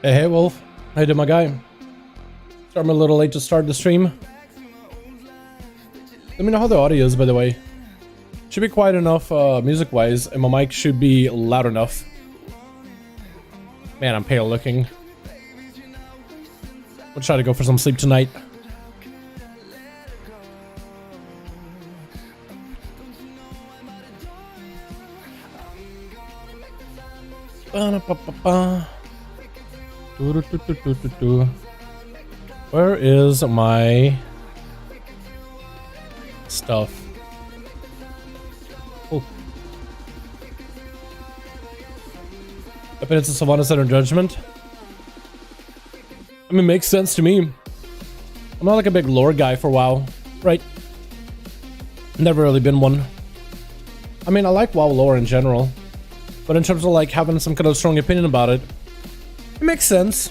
Hey, Wolf. How you doing, my guy? Sorry I'm a little late to start the stream. Let me know how the audio is, by the way. Should be quiet enough music-wise, and my mic should be loud enough. Man, I'm pale looking. We'll try to go for some sleep tonight. Where is my stuff? Oh. I bet it's a Savannah Center Judgment. I mean, it makes sense to me. I'm not like a big lore guy for WoW, right? Never really been one. I mean, I like WoW lore in general, but in terms of like having some kind of strong opinion about it, it makes sense.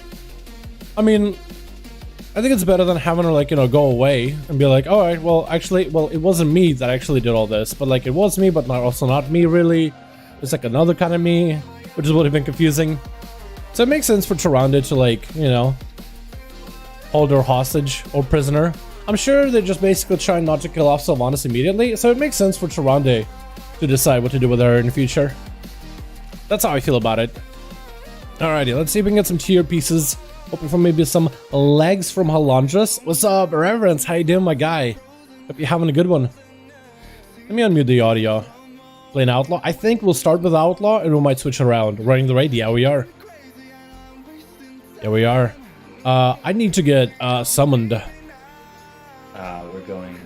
I mean, I think it's better than having to, like, you know, go away and be like, all right, well, actually, well, it wasn't me that actually did all this, but like it was me, but also not me really. It's like another kind of me, which is what have been confusing. So it makes sense for Tyrande to, like, you know, hold her hostage or prisoner. I'm sure they're just basically trying not to kill off Sylvanas immediately, so it makes sense for Tyrande to decide what to do with her in the future. That's how I feel about it. Alrighty, let's see if we can get some tier pieces. Hoping for maybe some legs from Halandras. What's up, Reverence? How you doing, my guy? Hope you're having a good one. Let me unmute the audio. Playing Outlaw. I think we'll start with Outlaw and we might switch around. Running the raid? Yeah, we are. Yeah, we are. I need to get summoned. We're going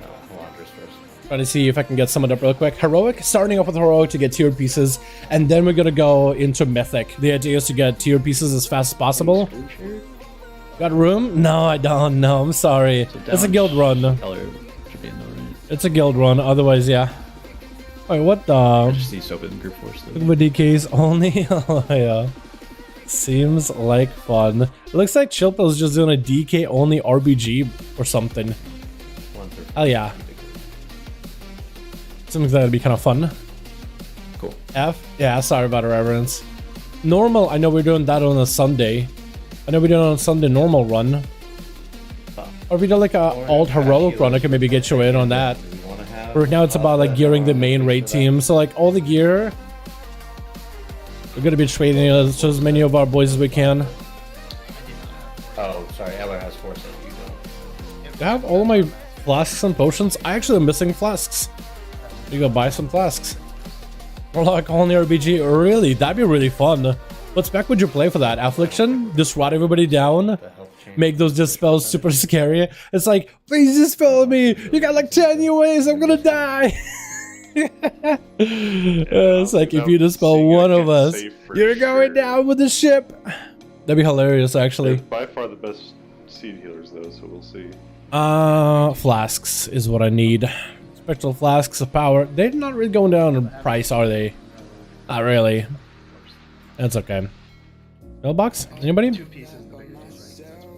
Halandras first. Trying to see if I can get summoned up real quick. Heroic, starting off with Heroic to get tier pieces, and then we're gonna go into Mythic. The idea is to get tier pieces as fast as possible. Got room? No, I don't. No, I'm sorry. It's a guild run. It's a guild run. Otherwise, yeah. Wait, what the? I just need to open group force. With DKs only. Oh, yeah. Seems like fun. It looks like Chillpill's just doing a DK only RBG or something. Oh yeah. Seems like that'd be kind of fun. Cool. F? Yeah, sorry about our reverence. Normal, I know we're doing that on a Sunday. I know we're doing it on a Sunday normal run. Or if we do like a alt heroic run, I can maybe get you in on that. Right now it's about like gearing the main raid team. So like all the gear, we're gonna be trading as many of our boys as we can. Oh, sorry, Eller has 4 cents. You don't. I have all of my flasks and potions. I actually am missing flasks. You go buy some flasks. Or like only RBG. Really? That'd be really fun. What spec would you play for that? Affliction? Just rot everybody down? Make those dispels super scary? It's like, please dispel me! You got like 10 UAs, I'm gonna die! It's like, if you dispel one of us, you're going down with the ship! That'd be hilarious, actually. They're by far the best seed healers, though, so we'll see. Flasks is what I need. Spectral flasks of power. They're not really going down in price, are they? Not really. That's okay. Mailbox? Anybody?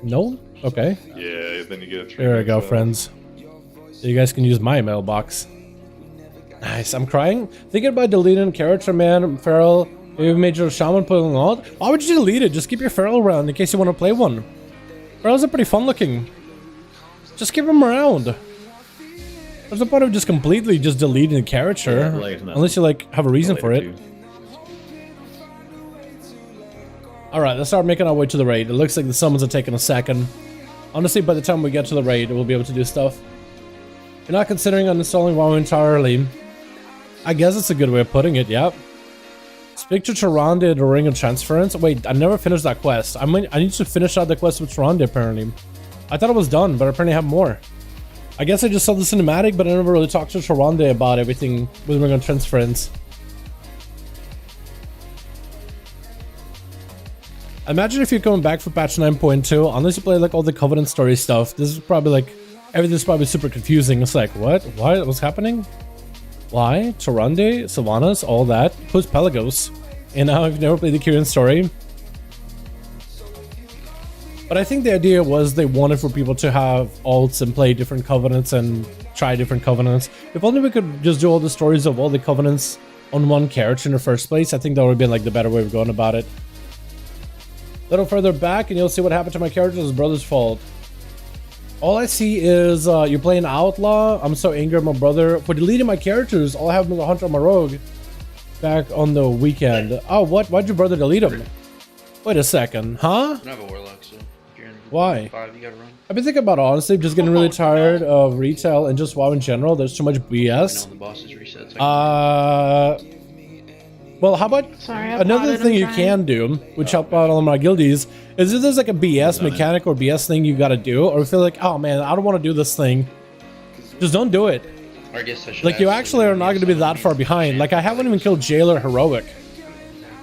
No? Okay. Yeah, then you get a tree. There we go, friends. So you guys can use my mailbox. Nice. I'm crying. Thinking about deleting character, man. Feral. Maybe Major Shaman putting on. Why would you delete it? Just keep your Feral around in case you want to play one. Ferals are pretty fun looking. Just keep them around. There's no point of just completely just deleting a character, unless you like have a reason for it. Alright, let's start making our way to the raid. It looks like the summons are taking a second. Honestly, by the time we get to the raid, we'll be able to do stuff. You're not considering uninstalling WoW entirely. I guess it's a good way of putting it, yep. Speak to Tyrande at a Ring of Transference. Wait, I never finished that quest. I need to finish out the quest with Tyrande, apparently. I thought it was done, but apparently I have more. I guess I just saw the cinematic, but I never really talked to Tyrande about everything with Ring of Transference. Imagine if you're coming back for patch 9.2, unless you play like all the Covenant story stuff. This is probably like, everything's probably super confusing. It's like, what? Why? What's happening? Why? Tyrande, Sylvanas, all that. Who's Pelagos? And now I've never played the Kyrian story. But I think the idea was they wanted for people to have alts and play different Covenants and try different Covenants. If only we could just do all the stories of all the Covenants on one character in the first place, I think that would have been like the better way of going about it. little further back and you'll see what happened to my character. His brother's fault. All I see is you're playing Outlaw. I'm so angry at my brother for deleting my characters. All I have is a Hunter and my Rogue back on the weekend. Oh, what? Why'd your brother delete him? Wait a second, huh? I have a Warlock, so if you're in Why? 5, you gotta run. I've been thinking about it, honestly, just getting really tired of retail and just WoW in general. There's too much I know BS. when the bosses reset. Well, how about another thing you can do, which help out all my guildies, is if there's like a BS mechanic or BS thing you gotta do, or feel like, oh man, I don't want to do this thing, just don't do it. I guess I should Like, you actually are not going to be that far behind. Like, I haven't even killed Jailer Heroic.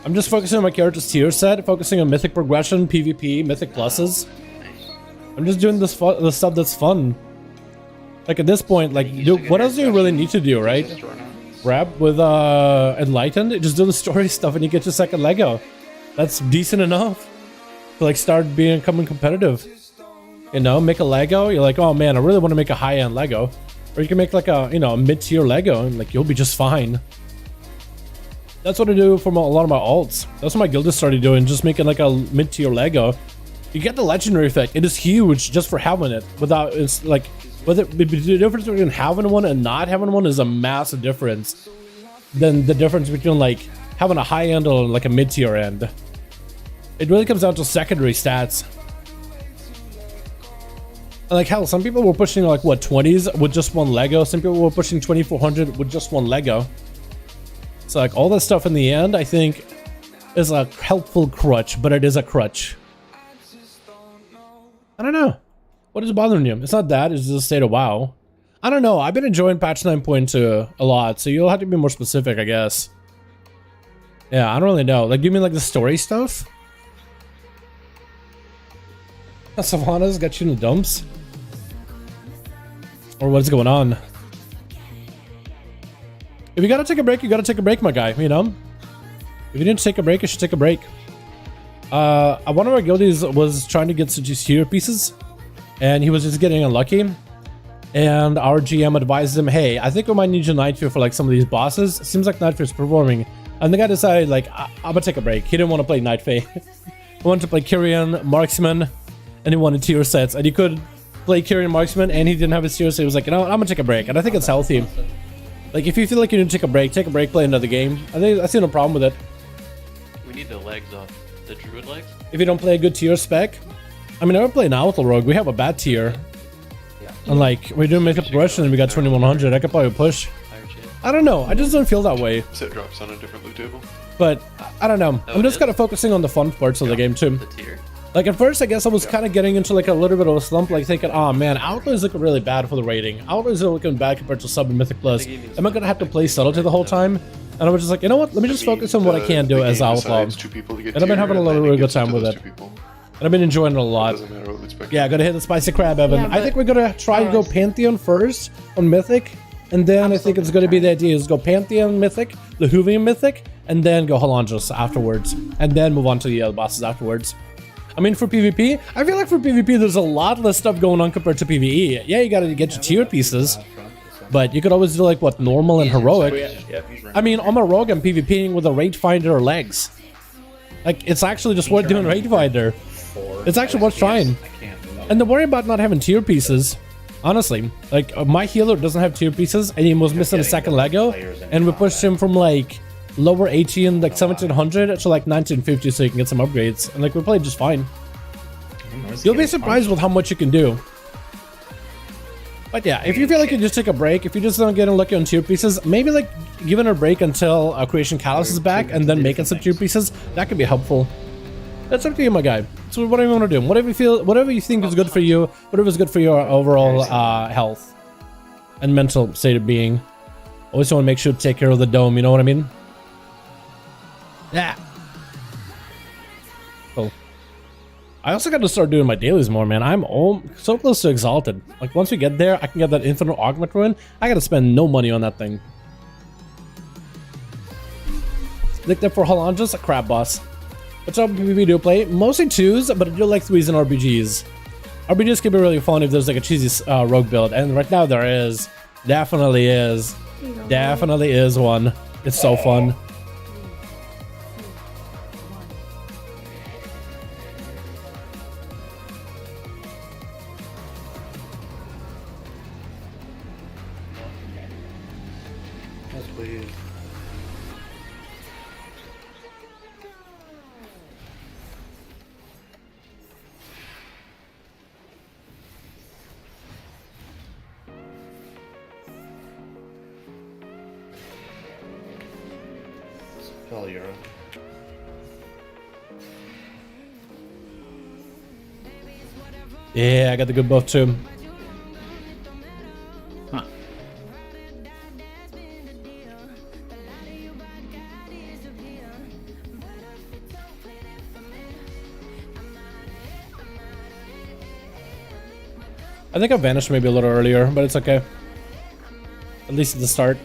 I'm just focusing on my character's tier set, focusing on Mythic progression, PvP, Mythic pluses. I'm just doing this the stuff that's fun. Like, at this point, like, what else do you really need to do, right? Grab with Enlightened, just do the story stuff and you get your second Lego. That's decent enough to, like, start becoming competitive. You know, make a Lego, you're like, oh man, I really want to make a high-end Lego. Or you can make like a, you know, a mid-tier Lego and like you'll be just fine. That's what I do for a lot of my alts. That's what my guild has started doing, just making like a mid-tier Lego. You get the legendary effect. It is huge just for having it. Without, it's like, the difference between having one and not having one is a massive difference. Than the difference between like having a high end or like a mid-tier end. It really comes down to secondary stats. Like, hell, some people were pushing like what, 20s with just one Lego. Some people were pushing 2400 with just one Lego. So like all that stuff in the end, I think, is a helpful crutch, but it is a crutch. I don't know. What is bothering you? It's not that, it's just a state of WoW. I don't know. I've been enjoying patch 9.2 a lot, so you'll have to be more specific, I guess. Yeah, I don't really know. Like, you mean like the story stuff? Savannah's got you in the dumps? Or what's going on? If you gotta take a break, you gotta take a break, my guy, you know? If you didn't take a break, you should take a break. One of our guildies was trying to get some tier pieces, and he was just getting unlucky. And our GM advised him, hey, I think we might need you Nightfear for like some of these bosses. Seems like Nightfear's performing. And the guy decided, like, I'm gonna take a break. He didn't want to play Nightfear. He wanted to play Kyrian, Marksman, and he wanted tier sets. And he could play Kyrian Marksman, and he didn't have his tier, so he was like, you know what, I'm gonna take a break. And I think it's healthy. Like, if you feel like you need to take a break, play another game. I see no problem with it. We need the legs off. The druid legs? If you don't play a good tier spec. I mean, I would play an Outlaw Rogue. We have a bad tier. Yeah. And like, we're doing makeup progression and we got 2100. I could probably push. I don't know. I just don't feel that way. Set drops on a different loot table. But I don't know. I'm just kind of focusing on the fun parts of the game too. The tier. Like, at first, I guess I was kind of getting into like a little bit of a slump, like thinking, oh man, Outlaw is looking really bad for the rating. Outlaw is looking bad compared to Sub and Mythic Plus. Am I gonna have to play subtlety the whole time? And I was just like, you know what? Let me just focus on what I can do as Outlaw. And I've been having a really good time with it. And I've been enjoying it a lot. Yeah, gotta hit the spicy crab, Evan. Yeah, I think we're gonna try to go Pantheon first on Mythic. And then I think it's gonna be the idea is go Pantheon Mythic, the Hoovian Mythic, and then go Halangos afterwards. And then move on to the other bosses afterwards. I mean, for PvP, I feel like for PvP there's a lot less stuff going on compared to PvE. Yeah, you gotta get your tier pieces. But you could always do like what, normal and heroic. I mean, on my rogue I'm PvPing with a Raid Finder or legs. Like, it's actually just worth doing Raid Finder. It's actually worth trying. And the worry about not having tier pieces, honestly, like my healer doesn't have tier pieces and he was missing a second Lego, and we pushed him from like lower 18, like 1700 to like 1950 so you can get some upgrades, and like we played just fine. You'll be surprised with how much you can do. But yeah, if you feel like you just take a break, if you just don't get unlucky on tier pieces, maybe like giving a break until Creation Callus is back and then making some tier pieces, that could be helpful. That's up to you, my guy. So whatever you want to do, whatever you feel, whatever you think is good for you, whatever is good for your overall health and mental state of being. Always want to make sure to take care of the dome, you know what I mean? Yeah. Cool. I also got to start doing my dailies more, man. I'm so close to Exalted. Like, once we get there, I can get that Infinite Augment Ruin. I got to spend no money on that thing. Look there for Halangos, a crab boss. What's up, PvP do play? Mostly 2s, but I do like 3s and RBGs. RBGs can be really fun if there's like a cheesy rogue build, and right now there is. Definitely is. Definitely is one. It's so fun. Yes, please. Spell Euro. Yeah, I got the good buff too. Huh. I think I vanished maybe a little earlier, but it's okay. At least at the start.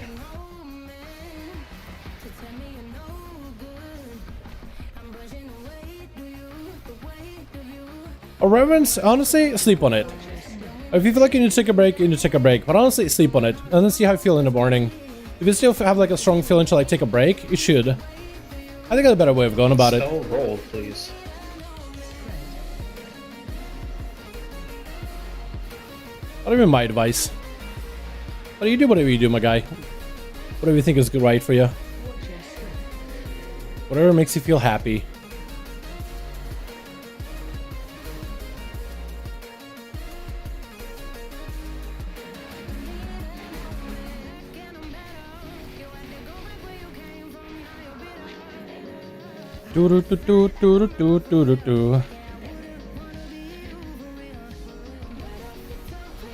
A reverence, honestly, sleep on it. If you feel like you need to take a break, you need to take a break. But honestly, sleep on it. And then see how you feel in the morning. If you still have like a strong feeling to like take a break, you should. I think that's a better way of going about it. Spell roll, please. Not even my advice. But you do whatever you do, my guy. Whatever you think is good right for you. Whatever makes you feel happy. Do do do do do do do do do.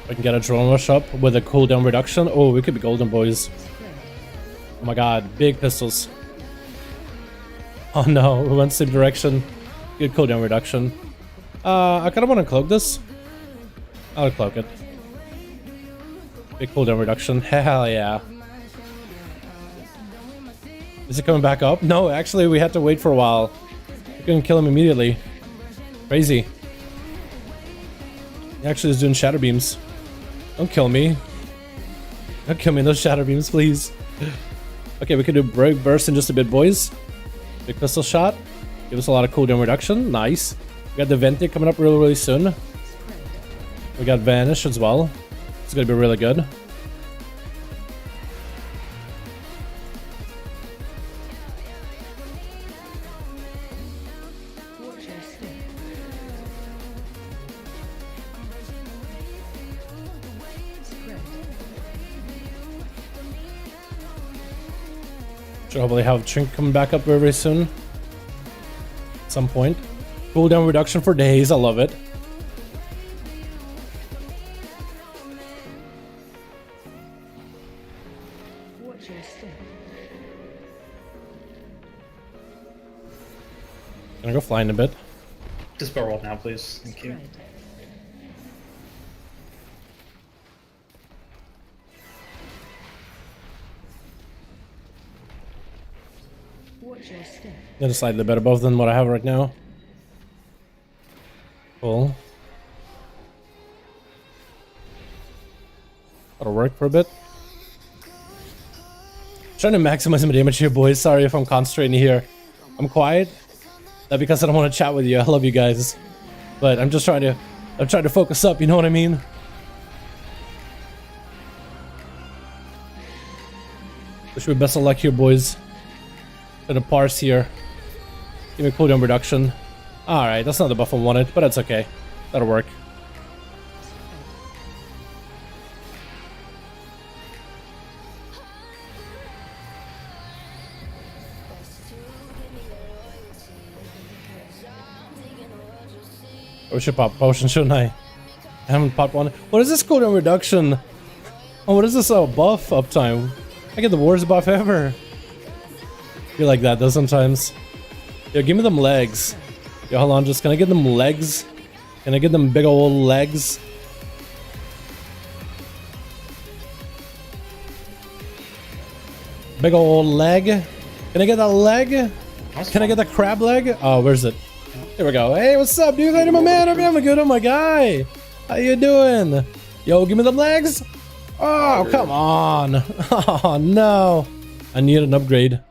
I can get a drone rush up with a cooldown reduction. Oh, we could be golden, boys. Oh my god, big pistols. Oh no, we went the same direction. Good cooldown reduction. I kind of want to cloak this. I'll cloak it. Big cooldown reduction. Hell yeah. Is it coming back up? No, actually, we had to wait for a while. We couldn't kill him immediately. Crazy. He actually is doing shatter beams. Don't kill me. Don't kill me in those shatter beams, please. Okay, we can do break burst in just a bit, boys. Big pistol shot. Give us a lot of cooldown reduction. Nice. We got the Venti coming up really, really soon. We got Vanish as well. It's gonna be really good. Should hopefully have Trink coming back up very, very soon. At some point. Cooldown reduction for days. I love it. Gonna go flying a bit. Dispel roll now, please. Thank you. Gonna slightly better both than what I have right now. Cool. That'll work for a bit. Trying to maximize my damage here, boys. Sorry if I'm concentrating here. I'm quiet. Not because I don't want to chat with you. I love you guys. But I'm just trying to focus up, you know what I mean? Wish me best of luck here, boys. Gonna parse here. Give me a cooldown reduction. Alright, that's not the buff I wanted, but that's okay. That'll work. I should pop a potion, shouldn't I? I haven't popped one. What is this cooldown reduction? Oh, what is this buff uptime? I get the worst buff ever. I feel like that though sometimes. Yo, give me them legs. Yo, hold on, just can I get them legs? Can I get them big old legs? Big old leg. Can I get that leg? Can I get the crab leg? Oh, where's it? Here we go. Hey, what's up, dude? Hey, my man. I'm having good. Oh my guy. How you doing? Yo, give me them legs. Oh, come on. Oh no. I need an upgrade.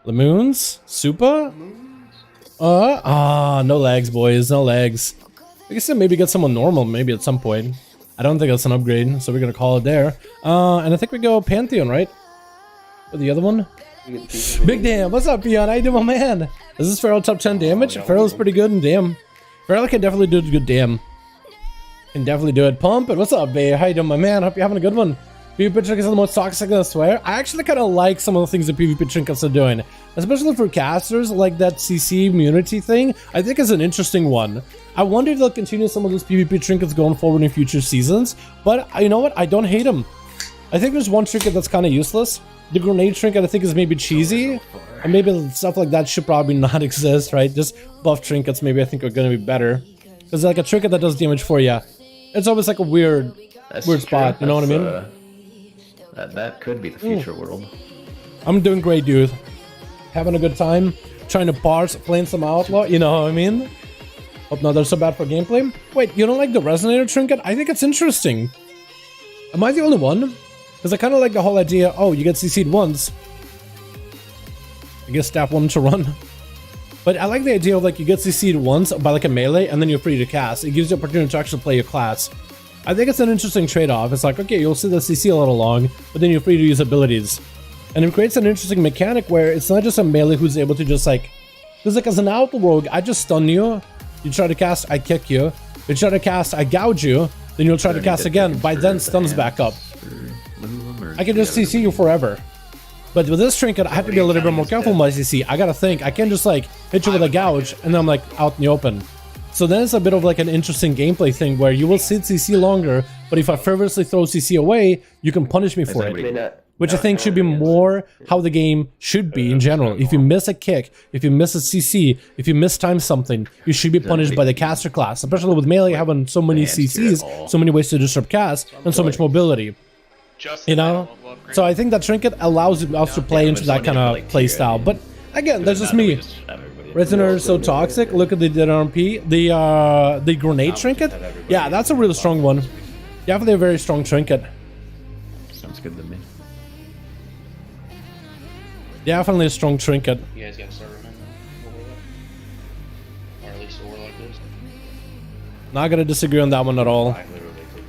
Lemoons? Super? No legs, boys. No legs. We can still maybe get someone normal maybe at some point. I don't think that's an upgrade, so we're gonna call it there. And I think we go Pantheon, right? Or the other one? Big damn, what's up, Peon? How you doing, my man? Is this Feral top 10 damage? Feral's pretty good in damn. Feral can definitely do good damn. Can definitely do it. Pump it. What's up, babe? How you doing, my man? Hope you're having a good one. PvP trinkets are the most toxic, I swear. I actually kind of like some of the things that PvP trinkets are doing, especially for casters, like that CC immunity thing. I think is an interesting one. I wonder if they'll continue some of those PvP trinkets going forward in future seasons, but you know what? I don't hate them. I think there's one trinket that's kind of useless. The grenade trinket I think is maybe cheesy, and maybe stuff like that should probably not exist, right? Just buff trinkets maybe I think are going to be better. Because like a trinket that does damage for you, it's always like a weird spot, you know what I mean? That could be the future world. I'm doing great, dude. Having a good time. Trying to parse, playing some Outlaw, you know what I mean? Hope not they're so bad for gameplay. Wait, you don't like the Resonator trinket? I think it's interesting. Am I the only one? Because I kind of like the whole idea, oh, you get CC'd once. I guess stab one to run. But I like the idea of like you get CC'd once by like a melee and then you're free to cast. It gives you the opportunity to actually play your class. I think it's an interesting trade-off. It's like, okay, you'll see the CC a little long, but then you're free to use abilities. And it creates an interesting mechanic where it's not just a melee who's able to just like... Because like as an Outlaw rogue, I just stun you. You try to cast, I kick you. You try to cast, I gouge you. Then you'll try to cast again. By then, stuns back up. I can just CC you forever. But with this trinket, I have to be a little bit more careful with my CC. I gotta think. I can't just like hit you with a gouge and then I'm like out in the open. So then it's a bit of like an interesting gameplay thing where you will sit CC longer, but if I frivolously throw CC away, you can punish me for it. Which I think should be more how the game should be in general. If you miss a kick, if you miss a CC, if you miss time something, you should be punished by the caster class. Especially with melee having so many CCs, so many ways to disrupt cast, and so much mobility. You know? So I think that trinket allows us to play into that kind of play style. But again, that's just me. Resonator is so toxic. Look at the RMP. The grenade trinket? Yeah, that's a really strong one. Definitely a very strong trinket. Sounds good to me. Definitely a strong trinket. You guys got a server man? Or at least a war like this? Not gonna disagree on that one at all. I literally to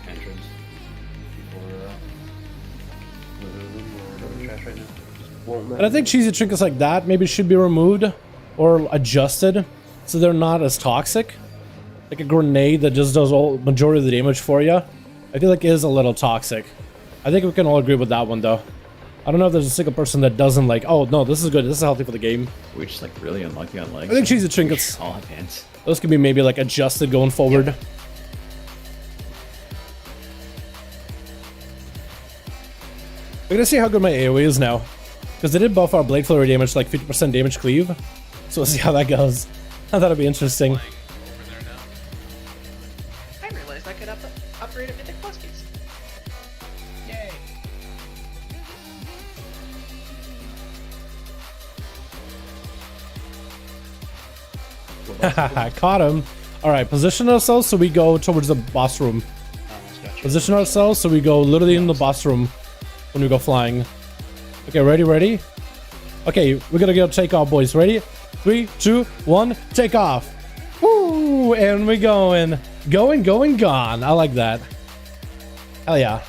the entrance. Or trash right now. And I think cheesy trinkets like that maybe should be removed or adjusted so they're not as toxic. Like a grenade that just does all majority of the damage for you. I feel like it is a little toxic. I think we can all agree with that one though. I don't know if there's a single person that doesn't like, oh no, this is good, this is healthy for the game. We're just like really unlucky on legs. I think cheesy trinkets, all have hands. Those can be maybe like adjusted going forward. Yeah. We're gonna see how good my AoE is now. Because they did buff our blade flurry damage to like 50% damage cleave. So we'll see how that goes. I thought it'd be interesting. I realized I could upgrade a Mythic Plus piece. Yay. I caught him. Alright, position ourselves so we go towards the boss room. Position ourselves so we go literally in the boss room when we go flying. Okay, ready? Okay, we're gonna go take off, boys. Ready? 3, 2, 1, take off. Woo! And we're going. Gone. I like that. Hell yeah.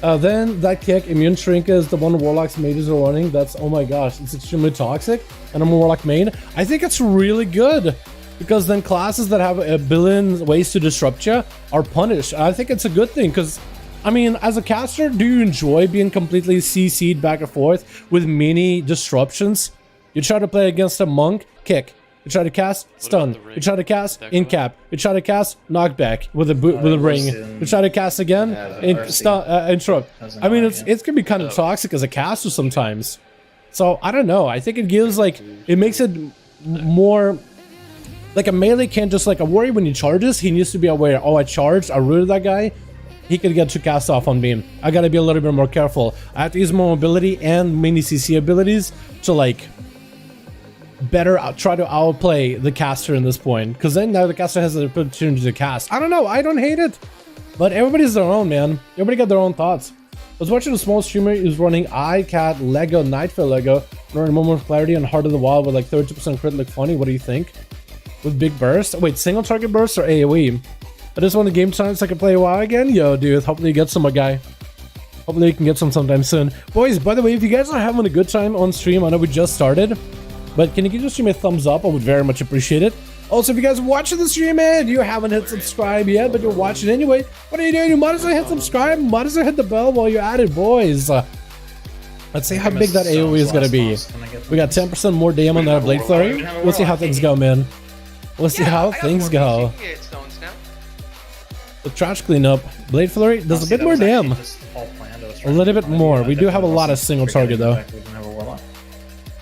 Then that kick, immune shrink is the one Warlock's mages are running. That's, oh my gosh, it's extremely toxic. And I'm a Warlock main. I think it's really good. Because then classes that have a billion ways to disrupt you are punished. I think it's a good thing because, I mean, as a caster, do you enjoy being completely CC'd back and forth with many disruptions? You try to play against a monk, kick. You try to cast, stun. You try to cast, incap. You try to cast, knockback with a ring. You try to cast again, interrupt. I mean, it can be kind of toxic as a caster sometimes. So, I don't know. I think it gives, like, it makes it more... Like, a melee can't just, like, a warrior when he charges, he needs to be aware, oh, I charged, I rooted that guy. He could get 2 casts off on me. I gotta be a little bit more careful. I have to use more mobility and mini CC abilities to like better try to outplay the caster in this point. Because then now the caster has the opportunity to cast. I don't know, I don't hate it. But everybody's their own, man. Everybody got their own thoughts. I was watching a small streamer who's running iCat Lego Nightfall Lego, running Moment of Clarity on Heart of the Wild with like 30% crit, look funny. What do you think? With big burst? Wait, single target burst or AoE? I just want the game time so I can play WoW again? Yo, dude, hopefully you get some, my guy. Hopefully Hopefully you can get some sometime soon. Boys, by the way, if you guys are having a good time on stream, I know we just started, but can you give the stream a thumbs up? I would very much appreciate it. Also, if you guys are watching the stream and you haven't hit subscribe yet, but you're watching anyway, what are you doing? You might as well hit subscribe, might as well hit the bell while you're at it, boys. Let's see how big that AoE is going to be. We got 10% more DM on that Blade Flurry. We'll see how things go, man. We'll see how things go. The trash cleanup, Blade Flurry does a bit more damn. A little bit more. We do have a lot of single target though.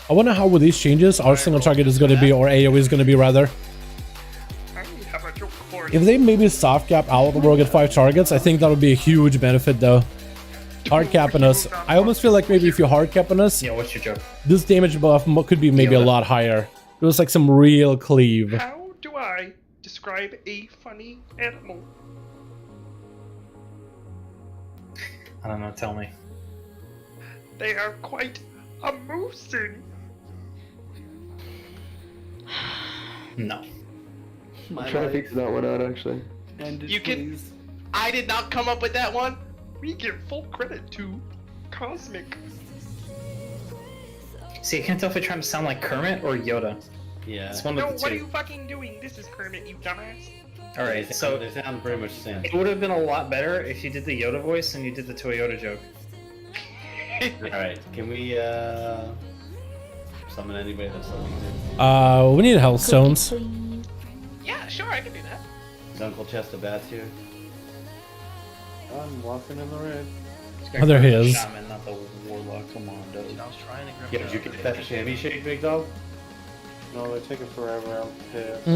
I wonder how with these changes our single target is going to be, or AoE is going to be rather. If they maybe soft cap out the world at 5 targets, I think that would be a huge benefit though. Hard capping us. I almost feel like maybe if you hard capping us, Yeah, what's your joke? this damage buff could be maybe a lot higher. It was like some real cleave. How do I describe a funny animal? I don't know, tell me. They are quite amusing. No. I'm trying to figure that one out, actually. You can. I did not come up with that one. We give full credit to Cosmic. See, I can't tell if they're trying to sound like Kermit or Yoda. Yeah. It's one No, of the what are two. you fucking doing? This is Kermit, you dumbass. Alright, so they sound pretty much the same. it would have been a lot better if you did the Yoda voice and you did the Toyota joke. Alright, can we summon anybody that's something We need health stones. Yeah, sure, I can do that. Is Uncle Chester Bats here? I'm walking in the red. Oh, there he is. Shaman, not the warlock. Come on, dude. I was trying to grab Yeah, did you get that chamois shake, big dog? No, they're taking forever. I'm pissed.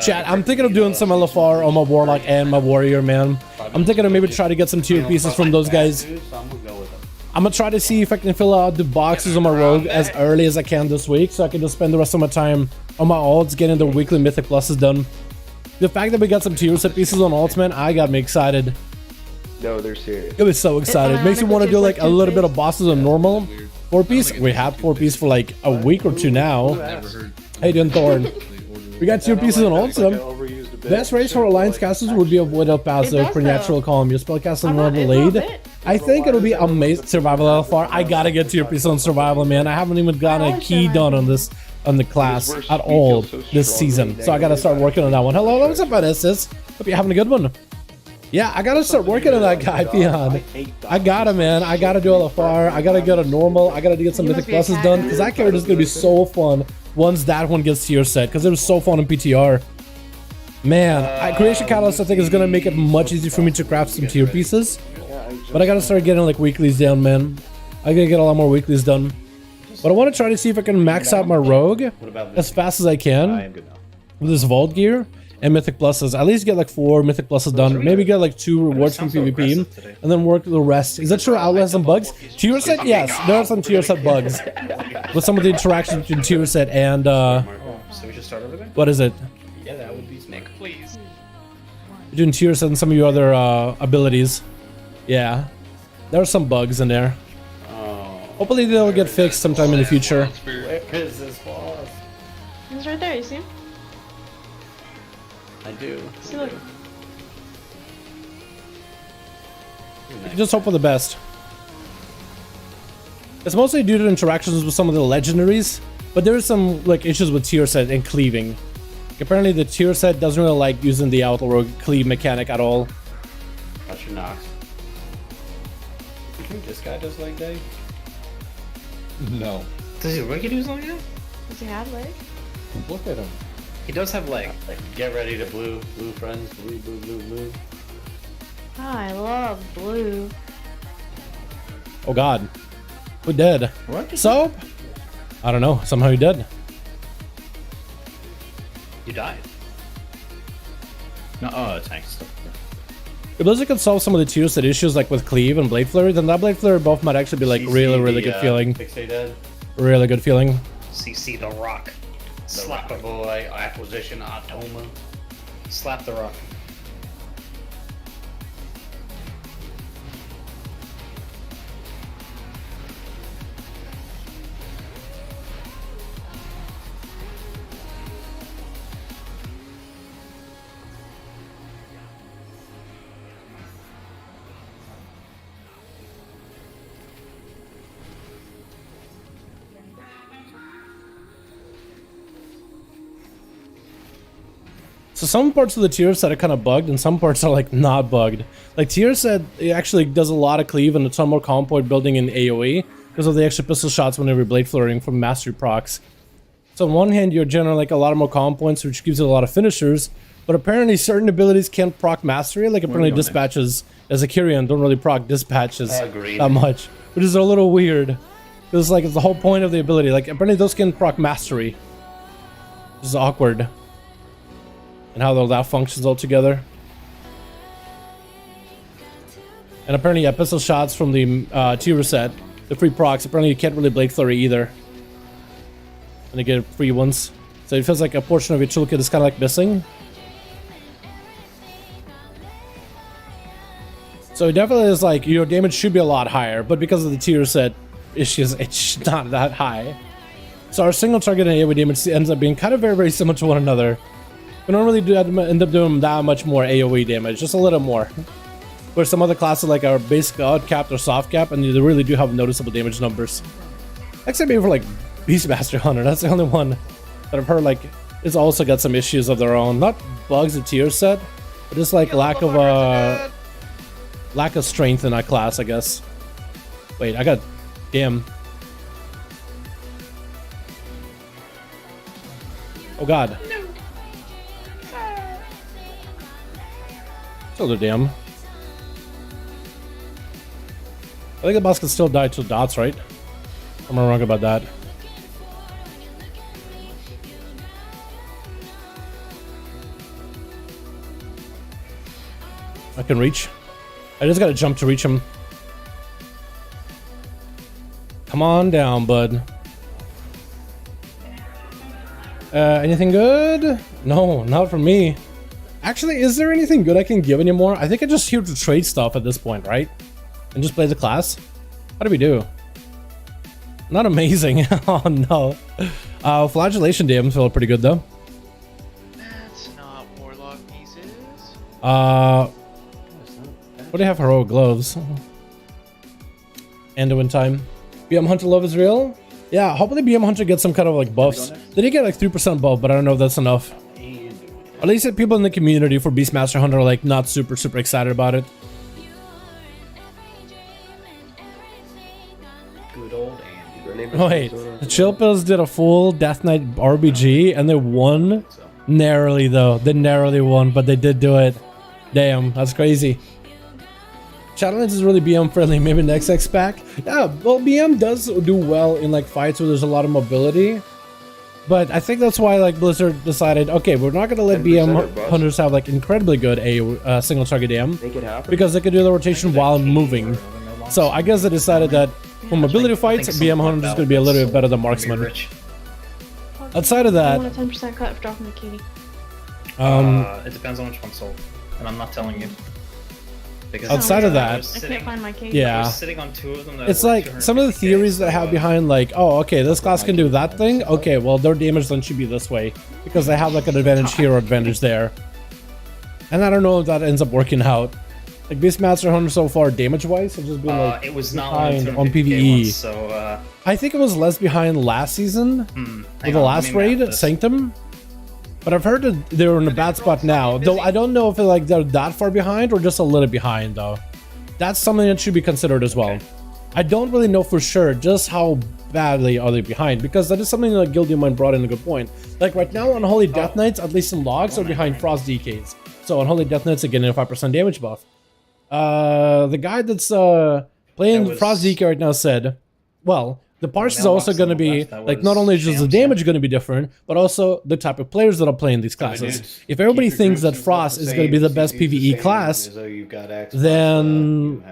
Chat, I'm thinking of doing some LFR on my Warlock and my Warrior, man. I'm thinking of maybe try to get some tier pieces from those guys. So I'm gonna go with them. I'm gonna try to see if I can fill out the boxes on my Rogue as early as I can this week, so I can just spend the rest of my time on my alts getting the weekly Mythic Pluses done. The fact that we got some tier set pieces on alts, man, I got me excited. No, they're serious. It was so excited. Makes me want to do like a little bit of bosses on normal. 4-piece? We have 4-piece for like a week or two now. How you doing, Thorn? We got tier pieces on alts. Best race for Alliance casters would be avoid El Paso, Preternatural Calm. Your spellcast on level lead. I think it'll be amazing. Survival LFR. I gotta get tier piece on survival, man. I haven't even gotten a key done on this on the class at all this season, so I gotta start working on that one. Hello, what's up, ASUS? Hope you're having a good one. Yeah, I gotta start working on that guy, Peon. I gotta, man. I gotta do LFR. I gotta get a normal. I gotta get some Mythic Pluses done, because that character is gonna be so fun once that one gets tier set, because it was so fun in PTR. Man, Creation Catalyst I think is gonna make it much easier for me to craft some tier pieces. But I gotta start getting like weeklies down, man. I gotta get a lot more weeklies done. But I want to try to see if I can max out my Rogue as fast as I can with this Vault gear and Mythic Pluses. At least get like 4 Mythic Pluses done. Maybe get like 2 rewards from PvP, and then work the rest. Is that true? Outlet has some bugs. Tier set? Yes, there are some tier set bugs with some of the interactions between tier set and So we should start over there? what is it? Yeah, that would be Nick, Please. Between tier set and some of your other abilities. Yeah, there are some bugs in there. Hopefully they'll get fixed sometime in the future. Where is this boss? He's right there, you see him? I do. See, look. Just hope for the best. It's mostly due to interactions with some of the legendaries, but there is some like issues with tier set and cleaving. Apparently the tier set doesn't really like using the Outlaw Rogue cleave mechanic at all. Watch your knocks. You think this guy does leg day? No. Does he really do something like that? Does he have legs? Look at him. He does have leg. Get ready to blue friends, blue. Oh, I love blue. Oh god. Who dead? What? So? I don't know. Somehow he did. You died. No, oh, thanks. If Blizzard could solve some of the tier set issues like with Cleave and Blade Flurry, then that Blade Flurry buff might actually be like really good feeling. Fixate dead. Really good feeling. CC the rock. Slap The him. boy, acquisition Automa. Slap the rock. So some parts of the tier set are kind of bugged, and some parts are like not bugged. Like tier set, it actually does a lot of cleave and a ton more comp point building in AoE because of the extra pistol shots whenever you're blade flirting from mastery procs. So on one hand, you're generating like a lot more comp points, which gives you a lot of finishers. But apparently, certain abilities can't proc mastery. Like apparently, dispatches as a Kyrian don't really proc dispatches that much, which is a little weird. Because like it's the whole point of the ability. Like apparently, those can proc mastery. This is awkward. And how that functions all together. And apparently, pistol shots from the tier set, the free procs. Apparently, you can't really blade flurry either. And you get free ones. So it feels like a portion of your toolkit is kind of like missing. So it definitely is like your damage should be a lot higher, but because of the tier set issues, it's not that high. So our single target and AoE damage ends up being kind of very, very similar to one another. We don't really end up doing that much more AoE damage, just a little more. Where some other classes like our basic odd capped or soft cap, and they really do have noticeable damage numbers. Except maybe for like Beastmaster Hunter, that's the only one that I've heard like it's also got some issues of their own. Not bugs of tier set, but just like lack of strength in that class, I guess. Wait, I got damn. Oh god. Still the damn. I think the boss can still die to dots, right? Am I wrong about that? I can reach. I just gotta jump to reach him. Come on down, bud. Anything good? No, not for me. Actually, is there anything good I can give anymore? I think I'm just here to trade stuff at this point, right? And just play the class? How do we do? Not amazing. Oh no. Flagellation damage felt pretty good though. That's not Warlock pieces. What do you have? Heroic gloves. And in time. BM Hunter love is real? Yeah, hopefully BM Hunter gets some kind of like buffs. They did get like 3% buff, but I don't know if that's enough. At least if people in the community for Beastmaster Hunter are like not super excited about it. Good old Andy. Oh, wait, the Chill Pills did a full Death Knight RBG and they won narrowly though. They narrowly won, but they did do it. Damn, that's crazy. Shadowlands is really BM friendly. Maybe next X pack. Yeah, well, BM does do well in like fights where there's a lot of mobility. But I think that's why like Blizzard decided, okay, we're not gonna let BM hunters have like incredibly good single target AM because they could do the rotation while moving. So I guess they decided that for mobility fights, BM hunters is gonna be a little bit better than marksman. Outside of that, I want a 10% cut for dropping the kitty. It depends on which one sold, and I'm not telling you. Because outside of that, I can't find my kitty. yeah, I was sitting on two of them that it's were like some of the 250K, theories that I have behind like, oh, okay, this class can do that thing. Okay, well, their damage then should be this way because they have like an advantage here or advantage there. And I don't know if that ends up working out. Like Beastmaster Hunter so far, damage-wise, has just been like it was not behind on 250K PvE. ones, so I think it was less behind last season with the last raid, Sanctum. But I've heard that they're in a bad spot now, though I don't know if like they're that far behind or just a little behind though. That's something that should be considered as well. I don't really know for sure just how badly are they behind, because that is something that Guilty Mind brought in a good point. Like right now, Unholy Death Knights, at least in logs, are behind Frost DKs. So Unholy Death Knights are getting a 5% damage buff. The guy that's playing Frost DK right now said, well, the parse is also going to be, like, not only is the damage going to be different, but also the type of players that are playing these classes. If everybody thinks that Frost is going to be the best PvE class, then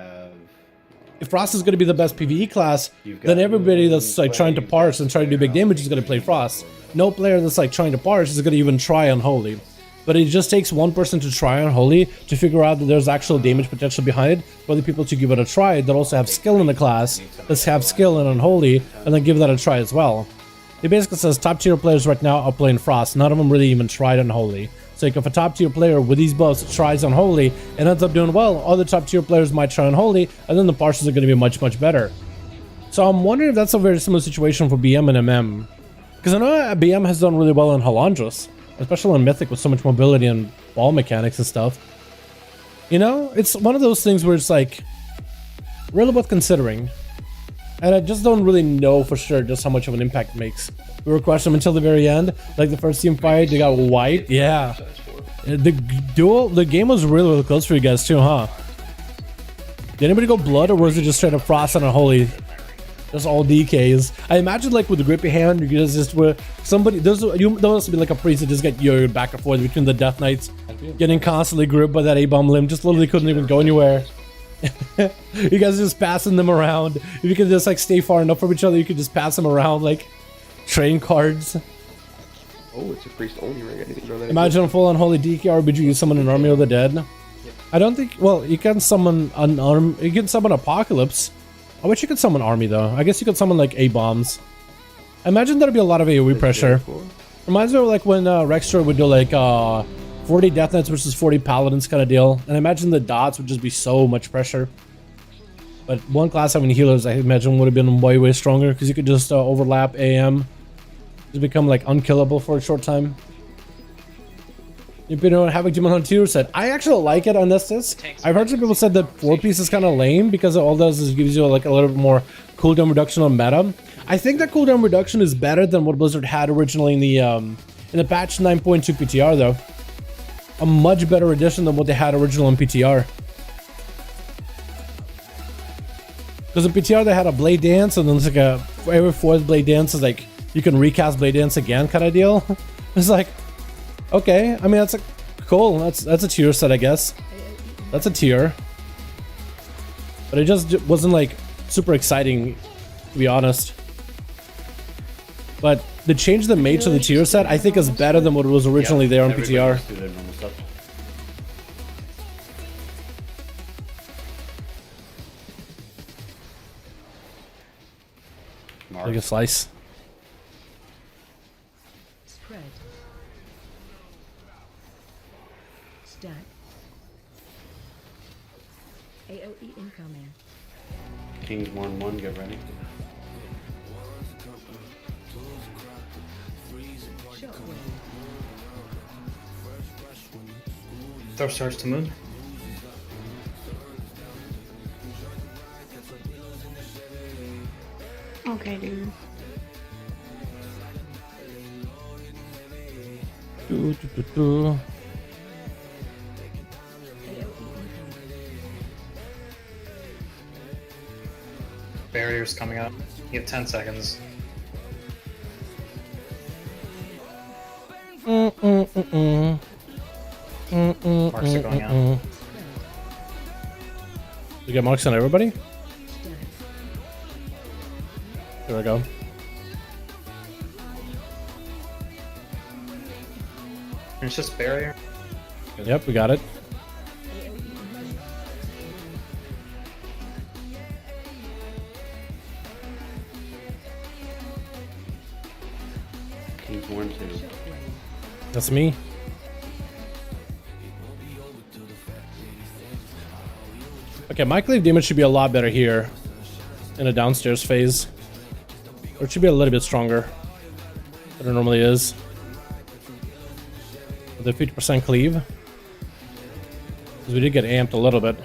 if Frost is going to be the best PvE class, then everybody that's like trying to parse and trying to do big damage is going to play Frost. No player that's like trying to parse is going to even try Unholy. But it just takes one person to try Unholy to figure out that there's actual damage potential behind it, for other people to give it a try that also have skill in the class, that have skill in Unholy, and then give that a try as well. It basically says top tier players right now are playing Frost. None of them really even tried Unholy. So like if a top tier player with these buffs tries Unholy and ends up doing well, other top tier players might try Unholy, and then the parses are going to be much better. So I'm wondering if that's a very similar situation for BM and MM. Because I know BM has done really well in Halandras. especially on Mythic with so much mobility and ball mechanics and stuff. You know, it's one of those things where it's like really worth considering. And I just don't really know for sure just how much of an impact it makes. We were questioning until the very end. Like the first team fight, they got wiped. Yeah. The game was really, really close for you guys too, huh? Did anybody go blood, or was it just straight up frost and unholy? Just all DKs. I imagine like with the grippy hand, you guys just were somebody. There must be like a priest that just get yo-yoed back and forth between the Death Knights, getting constantly gripped by that A-bomb limb. Just literally couldn't even go anywhere. You guys are just passing them around. If you could just like stay far enough from each other, you could just pass them around like train cards. Oh, it's a priest only ring. I didn't know that. Imagine a full unholy DK, or would you summon an army of the dead? I don't think. Well, you can summon an arm. You can summon Apocalypse. I wish you could summon army though. I guess you could summon like A-bombs. I imagine there'd be a lot of AoE pressure. Reminds me of like when Rextra would do like 40 Death Knights versus 40 Paladins kind of deal. And I imagine the dots would just be so much pressure. But one class having healers, I imagine, would have been way, way stronger because you could just overlap AM. Just become like unkillable for a short time. You've been on Havoc Demon Hunter said, I actually like it on this. I've heard some people said that 4-piece is kind of lame because all it does is gives you like a little bit more cooldown reduction on meta. I think that cooldown reduction is better than what Blizzard had originally in the patch 9.2 PTR though. A much better addition than what they had originally in PTR. Because in PTR they had a Blade Dance, and then it's like every 4th Blade Dance is like you can recast Blade Dance again kind of deal. It's like, okay, I mean that's cool. That's a tier set, I guess. That's a tier, but it just wasn't like super exciting, to be honest. But the change they made to the tier set, I think, is better than what was originally there on PTR. Take a slice. Spread. Stack. AOE incoming. King's 1-1, get ready. Throw stars to moon. Okay, dude. Barriers coming up. You have 10 seconds. Marks are going out. You get marks on everybody? There we go. It's just barrier. Yep, we got it. King's 1-2. That's me. Okay, my cleave damage should be a lot better here in a downstairs phase. Or it should be a little bit stronger than it normally is. With the 50% cleave. Because we did get amped a little bit.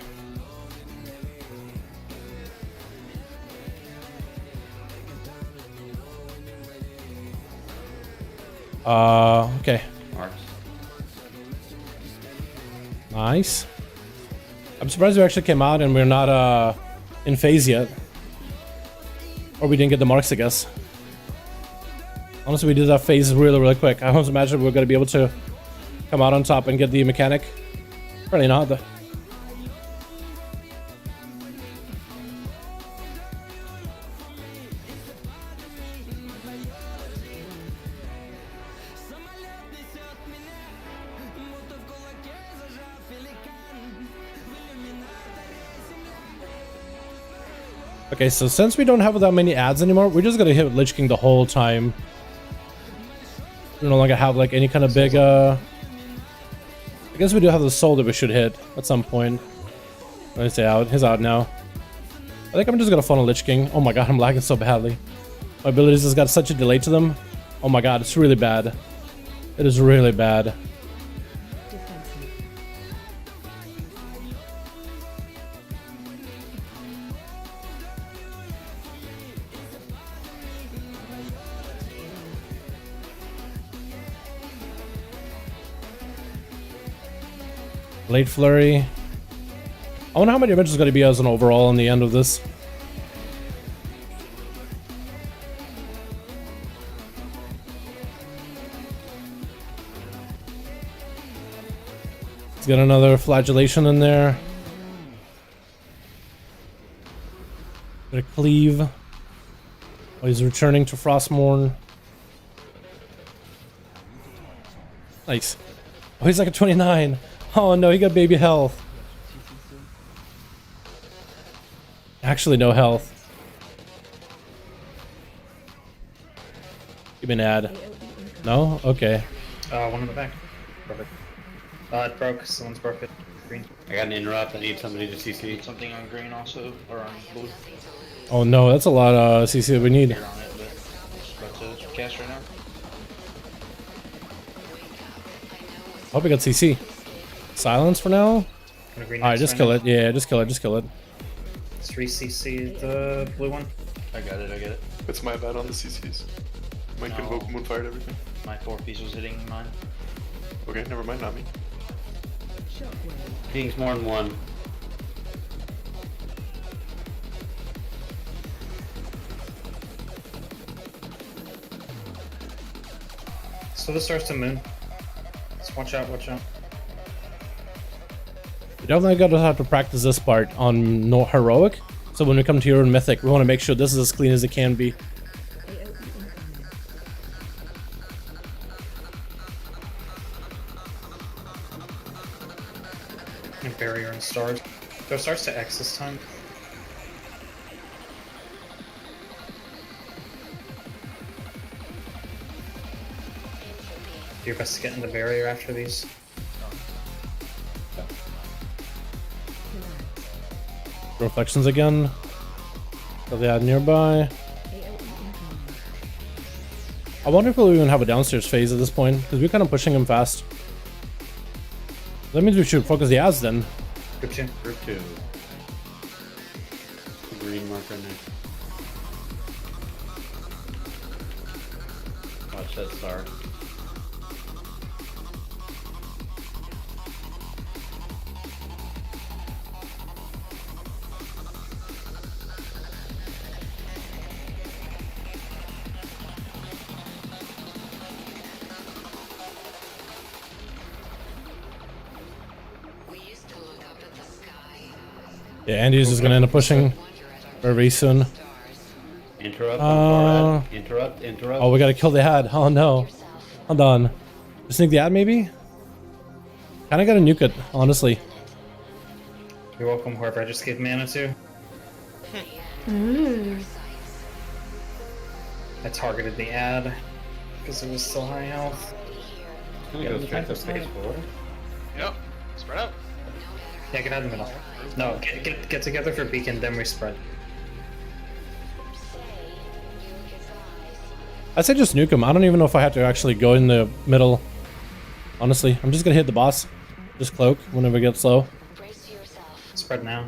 Okay. Marks. Nice. I'm surprised we actually came out and we're not in phase yet. Or we didn't get the marks, I guess. Honestly, we did that phase really, really quick. I almost imagine we're going to be able to come out on top and get the mechanic. Probably not, though. Okay, so since we don't have that many ads anymore, we're just gonna hit Lich King the whole time. We no longer have like any kind of big I guess we do have the soul that we should hit at some point. Let me say out. He's out now. I think I'm just gonna funnel Lich King. Oh my god, I'm lagging so badly. My abilities has got such a delay to them. Oh my god, it's really bad. It is really bad. Defensive. Late flurry. I wonder how many damage is going to be as an overall in the end of this. Let's get another flagellation in there. Gonna cleave. Oh, he's returning to Frostmourne. Nice. Oh, he's like a 29. Oh no, he got baby health. Actually, no health. Give me an ad. No? Okay. One in the back. Perfect. It broke. Someone's broke it. Green. I got an interrupt. I need somebody to CC. Something on green also, or on blue. Oh no, that's a lot of CC that we need. Here on it, but about to cast right now. Hope we got CC. Silence for now? Alright, just kill it. Yeah, just kill it. Just kill it. Let's re-CC the blue one. I got it, I get it. It's my bad on the CCs. Mine can invoke Moonfire and everything. My 4-piece was hitting mine. Okay, never mind, not me. Shockwave. King's more than one. So this starts to moon. Let's watch out, watch out. We definitely gotta have to practice this part on no heroic. So when we come to Hero and Mythic, we want to make sure this is as clean as it can be. And barrier and stars. So it starts to X this time. Do your best to get in the barrier after these. Reflections again. Kill the ad nearby. I wonder if we'll even have a downstairs phase at this point, because we're kind of pushing him fast. That means we should focus the ads then. Group 2. Group 2. The green marker in there. Watch that star. Yeah, Andy's just gonna end up pushing very soon. Interrupt. Interrupt. Oh, we gotta kill the ad. Oh no. Hold on. Just sneak the ad maybe? Kinda gotta nuke it, honestly. You're welcome, whoever I just gave mana to. I targeted the ad because it was still high health. I'm gonna go straight to phase 4. Yep. Spread out. Yeah, get out of the middle. No, get together for beacon, then we spread. I say just nuke him. I don't even know if I have to actually go in the middle. Honestly, I'm just gonna hit the boss. Just cloak whenever it gets low. Spread now.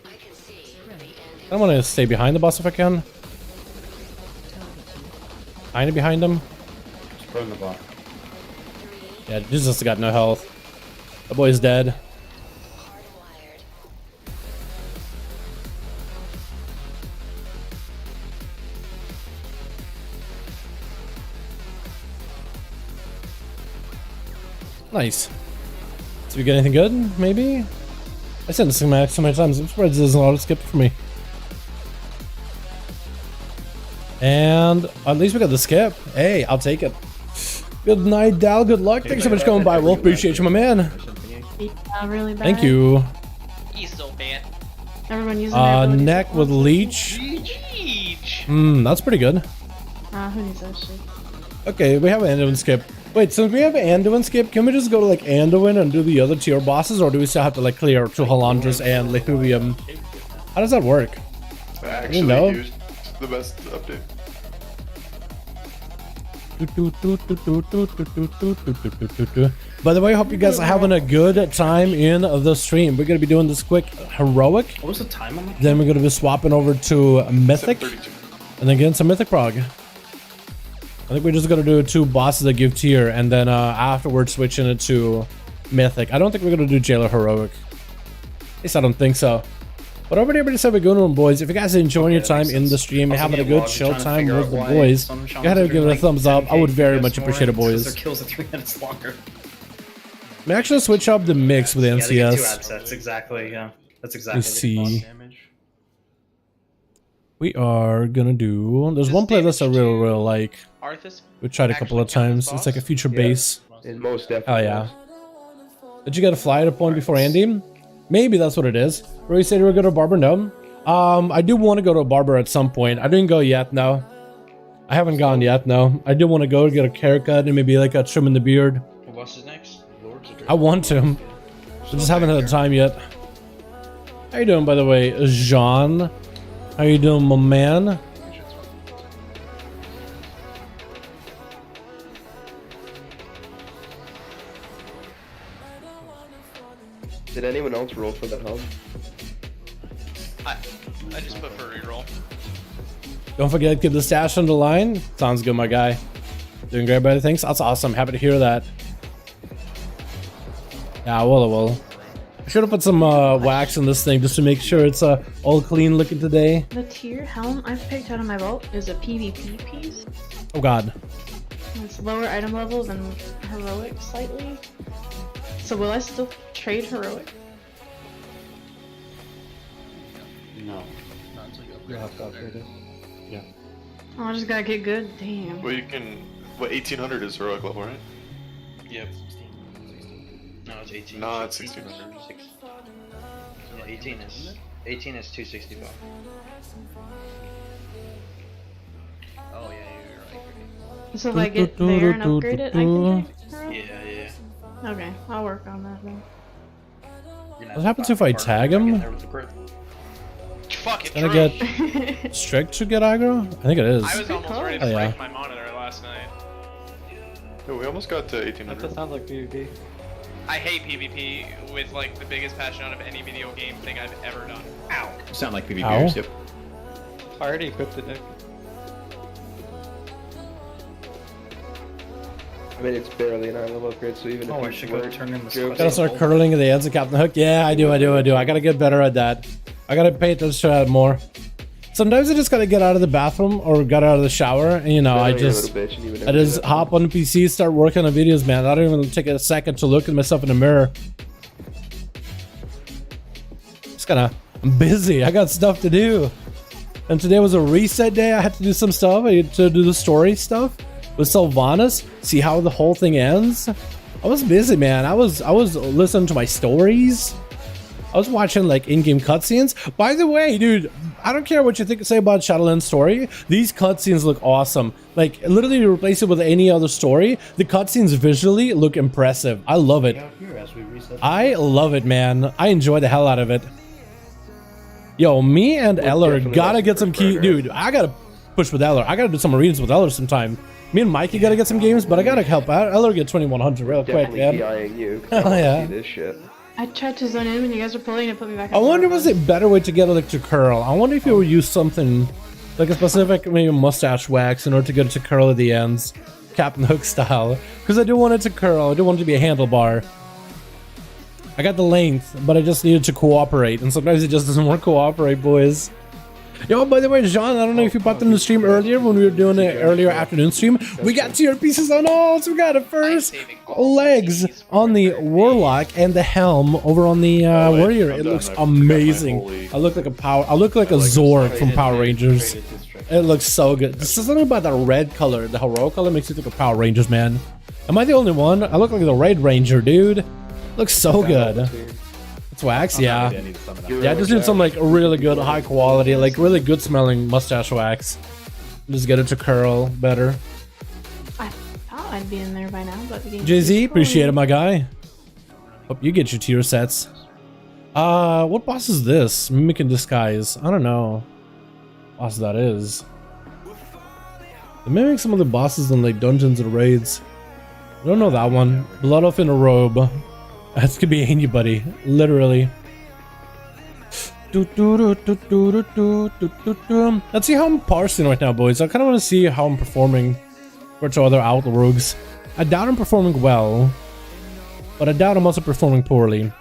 I don't want to stay behind the boss if I can. Kinda behind him. Spread in the block. Yeah, Jesus got no health. The boy's dead. Nice. Did we get anything good? Maybe? I said this schematic so many times. I'm surprised there's a lot of skip for me. And at least we got the skip. Hey, I'll take it. Good night, Dal. Good luck. Thanks so much for coming by, Wolf. Appreciate you, my man. Really bad. Thank you. He's so bad. Everyone using their ability Neck to with block. leech. Jeez. That's pretty good. Who needs that shit? Okay, we have an Anduin skip. Wait, since we have an Anduin skip, can we just go to like Anduin and do the other tier bosses, or do we still have to like clear to Halandras and Lehuvium? How does that work? I actually know. used the best update. By the way, I hope you guys are having a good time in the stream. We're gonna be doing this quick heroic. What was the time on that? Then we're gonna be swapping over to Mythic, 7:32. and then getting some Mythic prog. I think we're just gonna do 2 bosses that give tier, and then afterwards switching it to Mythic. I don't think we're gonna do Jailer heroic. At least I don't think so. But over there, everybody said we're going on, boys. If you guys are enjoying your time in the stream, having a good chill time with the boys, go ahead and give it a thumbs up. I would very much appreciate it, boys. Their kills are 3 minutes longer. We actually switch up the mix with the Yeah, they get 2 NCS. ad sets, exactly, yeah. That's exactly Let's see. We are gonna do. There's one playlist I really like. Arthas? We tried a couple of times. It's like a future bass. And most definitely. Oh yeah. Did you get a flyer to point before Andy? Maybe that's what it is. Roy said you were going to a barber. No. I do want to go to a barber at some point. I didn't go yet. No. I haven't gone yet. No. I do want to go get a haircut and maybe like a trim in the beard. What's his next? Lords of I want to. I just haven't had the time yet. How you doing, by the way, Jean? How you doing, my man? Did anyone else roll for that hub? I just put for reroll. Don't forget, keep the stash on the line. Sounds good, my guy. Doing great, buddy. Thanks. That's awesome. Happy to hear that. Yeah, well. I should have put some wax in this thing just to make sure it's all clean looking today. The tier helm I've picked out of my vault is a PvP piece. Oh god. It's lower item level than heroic slightly. So will I still trade heroic? No. You'll have to upgrade it. Yeah. Oh, I just gotta get good. Damn. Well, you can. What 1800 is heroic level, right? Yep. No, it's 18. No, it's 1600. Yeah, 18 is 265. Oh yeah, you're right. So if I get there and upgrade it, I can trade heroic? Yeah. Okay, I'll work on that then. What happens if I tag him? Fucking Can I get strict to get aggro? I think it is. I was almost ready to break my monitor last night. Yeah, we almost got to 1800. sounds like PvP. I hate PvP with like the biggest passion out of any video game thing I've ever done. Ow. You sound like PvPers, yep. I already equipped it, Nick. I mean, it's barely an eye level upgrade, so even Oh, if I you should go turn in the jokes- Gotta start curling the ends of Captain Hook. Yeah, I do. I gotta get better at that. I gotta pay attention to that more. Sometimes I just gotta get out of the bathroom or get out of the shower, and you know, I Barely a just little bitch, and you would never do that. hop on the PC, start working on videos, man. I don't even take a second to look at myself in the mirror. Just I'm busy. I got stuff to do. And today was a reset day. I had to do some stuff. I had to do the story stuff with Sylvanas, see how the whole thing ends. I was busy, man. I was listening to my stories. I was watching like in-game cutscenes. By the way, dude, I don't care what you say about Shadowlands story. These cutscenes look awesome. Like literally replace it with any other story. The cutscenes visually look impressive. I love it. I love it, man. I enjoy the hell out of it. Yo, me and Eller gotta get some key, dude. I gotta push with Eller. I gotta do some arenas with Eller sometime. Me and Mikey gotta get some games, but I gotta help out. Eller get 2100 real quick, Definitely man. PIing you. 'Cause Hell I wanna yeah. see this shit. I tried to zone in when you guys were pulling and put me back. I wonder was it better way to get it like to curl. I wonder if you would use something like a specific maybe mustache wax in order to get it to curl at the ends, Captain Hook style. Because I do want it to curl. I do want it to be a handlebar. I got the length, but I just needed to cooperate, and sometimes it just doesn't work. Cooperate, boys. Yo, by the way, Jean, I don't know if you popped in the stream earlier when we were doing an earlier afternoon stream. We got tier pieces on all, so we got it first. Legs on the Warlock and the helm over on the Warrior. It looks amazing. I look like a I look like a Zorg from Power Rangers. It looks so good. This is something about the red color, the heroic color makes it look like a Power Rangers, man. Am I the only one? I look like the Red Ranger, dude. Looks so good. It's wax, yeah. Yeah, I just need some like really good, high quality, like really good smelling mustache wax. Just get it to curl better. I thought I'd be in there by now, but the game Jay-Z, appreciate it, my guy. Hope you get your tier sets. What boss is this? Mimic in Disguise. I don't know. What boss that is. They mimic some of the bosses in like dungeons and raids. I don't know that one. Blood Elf in a robe. That could be anybody, literally. Let's see how I'm parsing right now, boys. I kind of want to see how I'm performing compared to other out rogues. I doubt I'm performing well, but I doubt I'm also performing poorly.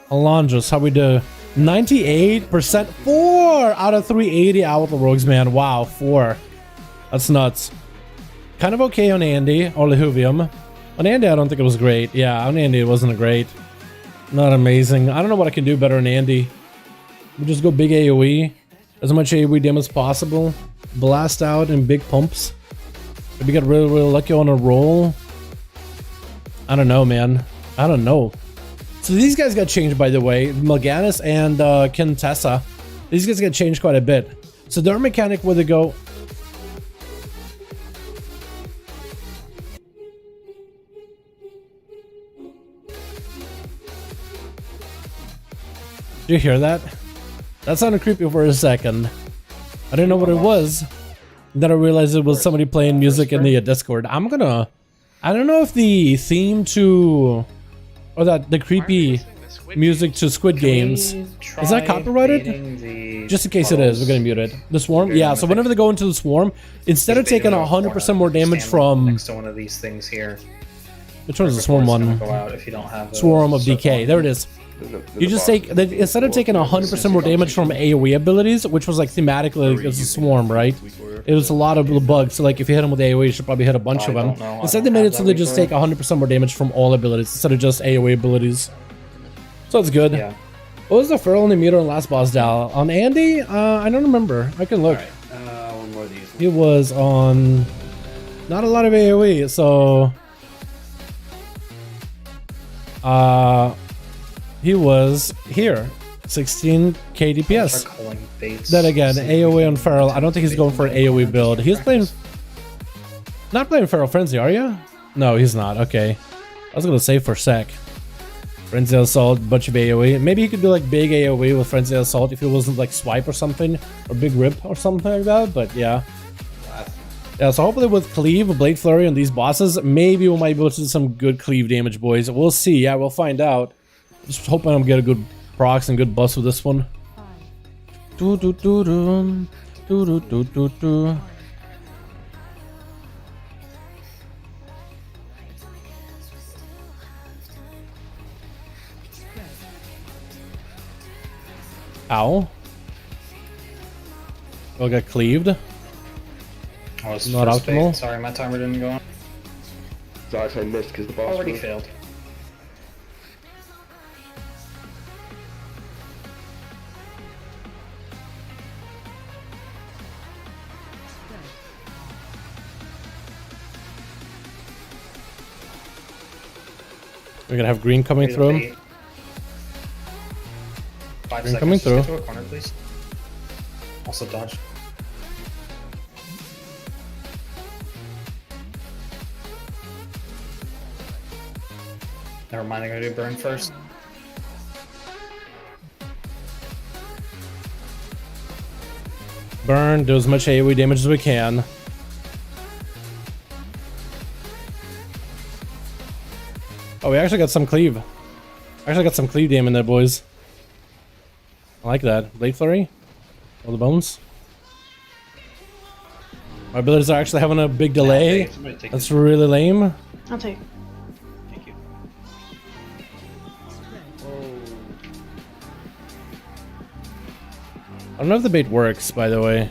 Alondros, how we do? 98%. 4 out of 380 out rogues, man. Wow, 4. That's nuts. Kind of okay on Andy or Lehuvium. On Andy, I don't think it was great. Yeah, on Andy, it wasn't great. Not amazing. I don't know what I can do better than Andy. We just go big AoE. As much AoE damage as possible. Blast out in big pumps. Maybe get really, really lucky on a roll. I don't know, man. I don't know. So these guys got changed, by the way. Mal'Ganis and Kintessa. These guys got changed quite a bit. So their mechanic where they go... Did you hear that? That sounded creepy for a second. I didn't know what it was. Then I realized it was somebody playing music in the Discord. I don't know if the theme to... Or that the creepy music to Squid Games. Is that copyrighted? Just in case it is, we're gonna mute it. The Swarm? Yeah, so whenever they go into the Swarm, instead of taking 100% more damage from... Next to one of these things here. Which one's the Swarm one? Swarm of Decay. There it is. You just take, instead of taking 100% more damage from AoE abilities, which was like thematically, it was a Swarm, right? It was a lot of bugs, so like if you hit them with AoE, you should probably hit a bunch of them. Instead they made it so they just take 100% more damage from all abilities, instead of just AoE abilities. So it's good. Yeah. What was the Feral and the meter on last boss, Dal? On Andy? I don't remember. I can look. One more of these. He was on... Not a lot of AoE, so... He was here, 16k DPS. Then again, AoE on Feral. I don't think he's going for an AoE build. He's playing... Not playing Feral Frenzy, are you? No, he's not. Okay. I was gonna say for a sec. Frenzy Assault, bunch of AoE. Maybe he could do like big AoE with Frenzy Assault if it wasn't like Swipe or something. Or Big Rip or something like that, but yeah. Yeah, so hopefully with Cleave, Blade Flurry on these bosses, maybe we might be able to do some good Cleave damage, boys. We'll see. Yeah, we'll find out. Just hoping I'm get a good procs and good buffs with this one. Ow. I'll get cleaved. Oh, it's not optimal. Bait. Sorry, my timer didn't go on. So I missed because the boss already failed. We're gonna have green coming through him. 5 Green seconds. coming through. Just get to a corner, please. Also dodge. Never mind, I'm gonna do burn first. Burn, do as much AoE damage as we can. Oh, we actually got some cleave. Actually got some cleave damage in there, boys. I like that. Blade Flurry. All the bones. My abilities are actually having a big delay. That's really lame. I'll take. Thank you. I don't know if the bait works, by the way.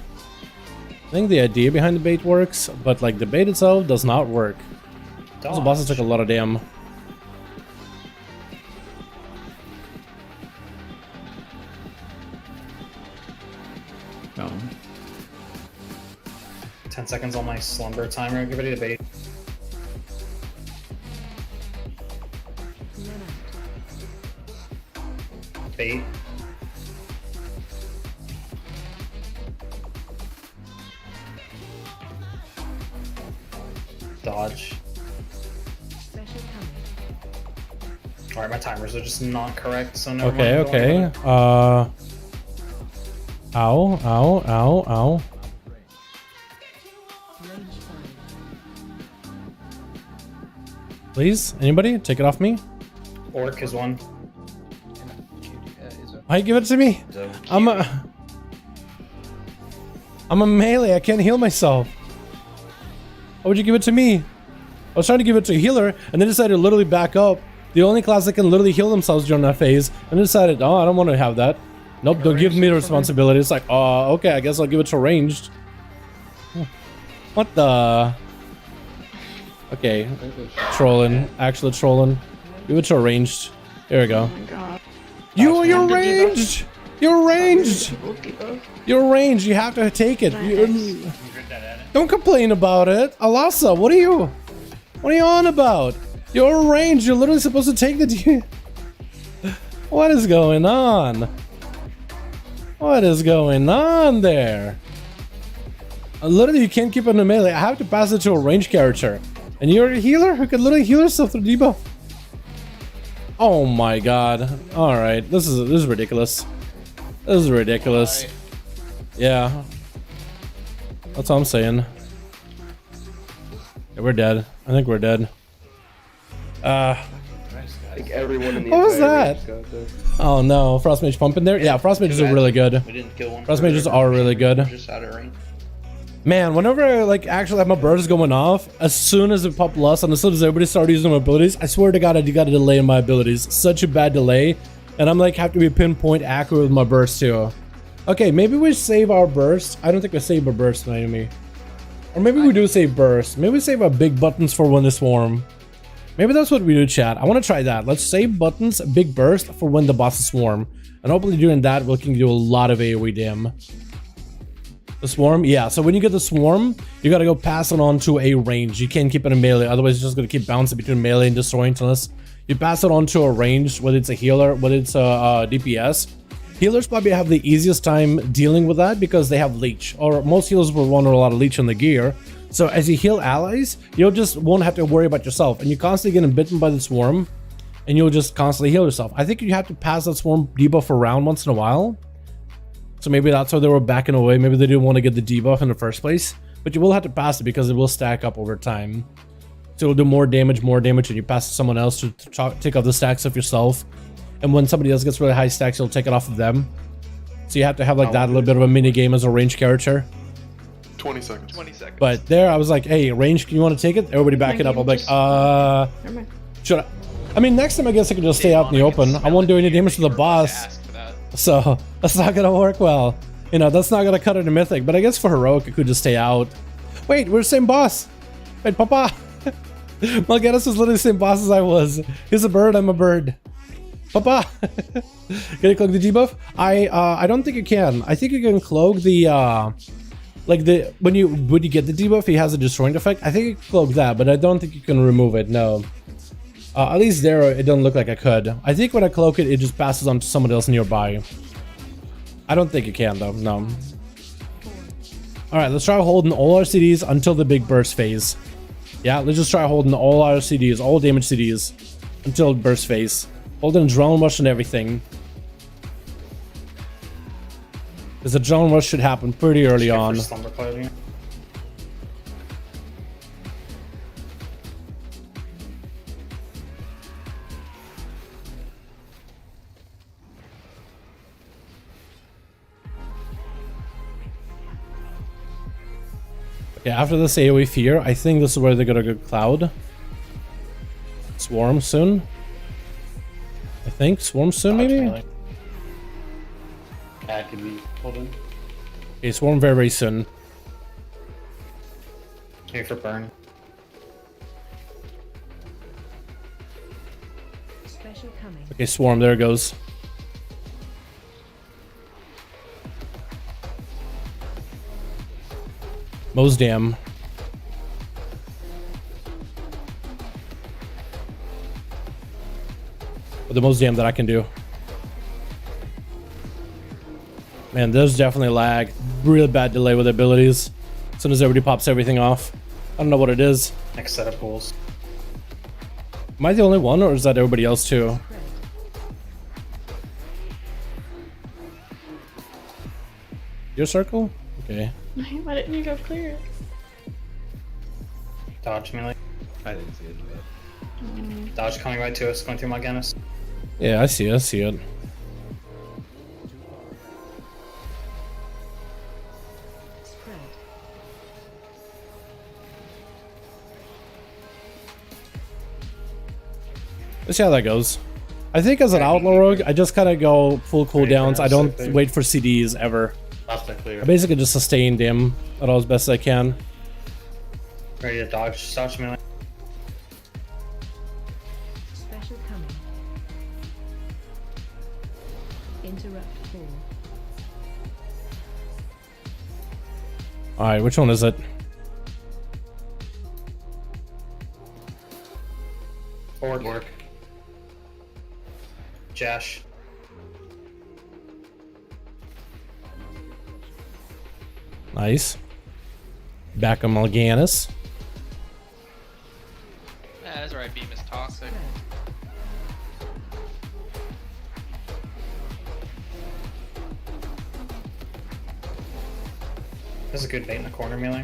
I think the idea behind the bait works, but like the bait itself does not work. Those bosses took a lot of damn. Oh. 10 seconds on my slumber timer. Everybody to bait. Bait. Dodge. Alright, my timers are just not correct, so never mind. Okay. Ow, ow, ow, ow. Please, anybody, take it off me. Orc is one. Why give it to me? I'm a melee. I can't heal myself. Why would you give it to me? I was trying to give it to a healer, and they decided to literally back up. The only class that can literally heal themselves during that phase, and they decided, oh, I don't want to have that. Nope, don't give me the responsibility. It's like, oh, okay, I guess I'll give it to ranged. What the? Okay, trolling, actually trolling. Give it to ranged. There we go. Oh my god. You're ranged. You're ranged. You're ranged. You have to take it. Don't complain about it, Alasa. What are you on about? You're ranged. You're literally supposed to take the. What is going on? What is going on there? Literally, you can't keep it in a melee. I have to pass it to a ranged character. And you're a healer who can literally heal yourself through debuff. Oh my god. Alright, this is ridiculous. This is ridiculous. Yeah. That's all I'm saying. Yeah, we're dead. I think we're dead. I think everyone in the What was entire that? range got this. Oh no, Frost Mage pumping there? Yeah, Frost Mages are really good. We didn't kill one. Frost Mages are really good. Just out of range. Man, whenever I like actually have my burst going off, as soon as it popped lust and as soon as everybody started using my abilities, I swear to god I got a delay in my abilities. Such a bad delay. And I'm like have to be pinpoint accurate with my burst too. Okay, maybe we save our burst. I don't think we save our burst, Naomi. Or maybe we do save burst. Maybe we save our big buttons for when they swarm. Maybe that's what we do, chat. I want to try that. Let's save buttons, big burst for when the bosses swarm. And hopefully doing that we can do a lot of AoE dam. The swarm? Yeah, so when you get the swarm, you gotta go pass it on to a range. You can't keep it in melee, otherwise it's just gonna keep bouncing between melee and destroying unless you pass it on to a range, whether it's a healer, whether it's a DPS. Healers probably have the easiest time dealing with that because they have leech, or most healers will run a lot of leech in the gear. So as you heal allies, you'll just won't have to worry about yourself, and you're constantly getting bitten by the swarm, and you'll just constantly heal yourself. I think you have to pass that swarm debuff around once in a while. So maybe that's why they were backing away. Maybe they didn't want to get the debuff in the first place. But you will have to pass it because it will stack up over time. So it'll do more damage, and you pass it to someone else to take off the stacks of yourself. And when somebody else gets really high stacks, you'll take it off of them. So you have to have like that little bit of a mini game as a ranged character. 20 seconds. 20 seconds. But there I was like, hey, range, can you want to take it? Everybody back it up. I'm like, Never mind. should I mean, next time I guess I can just stay out in the open. I won't do any damage to the boss. So that's not gonna work well. You know, that's not gonna cut it to mythic, but I guess for heroic it could just stay out. Wait, we're the same boss. Wait, Papa. Malgatus is literally the same boss as I was. He's a bird, I'm a bird. Papa. Can you cloak the debuff? I don't think you can. I think you can cloak the like the when you get the debuff, he has a destroying effect. I think you can cloak that, but I don't think you can remove it. No. At least there, it doesn't look like I could. I think when I cloak it, it just passes on to someone else nearby. I don't think you can, though. No. Alright, let's try holding all our CDs until the big burst phase. Yeah, let's just try holding all our CDs, all damage CDs, until burst phase. Holding adrenaline rush and everything. Because the adrenaline rush should happen pretty early on. Yeah, after this AoE fear, I think this is where they're gonna go cloud. Swarm soon. I think swarm soon, maybe. Yeah, can be holding. Okay, swarm very, very soon. Here for burn. Special coming. Okay, swarm. There it goes. Mo's dam. But the most damn that I can do. Man, there's definitely lag. Really bad delay with abilities. As soon as everybody pops everything off. I don't know what it is. Next set of pools. Am I the only one, or is that everybody else too? Your circle? Okay. Why didn't you go clear? Dodge melee. I didn't see it. Dodge coming right to us, going through Morganis. Yeah, I see it. I see it. Spread. Let's see how that goes. I think as an outlaw rogue, I just kind of go full cooldowns. I don't wait for CDs ever. Pasta clear. I basically just sustain them at all as best I can. Ready to dodge melee. Special coming. Interrupt 4. Alright, which one is it? Forward. Work. Jash. Nice. Back on Morganis. Yeah, that's right. Beam is toxic. This is a good bait in the corner melee.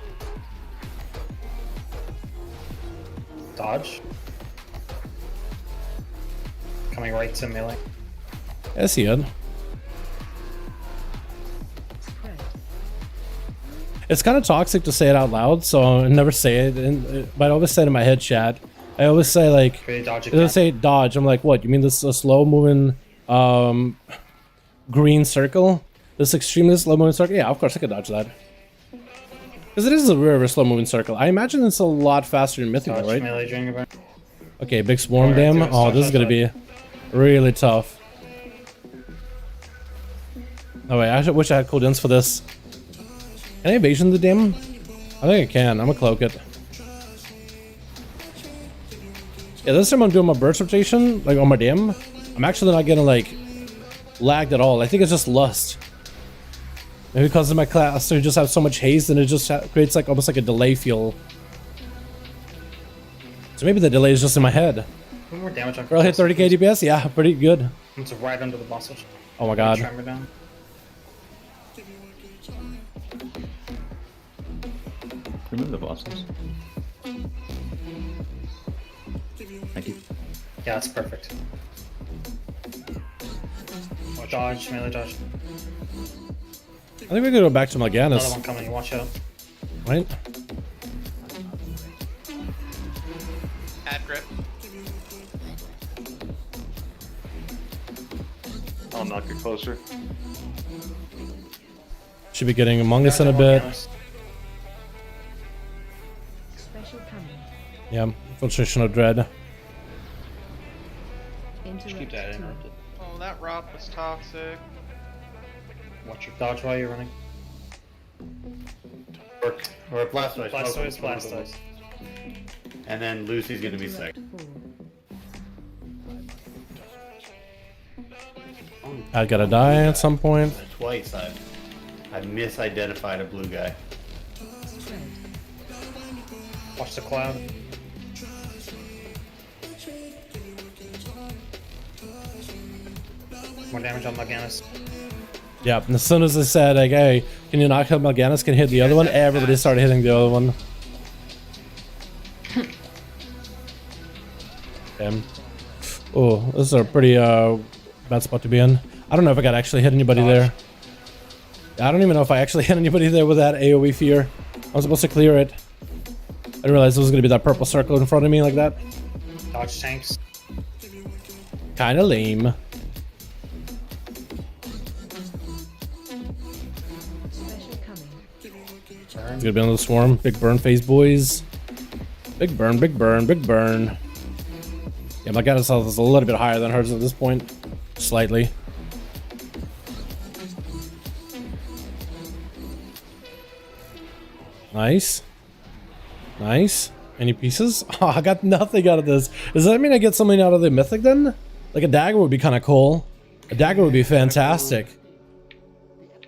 Dodge. Coming right to melee. I see it. Spread. It's kind of toxic to say it out loud, so I never say it. But I always say it in my head chat. I always say like, Ready to dodge I again. say dodge. I'm like, what? You mean this is a slow moving green circle? This extremely slow moving circle? Yeah, of course I could dodge that. Because it is a very slow moving circle. I imagine it's a lot faster in Mythical, Dodge right? melee during a Okay, big swarm Alright, dam. do it. Oh, Stop, this is stop, gonna be really tough. Oh wait, I wish I had cooldowns for this. Can I evasion the dam? I think I can. I'm gonna cloak it. Yeah, this time I'm doing my burst rotation, like on my dam. I'm actually not getting like lagged at all. I think it's just lust. Maybe because of my class, I just have so much haste and it just creates like almost like a delay feel. So maybe the delay is just in my head. One more damage on Bro, hit 30k DPS? Yeah, pretty good. It's right under the boss. Oh my god. Tremor down. Remove the bosses. Thank you. Yeah, that's perfect. Dodge, melee dodge. I think we could go back to Another Morganis, one coming, watch out. right? Ad grip. I'll knock it closer. Should be getting Among Us in a bit. Special coming. Yeah, Infiltration of Dread. Interrupt that 2. interrupted. Oh, that rock was toxic. Watch your dodge while you're running. Or Blastoise. Blastoise, Blastoise. And then Lucy's gonna be sick. I gotta die at some point. Twice I've misidentified a blue guy. Spread. Watch the cloud. More damage on Morganis. Yeah, and as soon as I said, like, hey, can you knock out Morganis, can hit the other one? Everybody started hitting the other one. Damn. Oh, this is a pretty bad spot to be in. I don't know if I got actually hit anybody there. I don't even know if I actually hit anybody there with that AoE fear. I was supposed to clear it. I didn't realize there was going to be that purple circle in front of me like that. Dodge tanks. Kinda lame. Special coming. It's gonna be another swarm. Big burn phase, boys. Big burn, big burn, big burn. Yeah, my Morganis health is a little bit higher than hers at this point. Slightly. Nice. Nice. Any pieces? Oh, I got nothing out of this. Does that mean I get something out of the mythic then? Like a dagger would be kind of cool. A dagger would be fantastic.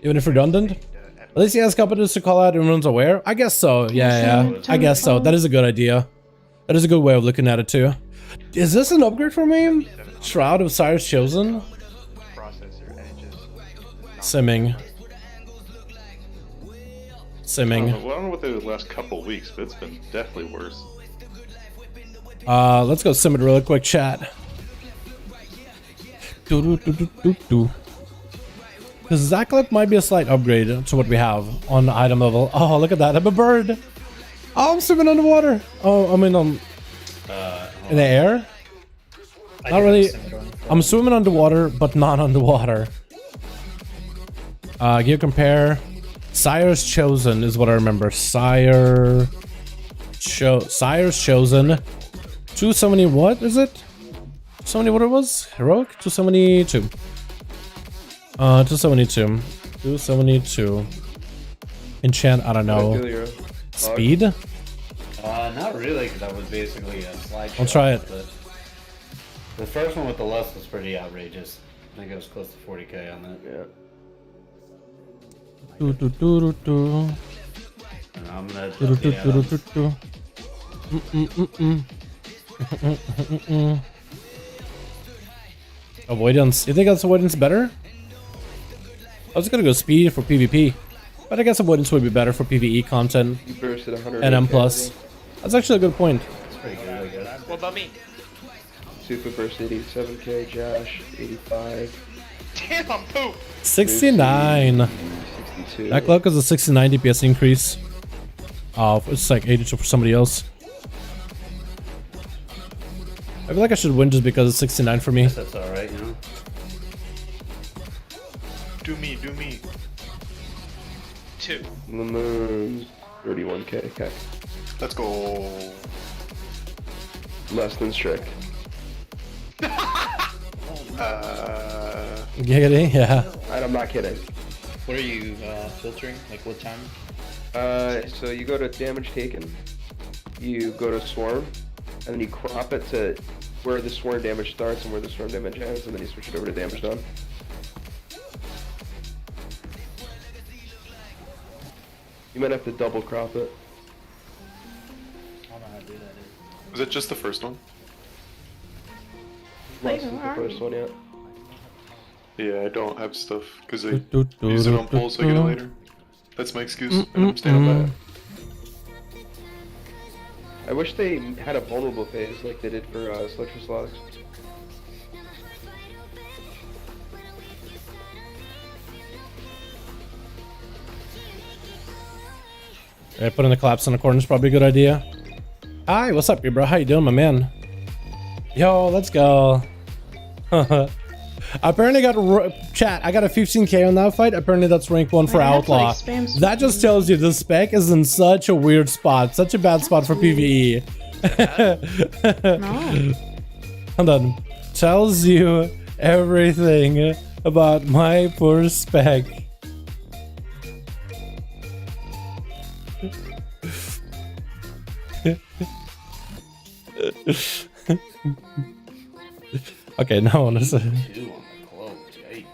Even if redundant. At least he has competence to call out and everyone's aware. I guess so. Yeah. I guess so. That is a good idea. That is a good way of looking at it too. Is this an upgrade for me? Shroud of Sire's Chosen? Simming. I don't know what they did the last couple weeks, but it's been definitely worse. Let's go sim it really quick, chat. Because Zaklet might be a slight upgrade to what we have on the item level. Oh, look at that. I'm a bird. Oh, I'm swimming underwater. Oh, I mean, in the air? Not really. I'm swimming underwater, but not underwater. Gear compare. Sire's Chosen is what I remember. Sire's Chosen. 270, what is it? 270, what it was? Heroic? 272. 272. 272. Enchant, I don't know. Speed? Not really, because that was basically a slideshow. I'll try it. The first one with the lust was pretty outrageous. I think it was close to 40k on that. Yeah. And I'm gonna update add-ons. Avoidance. You think that's avoidance better? I was gonna go speed for PvP, but I guess avoidance would be better for PvE content You bursted 100 and M+. That's actually a good point. It's pretty good, I guess. What about me? Super burst 87k, Josh 85. Damn, I'm poop. 69. 62. That cloak is a 69 DPS increase. It's like 82 for somebody else. I feel like I should win just because it's 69 for me. That's alright, you know? Do me. 2. Lemons 31k. Okay. Let's go. Less than Strick. Giggity, yeah. I'm not kidding. What are you filtering? Like what time? So you go to damage taken, you go to swarm, and then you crop it to where the swarm damage starts and where the swarm damage ends, and then you switch it over to damage done. You might have to double crop it. I don't know how to do that. Was it just the first one? Less than the first one yet. Yeah, I don't have stuff because I use it on polls so I get it later. That's my excuse, and I'm staying by it. I wish they had a vulnerable phase like they did for Selectress Logs. Yeah, putting the collapse in the corner is probably a good idea. Hi, what's up, bro? How you doing, my man? Yo, let's go. Apparently chat, I got a 15k on that fight. Apparently that's rank 1 for Outlaw. That just tells you the spec is in such a weird spot. Such a bad spot for PvE. No. Hold on. Tells you everything about my poor spec. Okay, no one is. 2 on the cloak, yikes.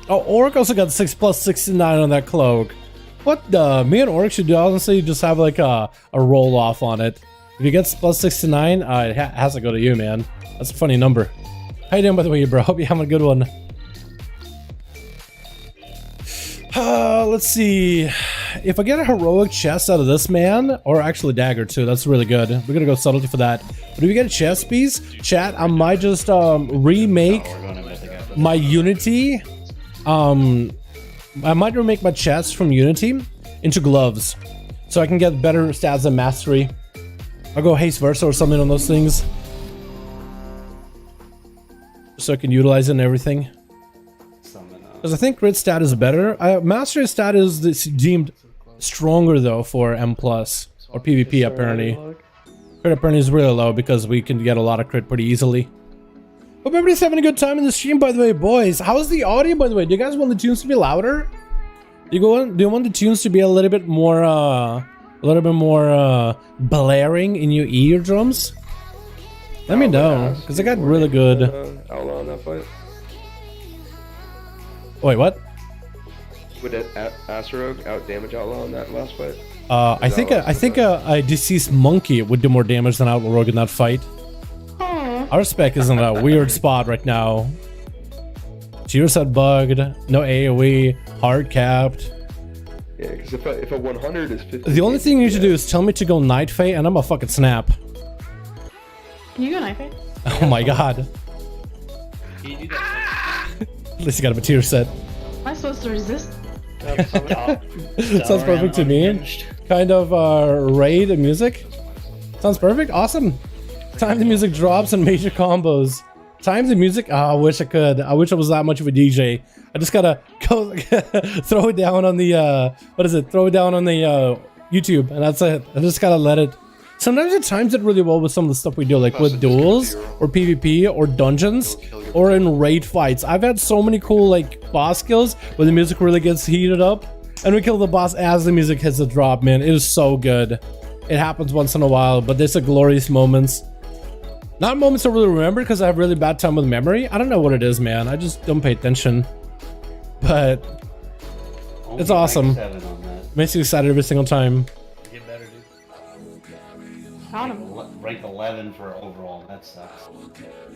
Oh, Orc also got 6 plus 69 on that cloak. What the? Me and Orc should honestly just have like a roll off on it. If you get plus 69, it has to go to you, man. That's a funny number. How you doing, by the way, bro? Hope you're having a good one. Let's see. If I get a heroic chest out of this man, or actually dagger too, that's really good. We're gonna go subtlety for that. But if you get a chest piece, chat, I might just remake my Unity. I might remake my chest from Unity into gloves, so I can get better stats and mastery. I'll go haste versa or something on those things, so I can utilize it and everything. Because I think crit stat is better. Mastery stat is deemed stronger though for M+ or PvP apparently. Crit apparently is really low because we can get a lot of crit pretty easily. Hope everybody's having a good time in the stream, by the way, boys. How's the audio, by the way? Do you guys want the tunes to be louder? Do you want the tunes to be a little bit more blaring in your eardrums? Let me know, because I got really good. Outlaw on that fight. Wait, what? Would Asarog out damage Outlaw on that last fight? I think a deceased monkey would do more damage than Outlaw Rogue in that fight. Our spec is in a weird spot right now. Tier set bugged, no AoE, hard capped. Yeah, because if a 100 is 50. The only thing you need to do is tell me to go Night Fae, and I'm a fucking snap. Can you go Knife It? Oh my god. Can you do that? At least you got him a tier set. Am I supposed to resist? Sounds perfect to me. Kind of raid and music. Sounds perfect. Awesome. Time the music drops and major combos. Time the music. Oh, I wish I could. I wish I was that much of a DJ. I just gotta go throw it down on the what is it? Throw it down on the YouTube, and that's it. I just gotta let it. Sometimes it times it really well with some of the stuff we do, like with duels or PvP or dungeons or in raid fights. I've had so many cool like boss kills where the music really gets heated up, and we kill the boss as the music hits the drop. Man, it is so good. It happens once in a while, but there's a glorious moments. Not moments I really remember because I have really bad time with memory. I don't know what it is, man. I just don't pay attention. But it's awesome. Makes you excited every single time. Get better, dude. Found him. Rank 11 for overall. That sucks.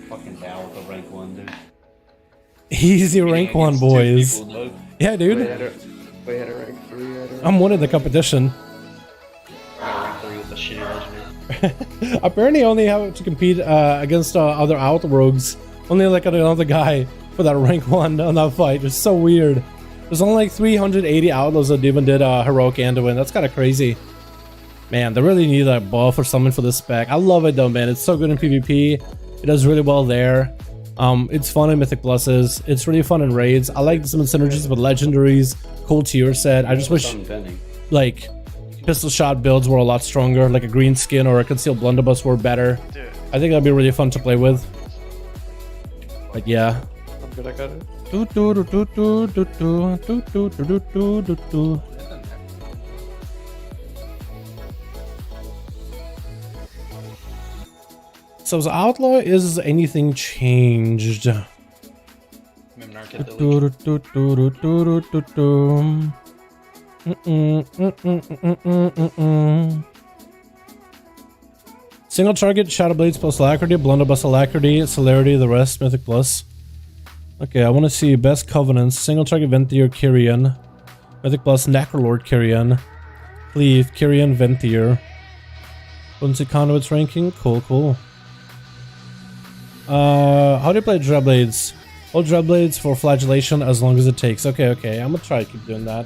Fucking down with a rank 1, dude. Easy rank 1, boys. Yeah, dude. We had a rank 3. I'm winning the competition. Rank 3 with a shitty legendary. Apparently, I only have to compete against other out rogues. Only like another guy for that rank 1 on that fight. It's so weird. There's only like 380 outlaws that even did heroic Anduin. That's kind of crazy. Man, they really need a buff or something for this spec. I love it though, man. It's so good in PvP. It does really well there. It's fun in Mythic Pluses. It's really fun in raids. I like some synergies with legendaries. Cool tier set. I just wish like pistol shot builds were a lot stronger, like a green skin or a concealed blunderbuss were better. Dude. I think that'd be really fun to play with. But yeah. I'm good, I got it. So as Outlaw, is anything changed? Single target, Shadow Blades plus Alacrity, Blunderbuss Alacrity, Celerity, the rest, Mythic Plus. Okay, I want to see Best Covenants, Single target, Venthyr, Kyrian, Mythic Plus, Necrolord, Kyrian, Cleave, Kyrian, Venthyr. Potency Conduits ranking, cool. How do you play Dreadblades? Hold Dreadblades for Flagellation as long as it takes. Okay, I'm gonna try to keep doing that.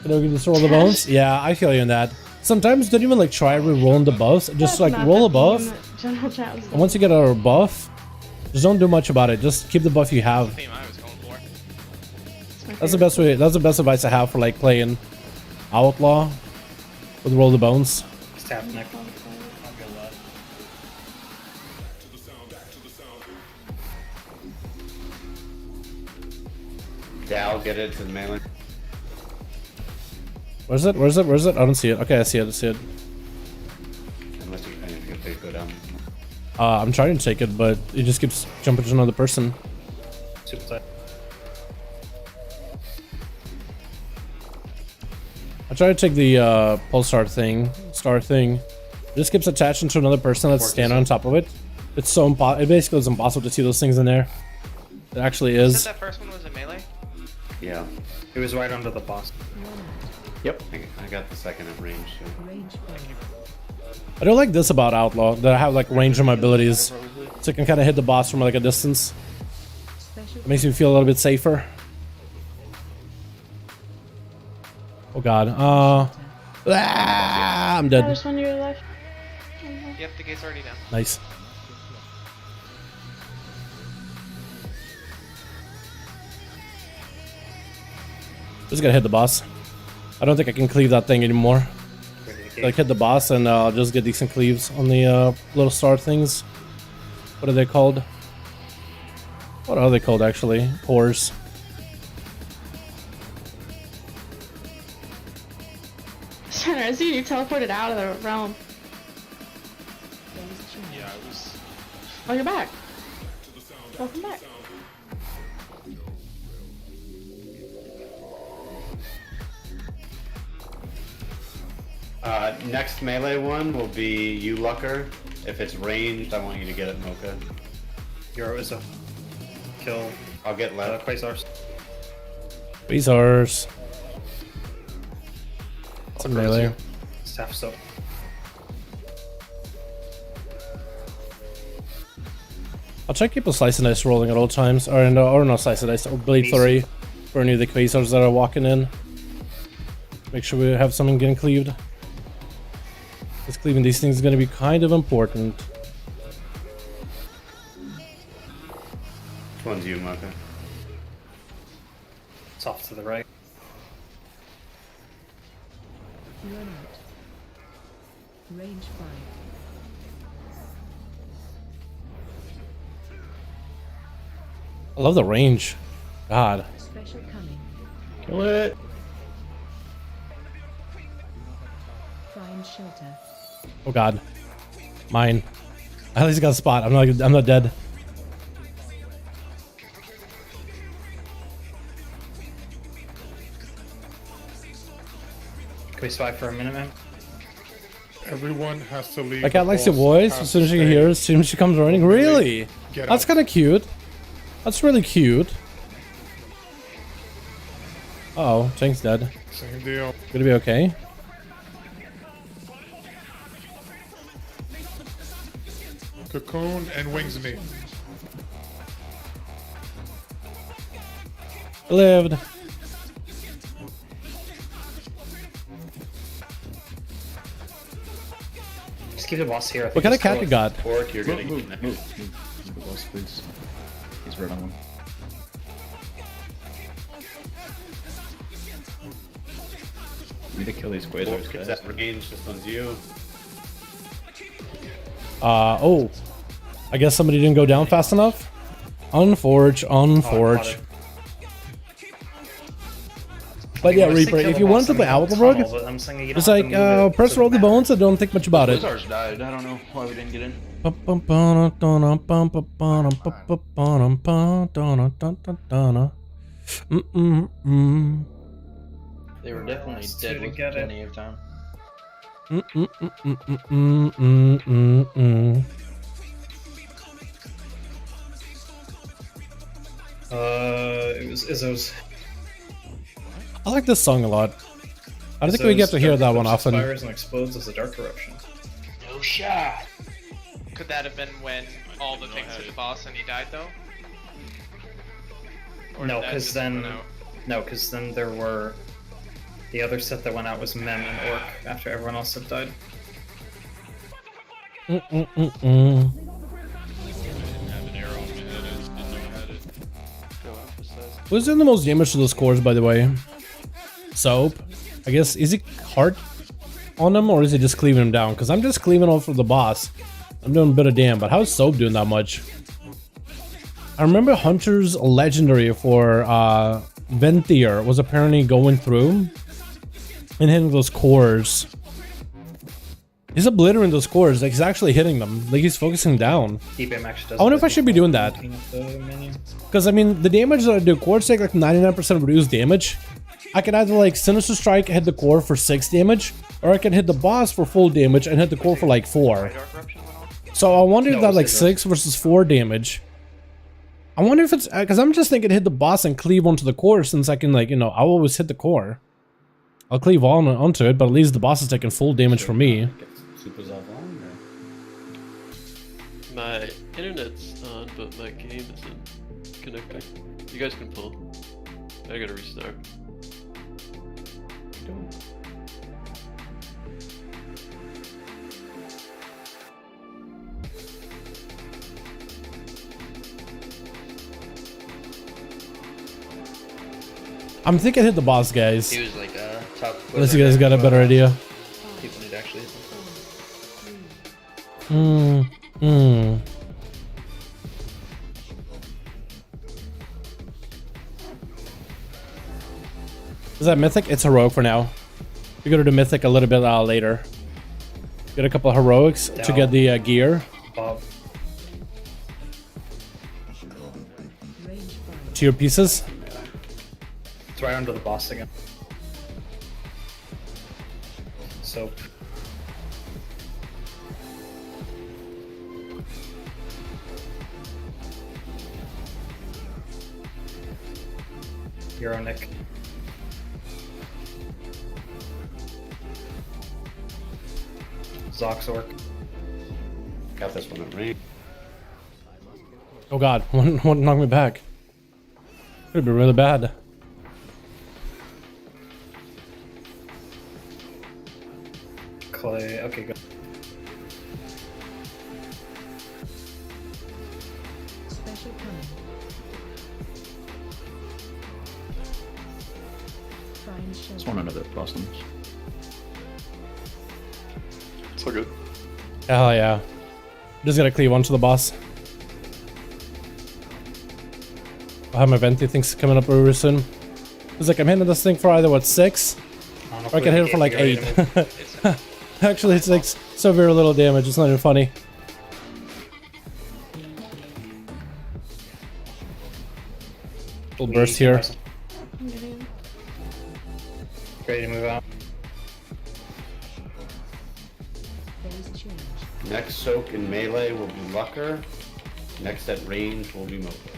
Can we just roll the bones? Yeah, I feel you in that. Sometimes don't even like try re-rolling the buffs. Just like roll a buff. And once you get a buff, just don't do much about it. Just keep the buff you have. That's the best way. That's the best advice I have for like playing Outlaw with roll the bones. Tap neck. Yeah, I'll get it to the melee. Where's it? I don't see it. Okay, I see it. Unless you can go down. I'm trying to take it, but it just keeps jumping to another person. Super tight. I try to take the pulsar thing, star thing. It just keeps attaching to another person that's standing on top of it. It's so it basically is impossible to see those things in there. It actually is. You said that first one was a melee? Yeah. It was right under the boss. Yep. I got the second at range. So. I don't like this about Outlaw, that I have like range on my abilities. So I can kind of hit the boss from like a distance. It makes me feel a little bit safer. Oh god. I'm dead. There's one you're left. Yep, the gate's already down. Nice. Just gotta hit the boss. I don't think I can cleave that thing anymore. Like hit the boss and I'll just get decent cleaves on the little star things. What are they called? What are they called actually? Pores. I see you teleported out of the realm. Yeah, I was. Oh, you're back. Welcome back. Next melee one will be you, Lucker. If it's ranged, I want you to get it, Mocha. Euro is a kill. I'll get left. Quasars. Quasars. It's a melee. Staff so. I'll try to keep a slice and dice rolling at all times. Or no slice and dice. Or bleed flurry for any of the quasars that are walking in. Make sure we have someone getting cleaved. Because cleaving these things is going to be kind of important. Which one's you, Mocha? It's off to the right. Run out. Range 5. I love the range. God. Special coming. Kill it. Find shelter. Oh God. Mine. I at least got a spot. I'm not dead. Can we spy for a minute, man? Everyone has to leave. My cat likes your voice as soon as she can hear it, as soon as she comes running. Really? That's kind of cute. That's really cute. Uh oh, Cheng's dead. Same deal. Gonna be okay. Cocoon and wings me. Lived. Just keep the boss here. I think What kind of just cat kill you it. got? Orc, you're getting Move the boss, please. He's right on one. We need to kill these quasars, Orc, guys. that range, this one's you. Oh. I guess somebody didn't go down fast enough. Unforge, unforge. But yeah, I was Reaper, thinking if you of wanted to play tunnel, Outlook, but I'm saying you don't it's have like, to move it press to roll the map. bones and don't think much about it. Quasars died. I don't know why we didn't get in. They were definitely dead with plenty of time. It was Izzo's. I like this song a lot. I don't think we get to hear that one often. Fires and explodes as a dark corruption. No shot. Could that have been when all the things hit the boss and he died though? Or No, did that because just then, run out? no, because then there were the other set that went out was Mem and Orc after everyone else had died. Who's doing the most damage to those cores, by the way? Soap. I guess, is he hard on him or is he just cleaving him down? Because I'm just cleaving off for the boss. I'm doing a bit of damn, but how's Soap doing that much? I remember Hunter's legendary for Venthier was apparently going through and hitting those cores. He's obliterating those cores, like he's actually hitting them, like he's focusing down. DPM actually does. I wonder if I should be doing that. Because I mean, the damage that I do, cores take like 99% reduced damage. I can either like Sinister Strike, hit the core for 6 damage, or I can hit the boss for full damage and hit the core for like 4. So I wonder if that like 6 versus 4 damage. I wonder if it's because I'm just thinking hit the boss and cleave onto the core, since I can, like, you know, I'll always hit the core. I'll cleave onto it, but at least the boss is taking full damage from me. My internet's on, but my game isn't connecting. You guys can pull. I gotta restart. I'm thinking hit the boss, guys. He was like top. Unless you guys got a better idea. People need to actually hit Is that Mythic? It's Heroic for now. We go to the Mythic a little bit later. Get a couple of Heroics to get the gear. Bob. Tier pieces. It's right under the boss again. So Hero Nick. Zoxork. Got this one at range. Oh god, one knocked me back. Could be really bad. Clay. Okay, go. Special coming. Prime Just shelter. want another blossoms. It's all good. Hell yeah. Just gotta cleave onto the boss. I'll have my venti things coming up very soon. It's like I'm hitting this thing for either what, 6? Or I can hit it for like 8. Actually it takes so very little damage, it's not even funny. Full burst here. I'm getting Ready to move out. Phase change. Next soak in melee will be Lucker. Next at range will be Moko.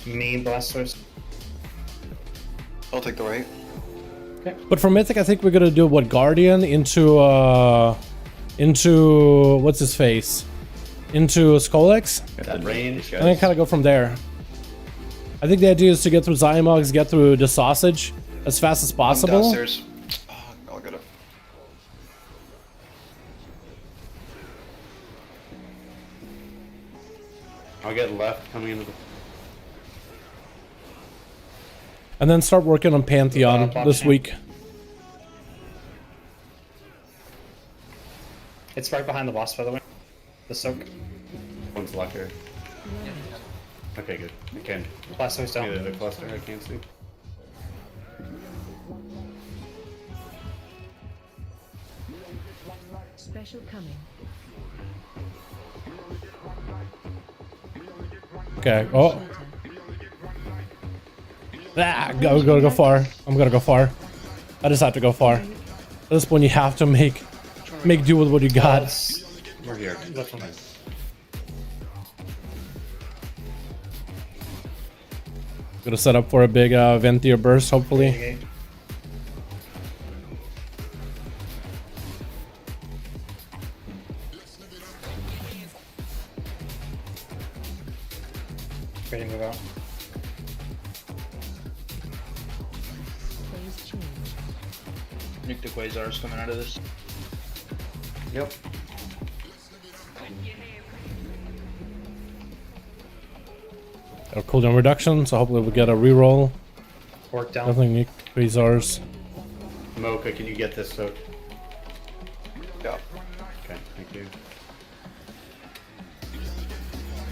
Me, Blastoise. I'll take the right. But for Mythic I think we're gonna do what, Guardian into what's his face? Into Skolex? At range, I'm gonna kinda go from there. I think the idea is to get through Zymox, get through the sausage as fast as possible. Downstairs. I'll get it. I'll get left coming into the. And then start working on Pantheon this week. It's right behind the boss, by the way. The soak. One's Lucker. Okay, good. I can. Blastoise down. Either the cluster I can't see. Special coming. Okay. Oh. Shelter. Ah, gotta go far. I'm gonna go far. I just have to go far. At this point, you have to make do with what you got. We're here. Left one. Gonna set up for a big Venti or burst, hopefully. Okay. Ready to move out. Phase change. Nick the Quasar's coming out of this. Yep. A cooldown reduction, so hopefully we'll get a reroll. Work down. Definitely need Quasars. Mocha, can you get this soak? Yeah. Okay, thank you.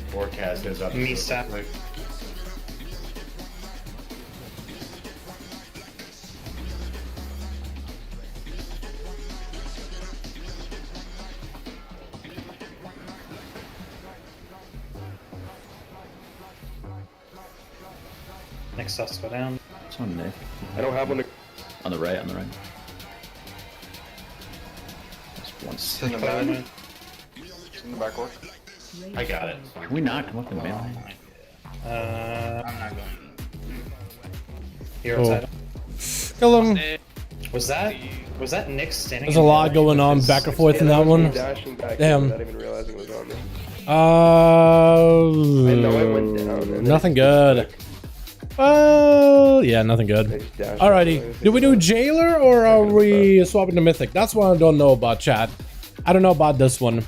Forecast is up. Me stat. Like, Next stuff's go down. It's on Nick. I don't have one to. On the right, on the right. Just one It's in the second. back. It's in the back work. I got it. Can we not come up in melee? I'm not going. Hero Cool. side. Kill him. Was that Nick standing? There's in a lot melee? going on back and forth in that one. Dashing back Damn. without even realizing it was on me. Uh, I know I went down. and nothing then- good. Yeah, nothing I good. just dashed Alrighty, away. do we do Jailer or are we swapping to Mythic? That's what I don't know about, chat. I don't know about this one.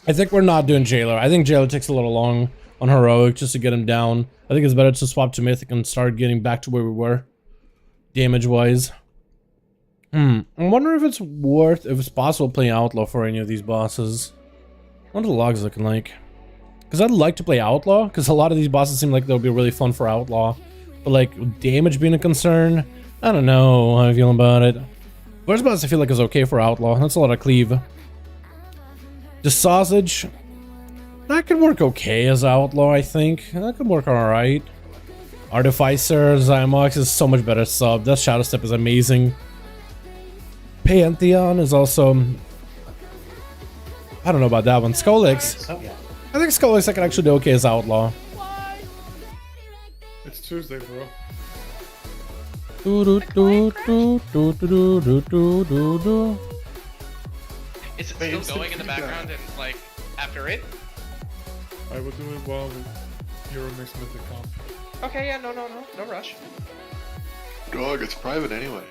I think we're not doing Jailer. I think Jailer takes a little long on Heroic just to get him down. I think it's better to swap to Mythic and start getting back to where we were, damage-wise. I wonder if it's possible playing Outlaw for any of these bosses. What are the logs looking like? Because I'd like to play Outlaw, because a lot of these bosses seem like they'll be really fun for Outlaw. But like, damage being a concern, I don't know how I feel about it. First boss I feel like is okay for Outlaw. That's a lot of cleave. The sausage, that could work okay as Outlaw, I think. That could work alright. Artificer, Zymox is so much better sub. That Shadow Step is amazing. Pantheon is also I don't know about that one. Skolix. Oh, yeah. I think Skolix I can actually do okay as Outlaw. It's Tuesday, bro. Do, do, do, do, do, do, do, do, do. Is it Wait, still who's the going in the pretty guy? background and like after it? I will do it while Euro Mixed Mythic comp. Okay, yeah, no rush. Dog, it's private anyway.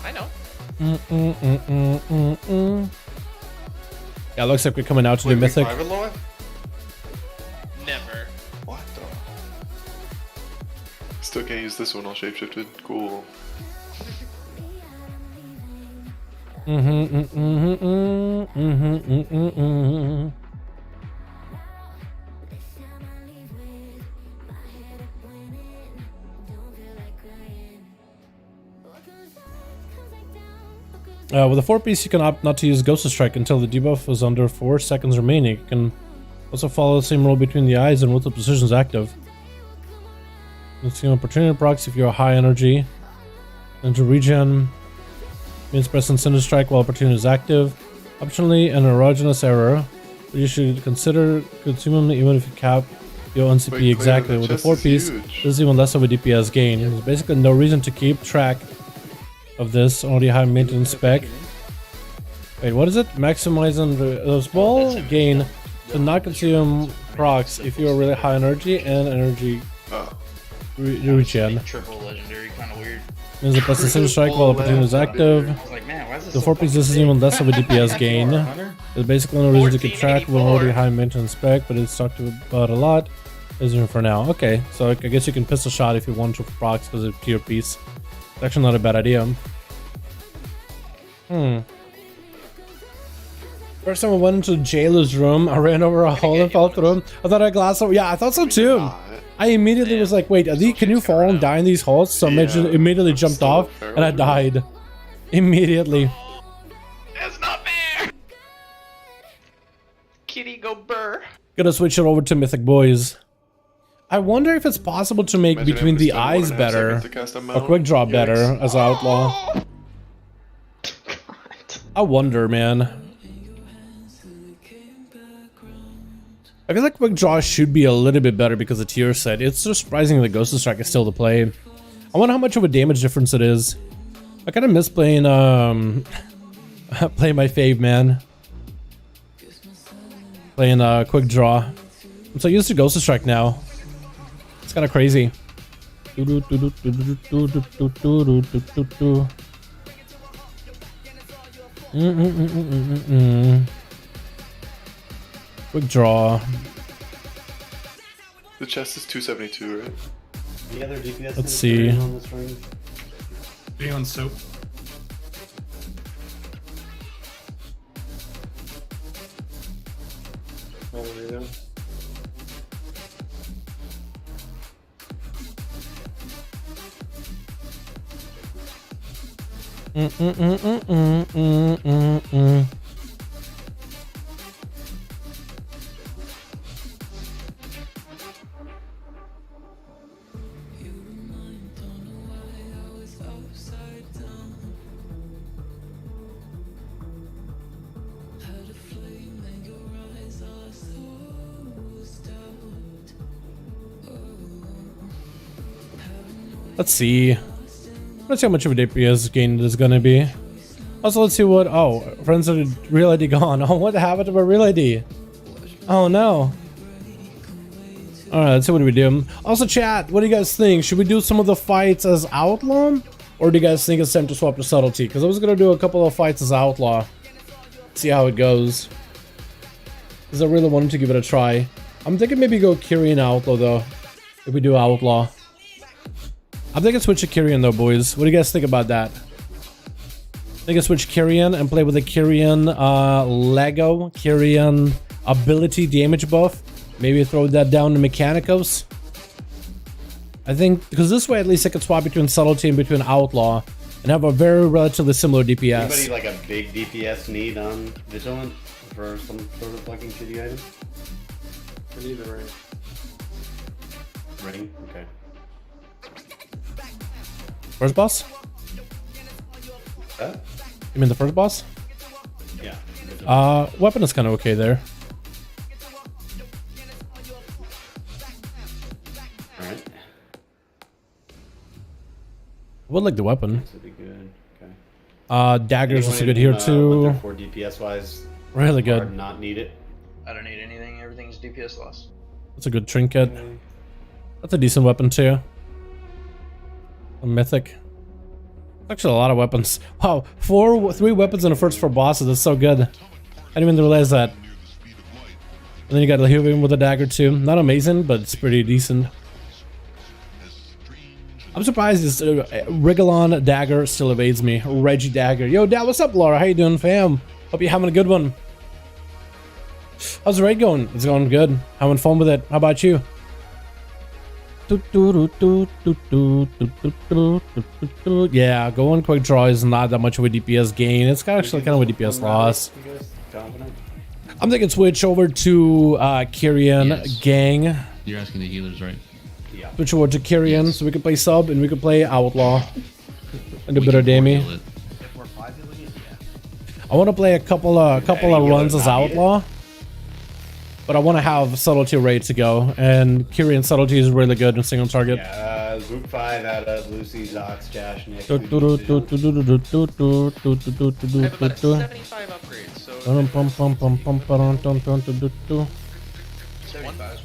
I know. Yeah, looks like we're coming out to do Mythic. Private lore? Never. What the? Still can't use this one, all shapeshifted. Cool. With the 4-piece, you can opt not to use Ghost Strike until the debuff is under 4 seconds remaining. You can also follow the same rule between the eyes and with the positions active. It's an opportunity procs if you're high energy. And to regen means press and Cinder Strike while opportunity is active. Optionally, an erogenous error, but you should consider consuming even if you cap your own CP exactly. With the 4-piece, this is even less of a DPS gain. There's basically no reason to keep track of this already high maintenance spec. Wait, what is it? Maximizing the small gain to not consume procs if you are really high energy and energy regen. Triple legendary, kind of weird. Means the press and Cinder Strike while opportunity is active. I was like, man, why is this The so 4-piece, this is even less of a DPS gain. There's basically no reason to keep track of an already high maintenance spec, but it's talked about a lot. Isn't for now. Okay, so I guess you can pistol shot if you want to procs because it's a tier piece. It's actually not a bad idea. First time I went into the jailer's room, I ran over a hole and fell through him. I thought I glassed over. Yeah, I thought so too. I immediately was like, wait, can you fall and die in these holes? So I immediately jumped off and I died. Immediately. That's not fair! Kitty go burr. Gonna switch it over to Mythic Boys. I wonder if it's possible to make Imagine between if the it's done eyes 1.5 better, seconds to cast a or mount. quick draw better Yikes. as Outlaw. I wonder, man. I feel like quick draw should be a little bit better because of tier set. It's so surprising that Ghost Strike is still to play. I wonder how much of a damage difference it is. I kind of miss playing playing my fave, man. Playing quick draw. I'm so used to Ghost Strike now. It's kind of crazy. Quick draw. The chest is 272, right? Any other DPS Let's see. on this ring? Being on soap. Oh, yeah. Let's see. Let's see how much of a DPS gain it is gonna be. Also, let's see what. Oh, friends are real ID gone. Oh, what happened to my real ID? Oh no. Alright, let's see what we do. Also, chat, what do you guys think? Should we do some of the fights as Outlaw? Or do you guys think it's time to swap to Subtlety? Because I was gonna do a couple of fights as Outlaw. See how it goes. Because I really wanted to give it a try. I'm thinking maybe go Kyrian Outlaw though. If we do Outlaw. I'm thinking switch to Kyrian though, boys. What do you guys think about that? I think I switch Kyrian and play with the Kyrian Lego, Kyrian ability damage buff. Maybe throw that down to Mechanicos. I think, because this way at least I can swap between Subtlety and between Outlaw and have a very relatively similar DPS. Anybody like a big DPS need on Vigilant for some sort of fucking shitty item? I need the ring. Ring? Okay. First boss? Huh? You mean the first boss? Yeah. Weapon is kind of okay there. Alright. Would like the weapon. This would be good. Okay. Daggers also good here too. For DPS wise, Really good. not need it. I don't need anything. Everything's DPS loss. That's a good trinket. That's a decent weapon too. A mythic. Actually, a lot of weapons. Wow, 3 weapons in the first 4 bosses. That's so good. I didn't even realize that. And then you got Lehuvium with a dagger too. Not amazing, but it's pretty decent. I'm surprised this Rigolon dagger still evades me. Reggie dagger. Yo, Dad, what's up, Laura? How you doing, fam? Hope you're having a good one. How's the raid going? It's going good. Having fun with it. How about you? Yeah, going quick draw is not that much of a DPS gain. It's actually kind of a DPS loss. I'm thinking switch over to Kyrian gang. You're asking the healers, right? Yeah. Switch over to Kyrian so we can play sub and we can play Outlaw. And a bit of Dami. I want to play a couple of runs as Outlaw. But I want to have Subtlety ready to go, and Kyrian Subtlety is really good in single target. Yeah, Zoop 5 out of Lucy, Zox, Josh, Nick. I have about a 75 upgrade, so... 1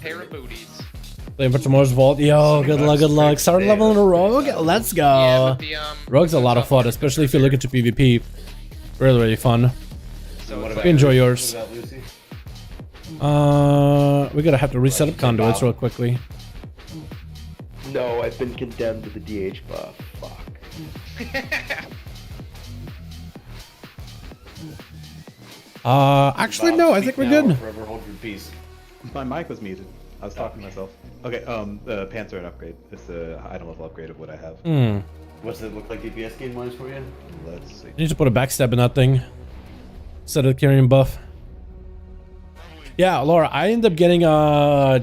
pair of booties. Playing for tomorrow's vault. Yo, good luck, good luck. Start leveling a rogue. Let's go. Yeah, the, Rogue's a lot of fun, especially if you look into PvP. Really, really fun. so We enjoy yours. We're gonna have to reset up conduits real quickly. No, I've been condemned to the DH buff. Fuck. Actually, no, I think we're good. Forever hold your peace. My mic was muted. I was talking to myself. Okay, the pants are an upgrade. It's the item level upgrade of what I have. What's it look like DPS gain wise for you? Let's see. You need to put a backstab in that thing. Instead of carrying buff. Yeah, Laura, I ended up getting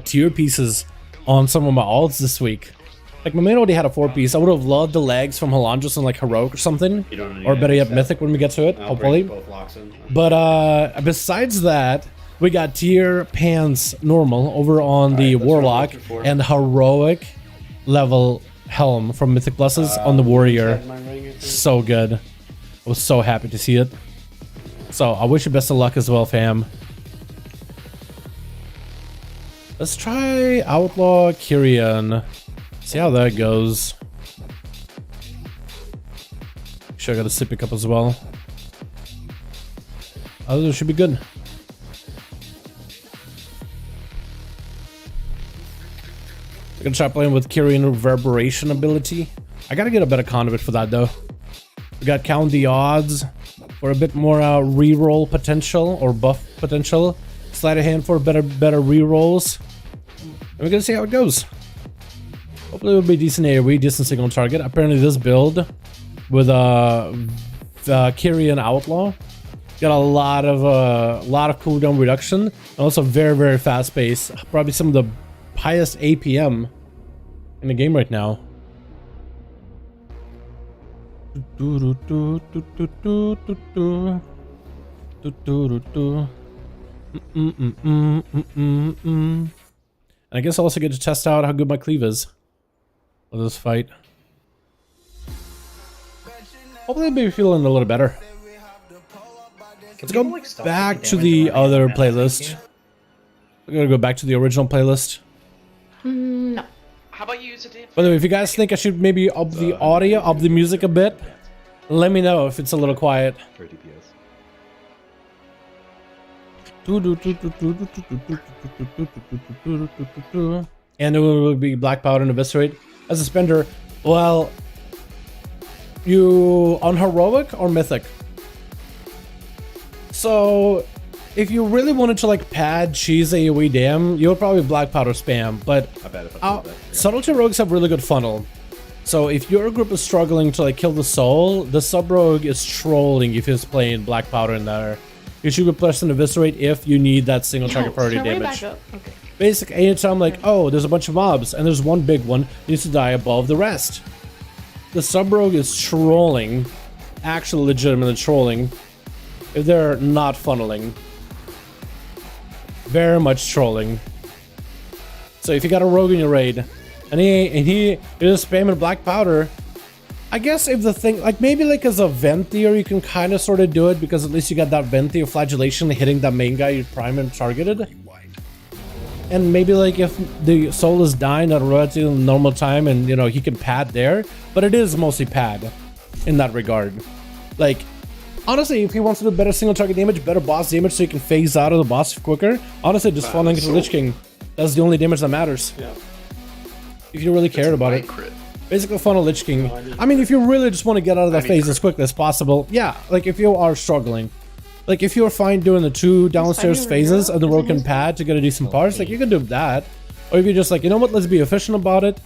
tier pieces on some of my alts this week. Like, my main already had a 4-piece. I would have loved the legs from Halandros and like Heroic or something. Or better yet, Mythic when we get to it, hopefully. But besides that, we got tier pants normal over on the Warlock and Heroic level helm from Mythic Pluses on the Warrior. So good. I was so happy to see it. So I wish you best of luck as well, fam. Let's try Outlaw Kyrian. See how that goes. Sure, I got a sippy cup as well. Other should be good. I'm gonna try playing with Kyrian Reverberation ability. I gotta get a better conduit for that though. We got Count the Odds for a bit more reroll potential or buff potential. Sleight of Hand for better rerolls. And we're gonna see how it goes. Hopefully it'll be decent AoE, decent single target. Apparently this build with Kyrian Outlaw got a lot of cooldown reduction and also very, very fast pace. Probably some of the highest APM in the game right now. And I guess I also get to test out how good my cleave is with this fight. Hopefully I'll be feeling a little better. Let's go back to the other playlist. We're gonna go back to the original playlist. No. How about you use a damn... By the way, if you guys think I should maybe up the audio, up the music a bit, let me know if it's a little quiet. For DPS. And it will be Black Powder and Eviscerate. As a spender, well, you on Heroic or Mythic? So, if you really wanted to like pad cheese AoE dam, you would probably Black Powder spam, but Subtlety Rogues have really good funnel. So if your group is struggling to like kill the soul, the sub rogue is trolling if he's playing Black Powder in there. You should replace an Eviscerate if you need that single target priority damage. Okay. Basic, anytime like, oh, there's a bunch of mobs and there's one big one needs to die above the rest. The sub rogue is trolling, actually legitimately trolling. if they're not funneling. Very much trolling. So if you got a rogue in your raid, and he is spamming black powder, I guess if the thing, like maybe like as a Venti, or you can kind of sort of do it because at least you got that Venti or flagellation hitting that main guy you prime and targeted. And maybe like if the soul is dying at a relatively normal time and you know he can pad there, but it is mostly pad in that regard. Like honestly, if he wants to do better single target damage, better boss damage so you can phase out of the boss quicker, honestly just funneling into Lich King, that's the only damage that matters. Yeah. If you really cared about it. Crit. Basically funnel Lich King. I mean, if you really just want to get out of that phase as quickly as possible, yeah, like if you are struggling. Like if you're fine doing the 2 downstairs phases of the broken pad to get a decent parse, like you can do that. Or if you're just like, you know what, let's be efficient about it,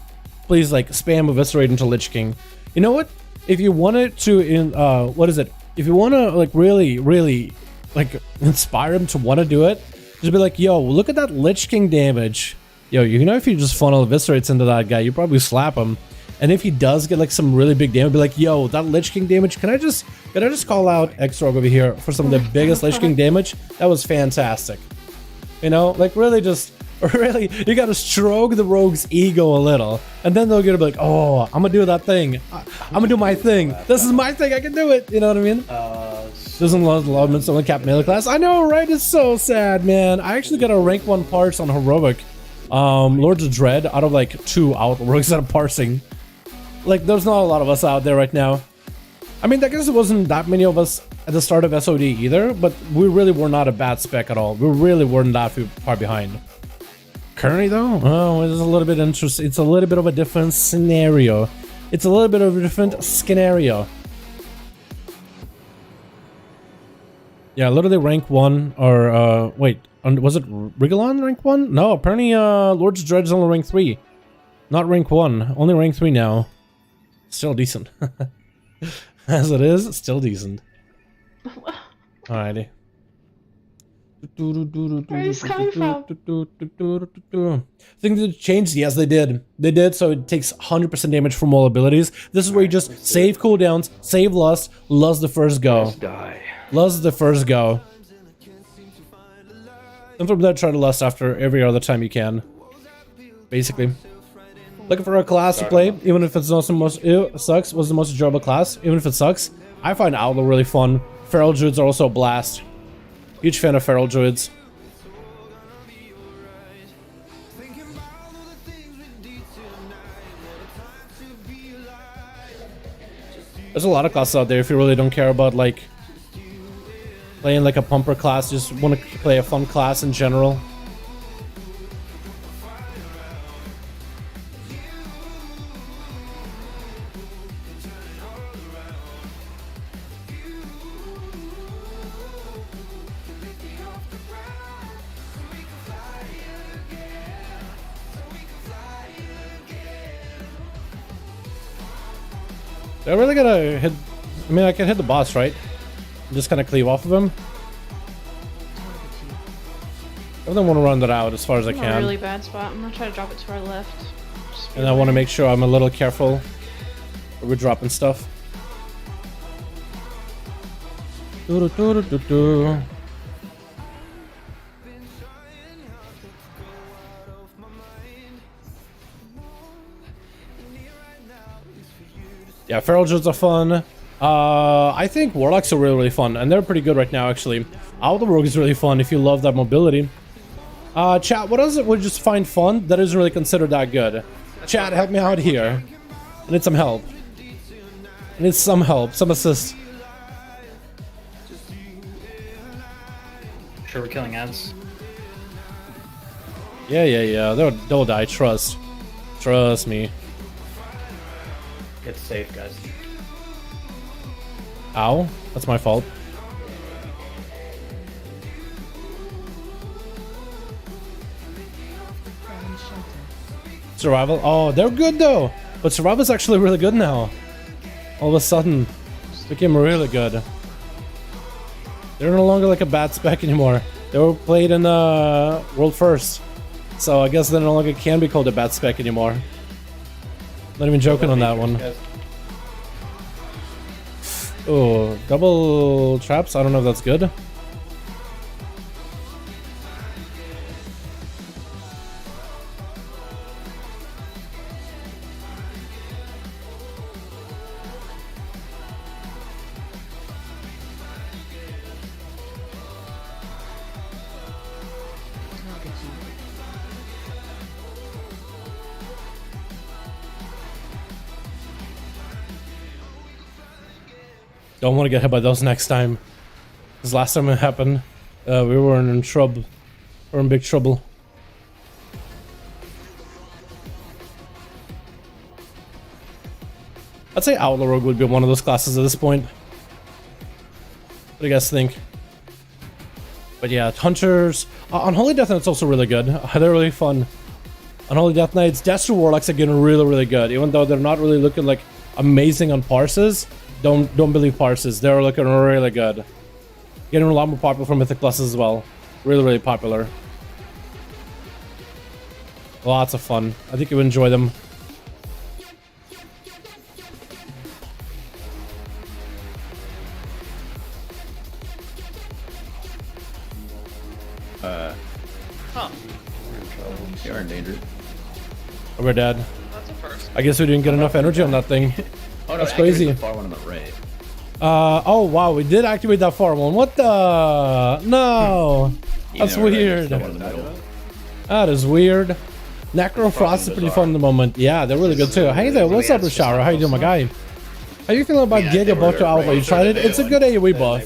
please like spam Eviscerate into Lich King. You know what? If you wanted to, what is it? If you want to like really like inspire him to want to do it, just be like, yo, look at that Lich King damage. Yo, you know if you just funnel Eviscerates into that guy, you probably slap him. And if he does get like some really big damage, be like, yo, that Lich King damage, can I just call out X-Rogue over here for some of the biggest Lich King damage? That was fantastic. You know, like really you gotta stroke the rogue's ego a little. And then they'll get to be like, oh, I'm gonna do that thing. I'm gonna do my thing. This is my thing, I can do it. You know what I mean? Doesn't love elements on the cap melee class. I know, right? It's so sad, man. I actually got a rank 1 parse on Heroic. Lords of Dread out of like 2 outworks that I'm parsing. Like, there's not a lot of us out there right now. I mean, I guess it wasn't that many of us at the start of SOD either, but we really were not a bad spec at all. We really weren't that far behind. Currently, though, oh, it's a little bit interesting. It's a little bit of a different scenario. It's a little bit of a different scenario. Yeah, literally rank 1, or, wait, was it Rigolon rank 1? No, apparently, Lords of Dread is only rank 3. Not rank 1, only rank 3 now. Still decent. As it is, still decent. Alrighty. Where is this coming from? Think they changed? Yes, they did. They did, so it takes 100% damage from all abilities. This is where you just save cooldowns, save Lust the first go. Lust the first go. And from there, try to Lust after every other time you can. Basically. Looking for a class to play, even if it's not the most sucks, was the most enjoyable class, even if it sucks. I find Outlaw really fun. Feral Druids are also a blast. Huge fan of Feral Druids. There's a lot of classes out there if you really don't care about like playing like a pumper class, just want to play a fun class in general. I really gotta hit. I mean, I can hit the boss, right? Just kind of cleave off of him. I really want to run that out as far as I can. A really bad spot. I'm gonna try to drop it to our left. And I want to make sure I'm a little careful when we're dropping stuff. Yeah, Feral Druids are fun. I think Warlocks are really fun, and they're pretty good right now, actually. Outer Rogue is really fun if you love that mobility. Chat, what else would you just find fun that isn't really considered that good? Chat, help me out here. I need some help. I need some help, some assist. Sure we're killing ads? Yeah. They'll die, trust. Trust me. It's safe, guys. Ow, that's my fault. Survival? Oh, they're good though. But Survival's actually really good now. All of a sudden, became really good. They're no longer like a bad spec anymore. They were played in World First. So I guess they no longer can be called a bad spec anymore. Not even joking on that one. Oh, double traps. I don't know if that's good. Don't want to get hit by those next time. Because last time it happened, we were in trouble. We're in big trouble. I'd say Outlaw Rogue would be one of those classes at this point. What do you guys think? But yeah, Hunters... on Holy Death Knight's also really good. They're really fun. On Holy Death Knights, Destro Warlocks are getting really, really good. Even though they're not really looking like amazing on parses. Don't believe parses. They're looking really good. Getting a lot more popular for Mythic Plus as well. Really, really popular. Lots of fun. I think you enjoy them. Huh. You're in danger. We're dead. That's a first. I guess we didn't get enough energy on that thing. Oh, no, that's crazy. The far one on the right. Oh wow, we did activate that far one. What the? No. That's weird. That is weird. Necrofrost is pretty fun at the moment. Yeah, they're really good too. Hey there, what's up, Rashara? How you doing, my guy? How you feeling about Giga Butter Alpha? You tried it? It's a good AoE buff.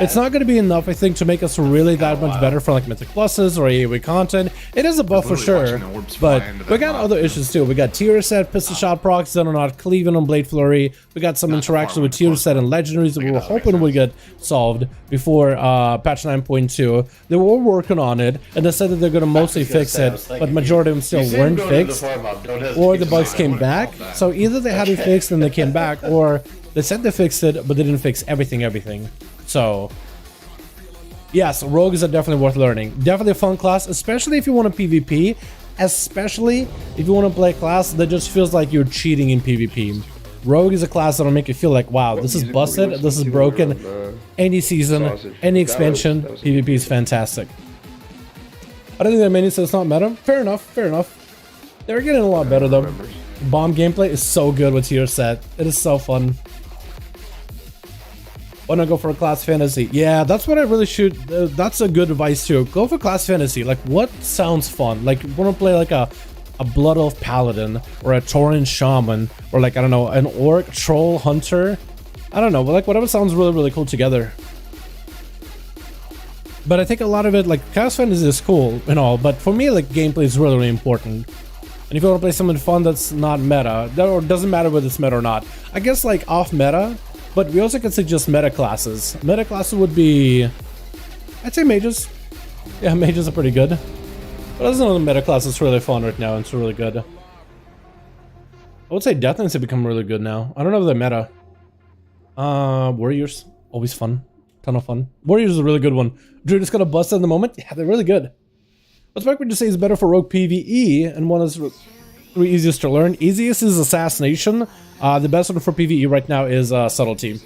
It's not going to be enough, I think, to make us really that much better for like Mythic Pluses or AoE content. It is a buff for sure, but we got other issues too. We got tier set, pistol shot procs, Xenonaught, cleaving on Blade Flurry. We got some interaction with tier set and legendaries that we were hoping would get solved before patch 9.2. They were working on it, and they said that they're going to mostly fix it, but majority of them still weren't fixed, or the bugs came back. So either they had it fixed and they came back, or they said they fixed it, but they didn't fix everything. So, yes, rogues are definitely worth learning. Definitely a fun class, especially if you want to PvP. Especially if you want to play a class that just feels like you're cheating in PvP. Rogue is a class that'll make you feel like, wow, this is busted, this is broken. Any season, any expansion, PvP is fantastic. I don't think that many says it's not meta. Fair enough, fair enough. They're getting a lot better though. Bomb gameplay is so good with tier set. It is so fun. Wanna go for a class fantasy? Yeah, that's what I really should. That's a good advice too. Go for class fantasy. Like, what sounds fun? Like, wanna play like a Blood Elf Paladin or a Tauren Shaman or like, I don't know, an Orc Troll Hunter. I don't know, but like whatever sounds really, really cool together. But I think a lot of it, like, class fantasy is cool and all, but for me, like, gameplay is really, really important. And if you want to play something fun that's not meta, or doesn't matter whether it's meta or not, I guess like off meta, but we also can suggest meta classes. Meta classes would be, I'd say mages. Yeah, mages are pretty good. But there's another meta class that's really fun right now and it's really good. I would say Death Knights have become really good now. I don't know if they're meta. Warriors, always fun. Ton of fun. Warriors is a really good one. Druid is gonna bust in the moment. Yeah, they're really good. What's Mike would you say is better for Rogue PvE and one is three easiest to learn? Easiest is Assassination. The best one for PvE right now is Subtlety.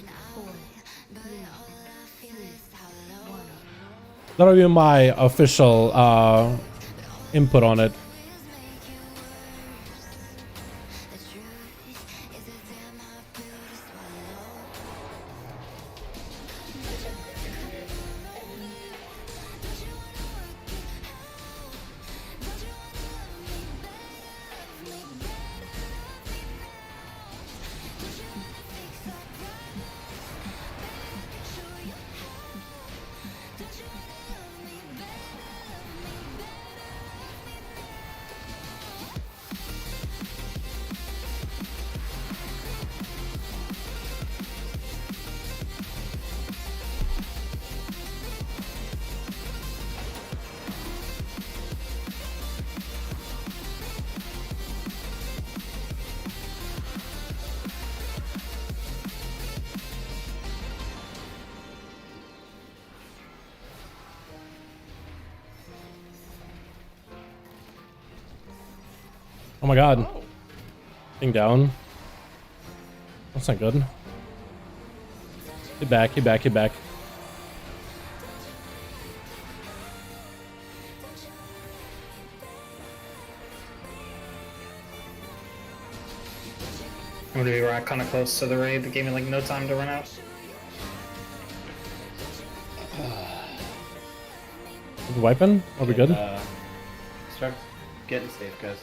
That'll be my official input on it. Oh my god. Thing down. That's not good. Get back, get back, get back. I'm gonna be right kind of close to the raid that gave me like no time to run out. Is wiping? Are we good? Start getting safe, guys.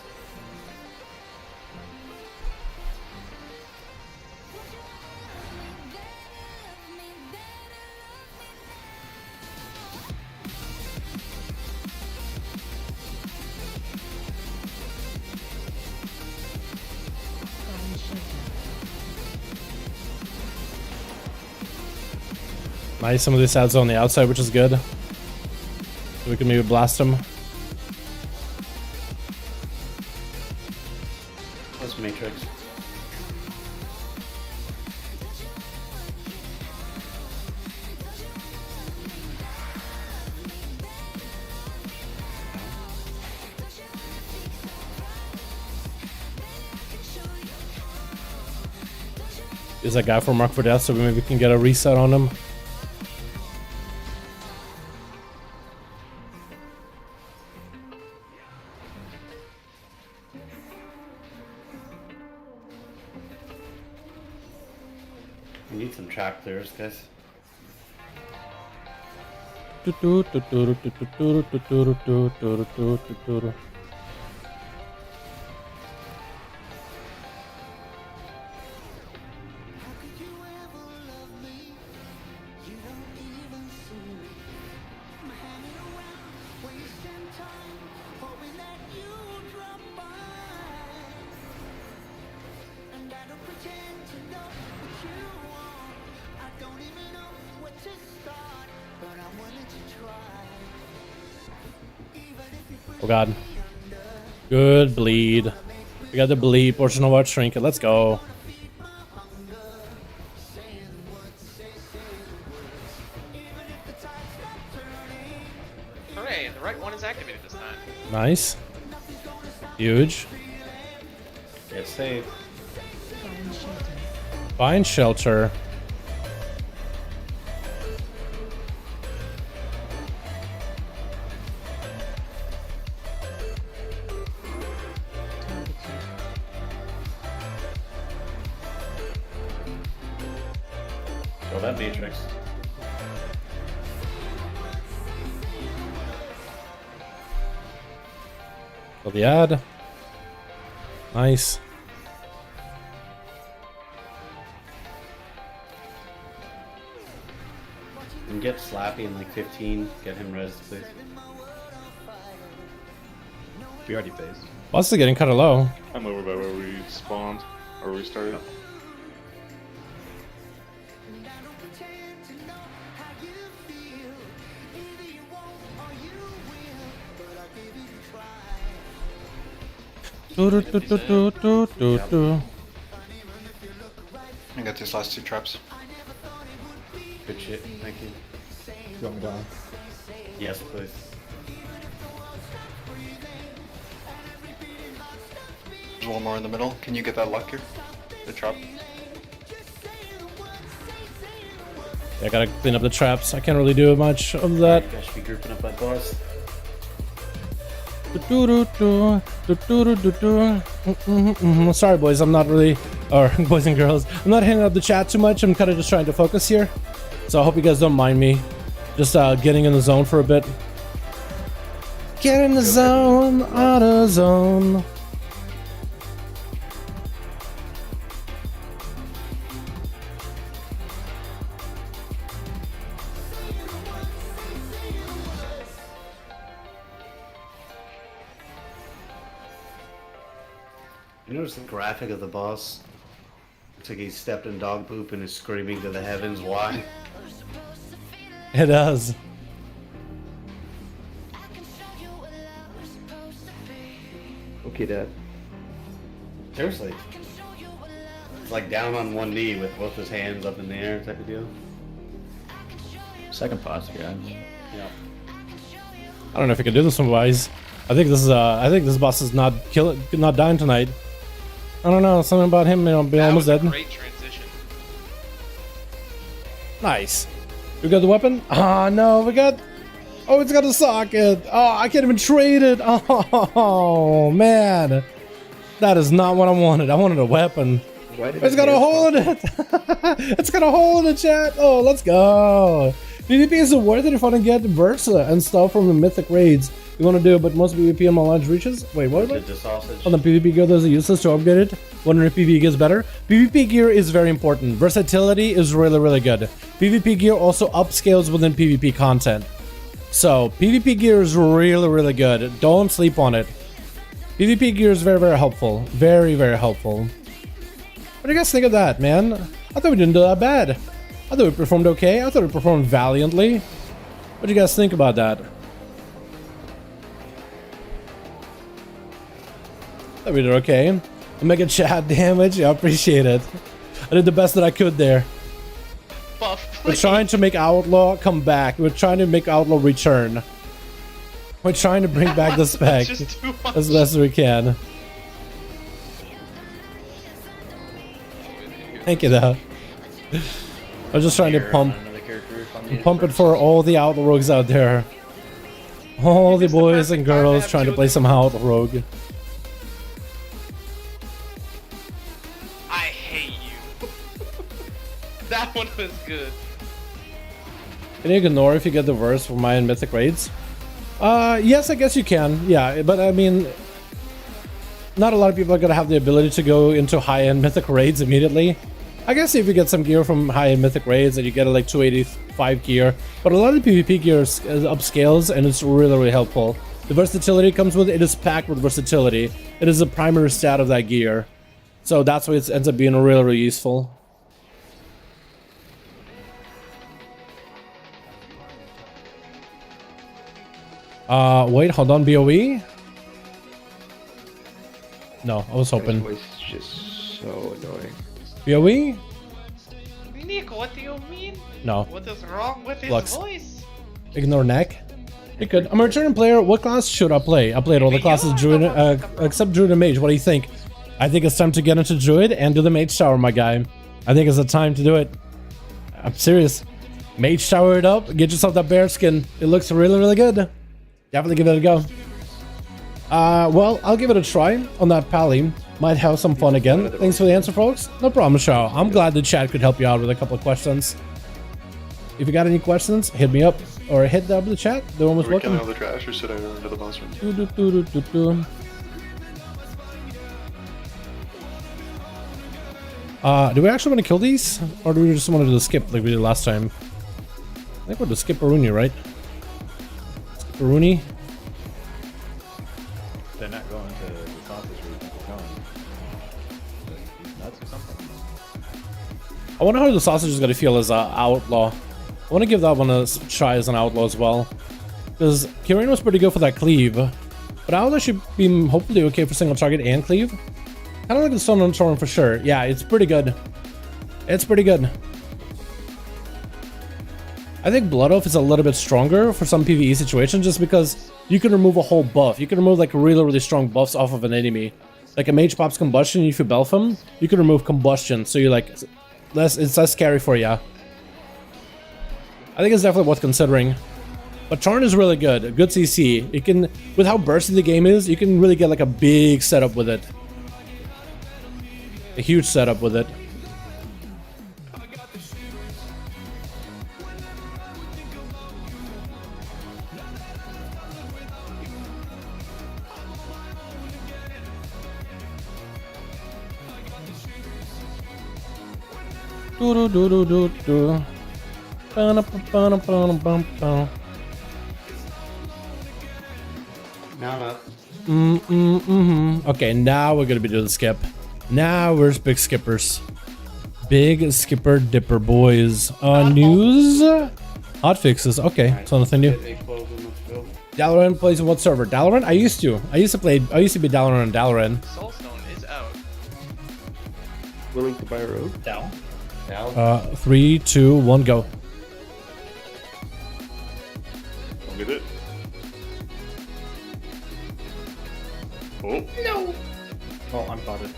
Nice, some of these ads on the outside, which is good. So we can maybe blast them. Let's Matrix. Is that guy for Mark for Death, so we maybe can get a reset on him. We need some trap clears, guys. Oh god. Good bleed. We got the bleed, portion of our trinket. Let's go. Hooray, the right one is activated this time. Nice. Huge. Get safe. Find shelter. Go that Matrix. Kill the ad. Nice. And get Slappy in like 15. Get him res, please. We already phased. Boss is getting kind of low. I'm over by where we spawned, or we started. I got these last two traps. Good shit. Thank you. You want me down? Yes, please. There's one more in the middle. Can you get that luck here? The trap. Yeah, I gotta clean up the traps. I can't really do much of that. You guys should be grouping up that boss. Sorry, boys. I'm not really, or boys and girls. I'm not hitting up the chat too much. I'm kind of just trying to focus here. So I hope you guys don't mind me. Just getting in the zone for a bit. Get in the zone, auto zone. You notice the graphic of the boss? Looks like he stepped in dog poop and is screaming to the heavens. Why? It does. Okay, Dad. Seriously. It's like down on one knee with both his hands up in the air type of deal. Second posture, guys. Yeah. I don't know if I can do this one, guys. I think this is I think this boss is not dying tonight. I don't know, something about him, you know, being That almost was a dead. great transition. Nice. We got the weapon? Ah, no, we got... Oh, it's got a socket. Oh, I can't even trade it. Oh, man. That is not what I wanted. I wanted a weapon. It's got a hole in it. It's got a hole in the chat. Oh, let's go. PvP is worth it if I want to get Versa and stuff from the mythic raids. You want to do it, but most PvP on my large reaches? Wait, what? The sausage. On the PvP gear, there's a useless to upgrade it. Wondering if PvP gets better. PvP gear is very important. Versatility is really, really good. PvP gear also upscales within PvP content. So, PvP gear is really, really good. Don't sleep on it. PvP gear is very, very helpful. Very, very helpful. What do you guys think of that, man? I thought we didn't do that bad. I thought we performed okay. I thought we performed valiantly. What do you guys think about that? I thought we did okay. I'm making chat damage. I appreciate it. I did the best that I could there. Buff, We're trying to make Outlaw come back. We're trying to make Outlaw return. We're trying to bring back the spec as best as we can. Thank you, though. I was just trying to pump it for all the Outlaw rogues out there. All the boys and girls trying to play some Outlaw rogue. I hate you. That one was good. Can you ignore if you get the verse for my mythic raids? Yes, I guess you can. Yeah, but I mean, not a lot of people are gonna have the ability to go into high-end mythic raids immediately. I guess if you get some gear from high-end mythic raids and you get a like 285 gear, but a lot of the PvP gear is upscales and it's really, really helpful. The versatility comes with it. It is packed with versatility. It is a primary stat of that gear. So that's why it ends up being really, really useful. Wait, hold on, BOE? No, I was hoping. His voice is just so annoying. BOE? Nick, what do you mean? No. What is wrong with his Flux. voice? Ignore neck. You could. I'm a returning player. What class should I play? I played all the classes Druid, except Druid and Mage. What do you think? I think it's time to get into Druid and do the Mage Tower, my guy. I think it's the time to do it. I'm serious. Mage Tower it up. Get yourself that bear skin. It looks really, really good. Definitely give it a go. Well, I'll give it a try on that pally. Might have some fun again. Thanks for the answer, folks. No problem, Shaw. I'm glad the chat could help you out with a couple of questions. If you got any questions, hit me up or hit up the chat. The one was Are we killing welcome. all the trash, or should I run into the boss room? Do we actually want to kill these? Or do we just want to do the skip like we did last time? I think we're the skip Aruni, right? Skip Aruni. They're not going to the sausage route. They're going. These nuts or something. I wonder how the sausage is going to feel as an outlaw. I want to give that one a try as an outlaw as well. Because Kirin was pretty good for that cleave. But outlaw should be hopefully okay for single target and cleave. Kind of like the Stone on Torn for sure. Yeah, it's pretty good. It's pretty good. I think Blood Oath is a little bit stronger for some PvE situations just because you can remove a whole buff. You can remove like really, really strong buffs off of an enemy. Like a mage pops combustion, if you belf him, you can remove combustion. So you're like, it's less scary for you. I think it's definitely worth considering. But Tarn is really good. Good CC. You can, with how bursty the game is, you can really get like a big setup with it. A huge setup with it. Do do do do do. Mount up. Okay, now we're gonna be doing the skip. Now we're big skippers. Big skipper dipper boys. News? Hotfixes. Okay, so nothing new. Dalaran plays on what server? Dalaran? I used to be Dalaran on Dalaran. Soulstone is out. Willing to buy a rogue? Down. 3, 2, 1, go. I'll get it. Oh. No. Well, I'm potted.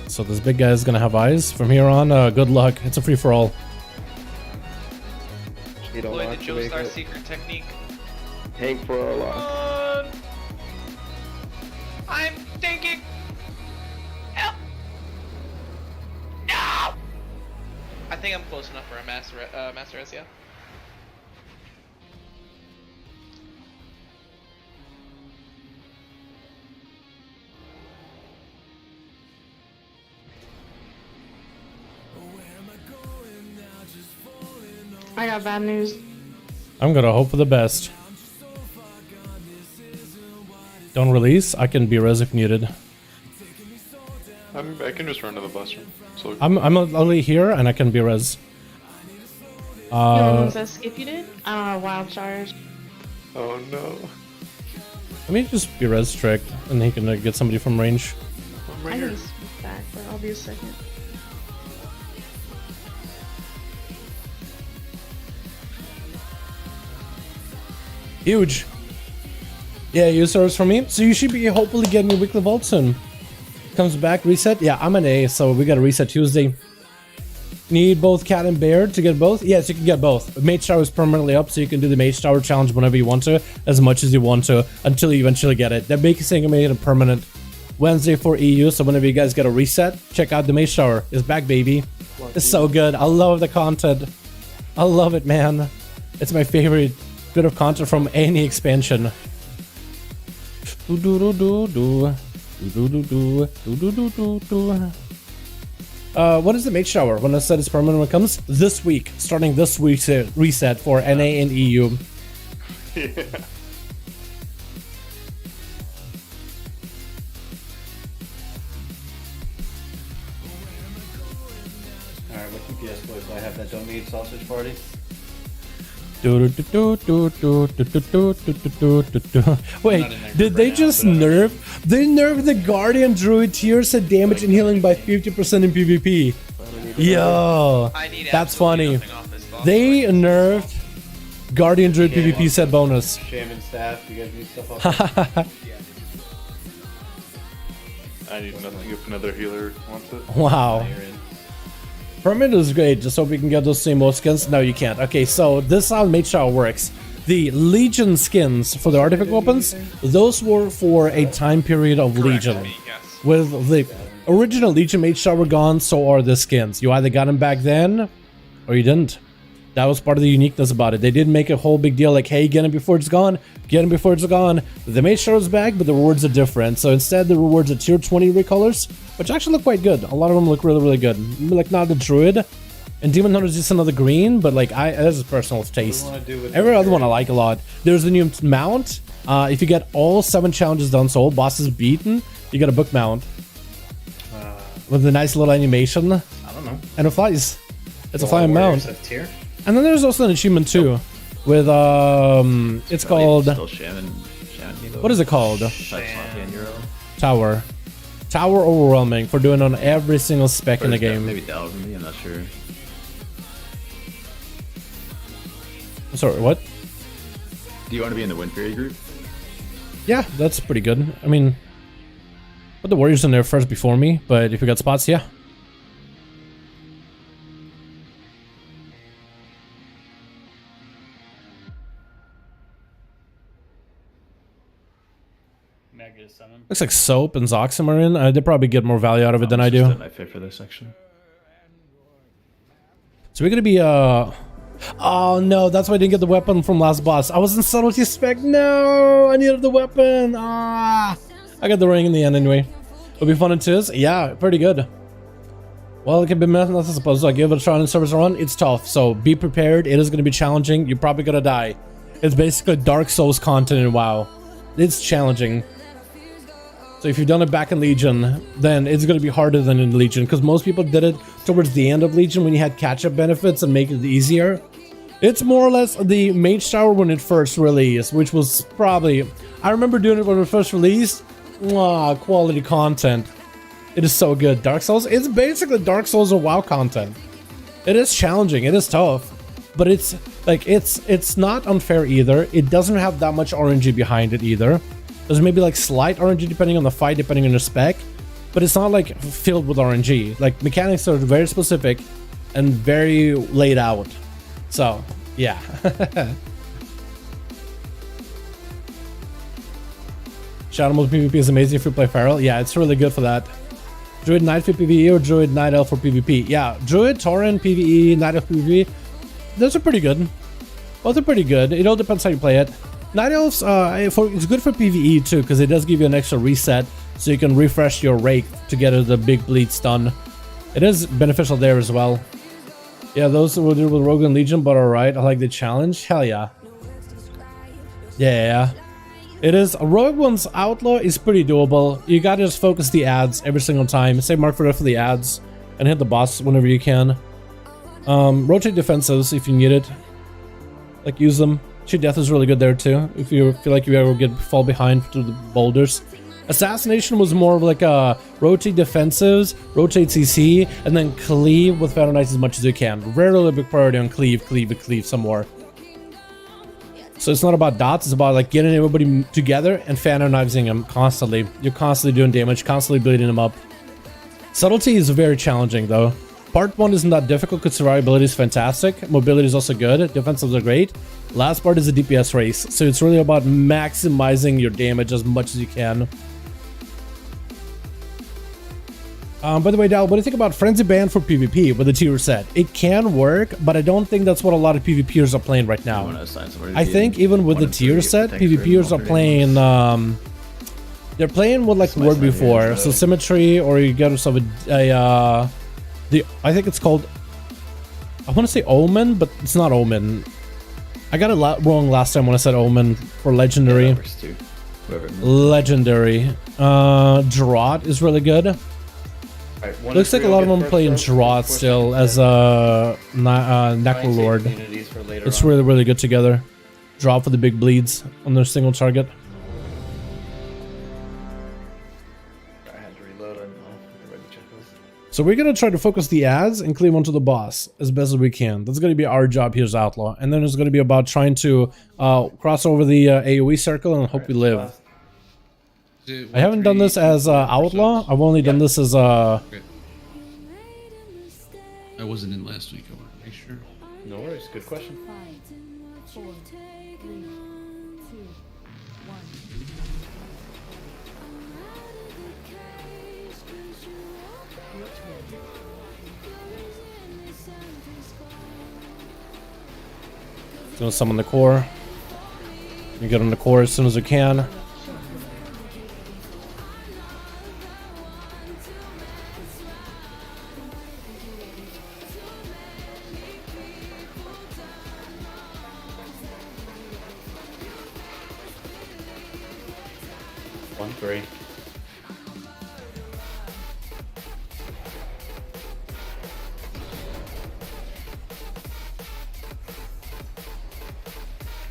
So this big guy is gonna have eyes from here on. Good luck. It's a free for all. Joestar secret technique. Tank for our loss. I'm thinking. Help! No! I think I'm close enough for a master S, yeah. I got bad news. I'm gonna hope for the best. Don't release. I can be res if needed. I can just run to the bus room. So I'm only here and I can be res. You know that skip you did? Wildstars. oh no. Let me just be res trick and he can get somebody from range. I'm right I here. can speak back, but I'll be a second. Huge. Yeah, you service for me. So you should be hopefully getting your weekly vault soon. Comes back, reset. Yeah, I'm an A, so we got to reset Tuesday. Need both cat and bear to get both? Yes, you can get both. Mage Tower is permanently up, so you can do the Mage Tower challenge whenever you want to, as much as you want to, until you eventually get it. They're making it a permanent Wednesday for EU, so whenever you guys get a reset, check out the Mage Tower. It's back, baby. It's so good. I love the content. I love it, man. It's my favorite bit of content from any expansion. What is the Mage Tower? When I said it's permanent when it comes? This week. Starting this week's reset for NA and EU. Yeah. Alright, what TPS boys do I have that don't need sausage party? Wait, did they just nerf? They nerfed the Guardian Druid tier set damage and healing by 50% in PvP. Yo, that's funny. They nerfed Guardian Druid PvP set bonus. Shaman staff, you guys need stuff off? I need nothing if another healer wants it. Wow. Permit is great, just hope we can get those same old skins. No, you can't. Okay, so this is how Mage Tower works. The Legion skins for the artifact weapons, those were for a time period of Legion. With the original Legion Mage Tower gone, so are the skins. You either got them back then, or you didn't. That was part of the uniqueness about it. They didn't make a whole big deal like, hey, get them before it's gone, get them before it's gone. The Mage Tower's back, but the rewards are different. So instead, the rewards are tier 20 recolors, which actually look quite good. A lot of them look really, really good. Like, not the Druid. And Demon Hunter is just another green, but like, that's a personal taste. Every other one I like a lot. There's the new mount. If you get all 7 challenges done, so all bosses beaten, you get a book mount. With a nice little animation. I don't know. And it flies. It's a flying mount. Tier? And then there's also an achievement too, with it's called. What is it called? Tower. Tower overwhelming for doing on every single spec in the game. Maybe Dalaran, I'm not sure. Sorry, what? Do you want to be in the Wind Fury group? Yeah, that's pretty good. I mean, put the Warriors in there first before me, but if you got spots, yeah. Looks like Soap and Zoxum are in. They probably get more value out of it than I do. I fit for this section. So we're gonna be oh no, that's why I didn't get the weapon from last boss. I was in subtlety spec. No, I needed the weapon. I got the ring in the end anyway. It'll be fun and tis. Yeah, pretty good. Well, it can be nothing I suppose. I give it a try on servers run. It's tough, so be prepared. It is gonna be challenging. You're probably gonna die. It's basically Dark Souls content in WoW. It's challenging. So if you've done it back in Legion, then it's going to be harder than in Legion, because most people did it towards the end of Legion when you had catch-up benefits and make it easier. It's more or less the Mage Tower when it first released, which was probably... I remember doing it when it first released. Quality content. It is so good. Dark Souls, it's basically Dark Souls or WoW content. It is challenging, it is tough, but it's like it's not unfair either. It doesn't have that much RNG behind it either. There's maybe like slight RNG depending on the fight, depending on the spec, but it's not like filled with RNG. Like mechanics are very specific and very laid out. So Yeah. Shadow Mode PvP is amazing if you play Feral. Yeah, it's really good for that. Druid Knight for PvE or Druid Night Elf for PvP? Yeah, Druid, Tauren, PvE, Night Elf PvP. Those are pretty good. Both are pretty good. It all depends how you play it. Night Elves, it's good for PvE too, because it does give you an extra reset, so you can refresh your rake to get the big bleed stun. It is beneficial there as well. Yeah, those will do with Rogue and Legion, but alright. I like the challenge. Hell yeah. Yeah. It is. Rogue One's Outlaw is pretty doable. You gotta just focus the ads every single time. Save mark for the ads and hit the boss whenever you can. Rotate defensives if you need it. Like, use them. Cheat Death is really good there too, if you feel like you ever fall behind through the boulders. Assassination was more of like a rotate defensives, rotate CC, and then cleave with Phantom Knights as much as you can. Rarely big priority on cleave some more. So it's not about dots, it's about like getting everybody together and Phantom Knifesing them constantly. You're constantly doing damage, constantly bleeding them up. Subtlety is very challenging though. Part 1 isn't that difficult because survivability is fantastic, mobility is also good, defensives are great. Last part is a DPS race, so it's really about maximizing your damage as much as you can. By the way, Dal, what do you think about Frenzy Band for PvP with the tier set? It can work, but I don't think that's what a lot of PvPers are playing right now. I think even with the tier set, PvPers are playing, they're playing what like word before, so Symmetry, or you get yourself I think it's called, I want to say Omen, but it's not Omen. I got it wrong last time when I said Omen for Legendary. Legendary. Draught is really good. Right, looks like a lot of them playing Draught still as a Necrolord. It's really, really good together. Drop for the big bleeds on their single target. I had to reload. I'm ready to check this. So we're gonna try to focus the ads and cleave onto the boss as best as we can. That's gonna be our job here as Outlaw. And then it's gonna be about trying to cross over the AoE circle and hope we live. I haven't done this as Outlaw. I've only done this as Okay. I wasn't in last week. I want to make sure. No worries. Good question. 5, 4, 3, 2, 1. Gonna summon the core. You get on the core as soon as we can. Three.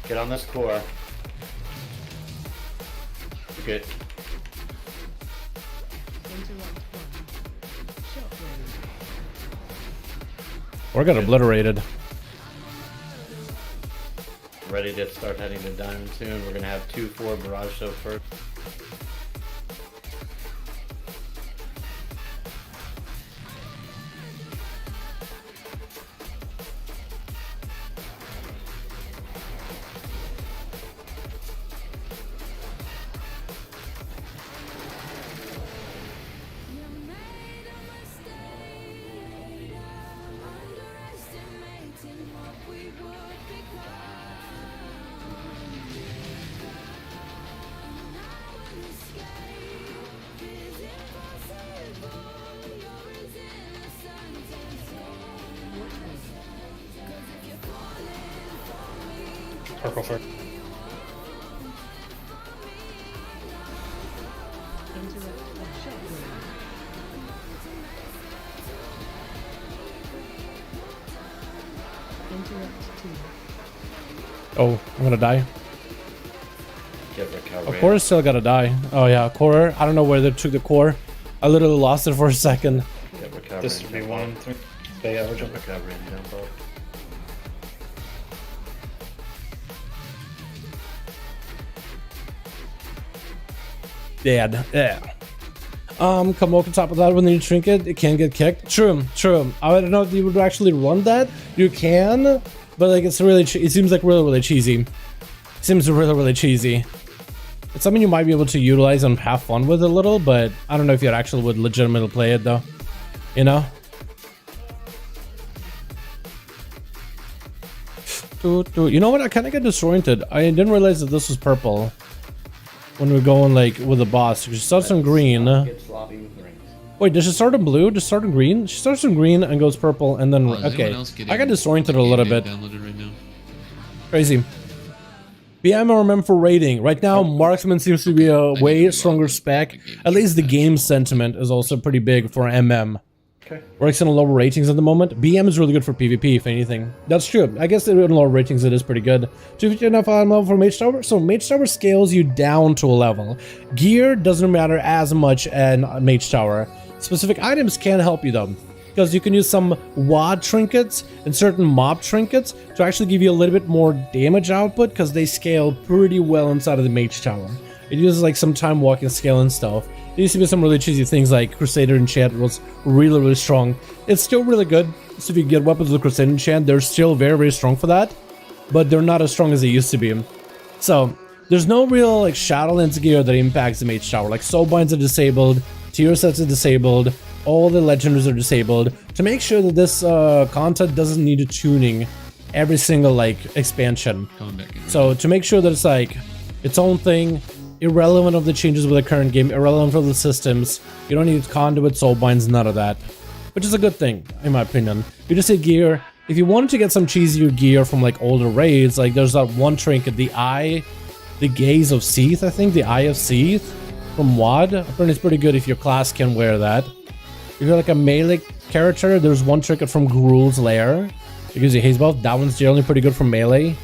Get on this core. Good. Or got obliterated. Ready to start heading to Diamond soon. We're gonna have 2-4 Barrage Show first. Purple first. Oh, I'm gonna die. Of Of course, still gotta die. Oh yeah, core. I don't know where they took the core. I literally lost it for a second. This would be 1, 3. But yeah, we're jumping. Recovery and jump up. Dead. Yeah. Come over top of that when you trinket, it can get kicked. True, true. I don't know if you would actually run that. You can, But like it's really, it seems like really cheesy. Seems really cheesy. It's something you might be able to utilize and have fun with a little, but I don't know if you actually would legitimately play it though. You know? You know what? I kind of get disoriented. I didn't realize that this was purple when we're going like with the boss. She starts on green. Wait, does she start in blue? Does she start in green? She starts in green and goes purple and then okay. I got disoriented a little bit. Downloaded right now. Crazy. PM or MM for rating. Right now, Marksman seems to be a way stronger spec. At least the game sentiment is also pretty big for MM. Okay. Works in lower ratings at the moment. BM is really good for PvP, if anything. That's true. I guess in lower ratings it is pretty good. 250 enough level for Mage Tower. So Mage Tower scales you down to a level. Gear doesn't matter as much in Mage Tower. Specific items can help you though, because you can use some WAD trinkets and certain mob trinkets to actually give you a little bit more damage output, because they scale pretty well inside of the Mage Tower. It uses like some time walking scale and stuff. There used to be some really cheesy things like Crusader enchant was really strong. It's still really good. So if you get weapons with Crusader enchant, they're still very strong for that, but they're not as strong as they used to be. So there's no real like Shadowlands gear that impacts the Mage Tower. Like soulbinds are disabled, tier sets are disabled, all the legendaries are disabled, to make sure that this content doesn't need a tuning every single like expansion. So to make sure that it's like its own thing, irrelevant of the changes with the current game, irrelevant for the systems. You don't need conduit, soulbinds, none of that, which is a good thing in my opinion. You just say gear. If you wanted to get some cheesier gear from like older raids, like there's that one trinket, the Gaze of Seath, I think, the Eye of Seath from WAD. Apparently it's pretty good if your class can wear that. If you're like a melee character, there's one trinket from Gruul's Lair. It gives you haste buff. That one's generally pretty good for melee.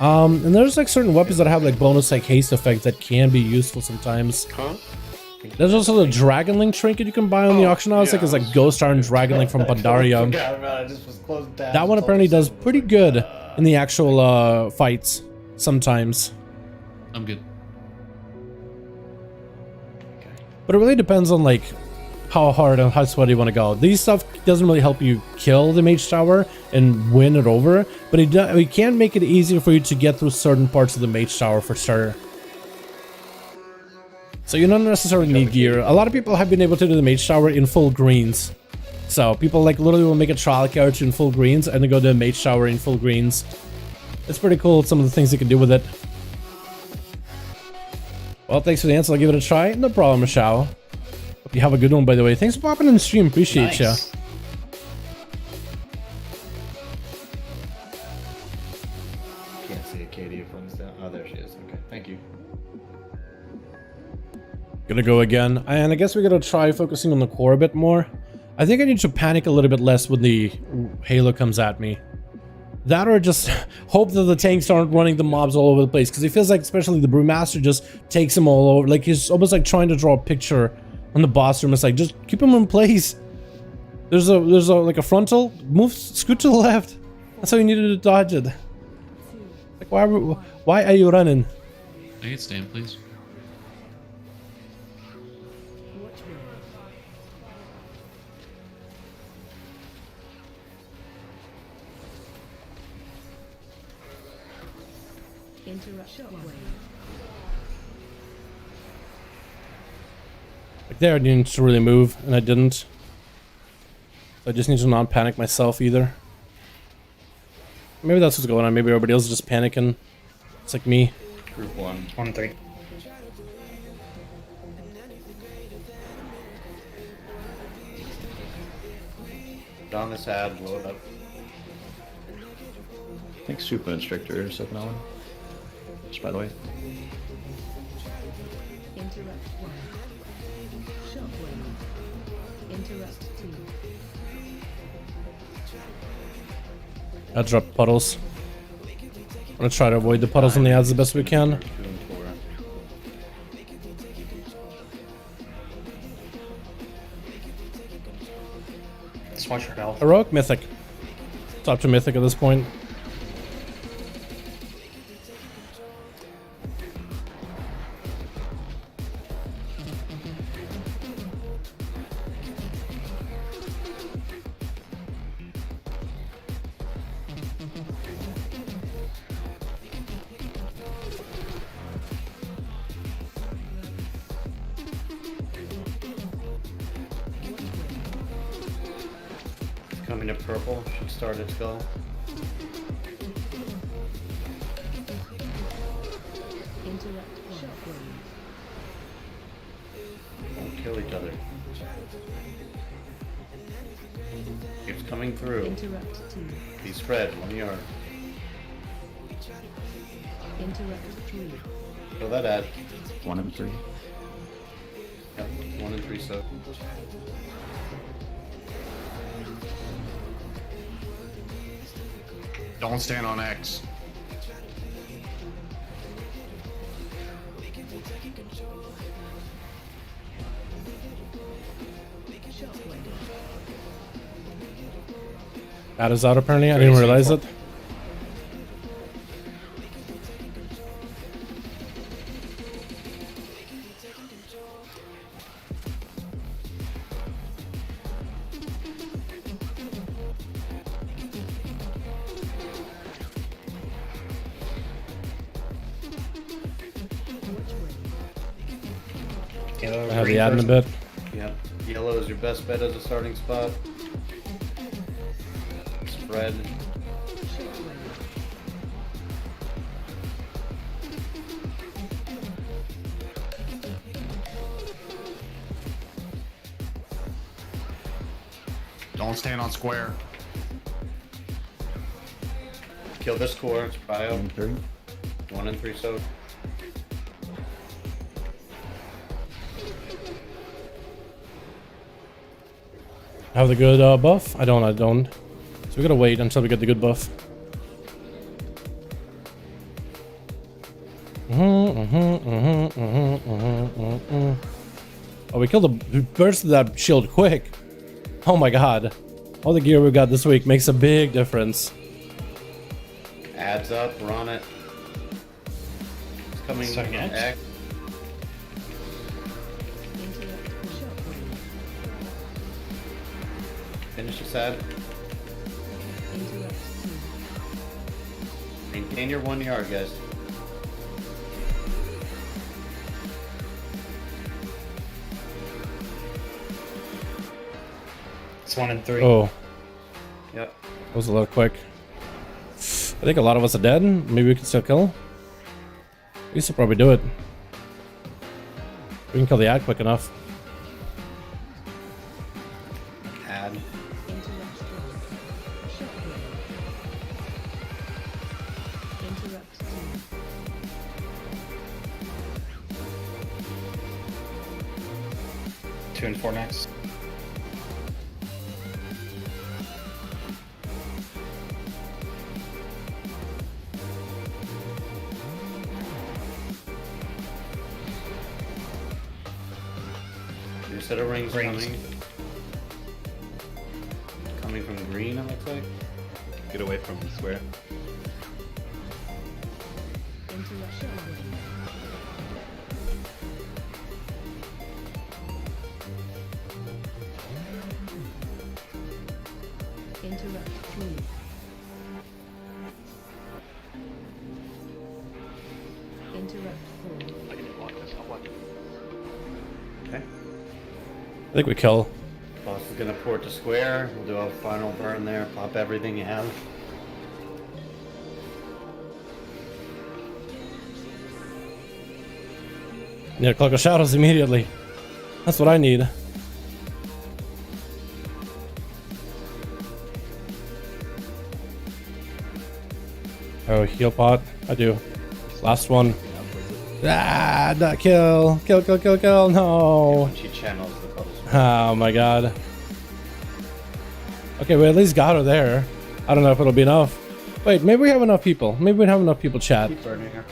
And there's like certain weapons that have like bonus like haste effects that can be useful sometimes. There's also the Dragonlink trinket you can buy on the auction house. Like it's like Ghost Iron Dragonlink from Pandaria. That one apparently does pretty good in the actual fights sometimes. I'm good. But it really depends on like how hard and how sweaty you want to go. These stuff doesn't really help you kill the Mage Tower and win it over, but it can make it easier for you to get through certain parts of the Mage Tower for sure. So you don't necessarily need gear. A lot of people have been able to do the Mage Tower in full greens. So people like literally will make a trial character in full greens and then go to the Mage Tower in full greens. It's pretty cool, some of the things you can do with it. Well, thanks for the answer. I'll give it a try. No problem, Shao. Hope you have a good one, by the way. Thanks for popping in the stream. Appreciate ya. Can't see Acadia phone's down. Oh, there she is. Okay, thank you. Gonna go again. And I guess we gotta try focusing on the core a bit more. I think I need to panic a little bit less when the Halo comes at me. That or just hope that the tanks aren't running the mobs all over the place, because it feels like especially the Brewmaster just takes them all over. Like he's almost like trying to draw a picture on the boss room. It's like, just keep him in place. There's a like a frontal move, scoot to the left. That's how you needed to dodge it. Like why are you running? I get stand, please. Like there I needed to really move and I didn't. So I just need to not panic myself either. Maybe that's what's going on. Maybe everybody else is just panicking. It's like me. Group 1. 1-3. Don this ad, blow it up. Thanks, Super Instructor, second one. Just by the way. I drop puddles. I'm gonna try to avoid the puddles on the ads the best we can. Just watch your health. Heroic, Mythic. It's up to Mythic at this point. Coming to purple, should start its go. Don't kill each other. Keeps coming through. He spread 1 yard. Kill that ad. 1 and 3. Yep, 1 and 3 so. Don't stand on X. That is out apparently. I didn't realize it. Yellow, I have green the ad in a first. bit. Yep. Yellow is your best bet as a starting spot. Spread. Don't stand on square. Kill this core, it's bio. 1 and 3. 1 and 3 so. Have the good buff? I don't. So we gotta wait until we get the good buff. Oh, we killed the burst of that shield quick. Oh my god. All the gear we got this week makes a big difference. Adds up, run it. It's coming from X. Finish this ad. Maintain your 1 yard, guys. It's 1 and 3. Oh, Yep. that was a little quick. I think a lot of us are dead. Maybe we can still kill. We should probably do it. We can kill the ad quick enough. Ad. Two and 4 next. New set of rings Rings. coming. Coming from green, it looks like. Get away from the square. Okay. I think we kill. Boss is gonna port to square. We'll do a final burn there. Pop everything you have. Need a cloak of shadows immediately. That's what I need. Oh, heal pot. I do. Last one. Ah, not kill. Kill, kill, kill, kill. No. She channels the puddles. Oh my god. Okay, we at least got her there. I don't know if it'll be enough. Wait, maybe we have enough people. Maybe we have enough people chat. Keep burning her.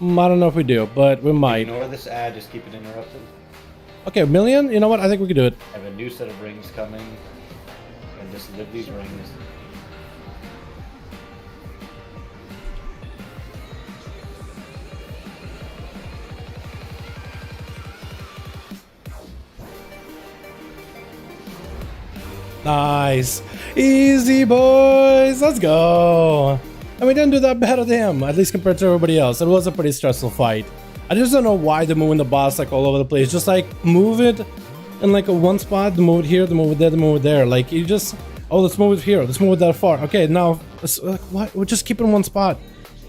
I don't know if we do, but we might. Ignore this ad, just keep it interrupted. Okay, a million? You know what? I think we could do it. I have a new set of rings coming. And just live these rings. Nice. Easy, boys. Let's go. And we didn't do that bad of him, at least compared to everybody else. It was a pretty stressful fight. I just don't know why they're moving the boss like all over the place. Just like move it in like a one spot, move it here, move it there, move it there. Like you just Oh, let's move it here. Let's move it that far. Okay, now, what? We're just keeping one spot.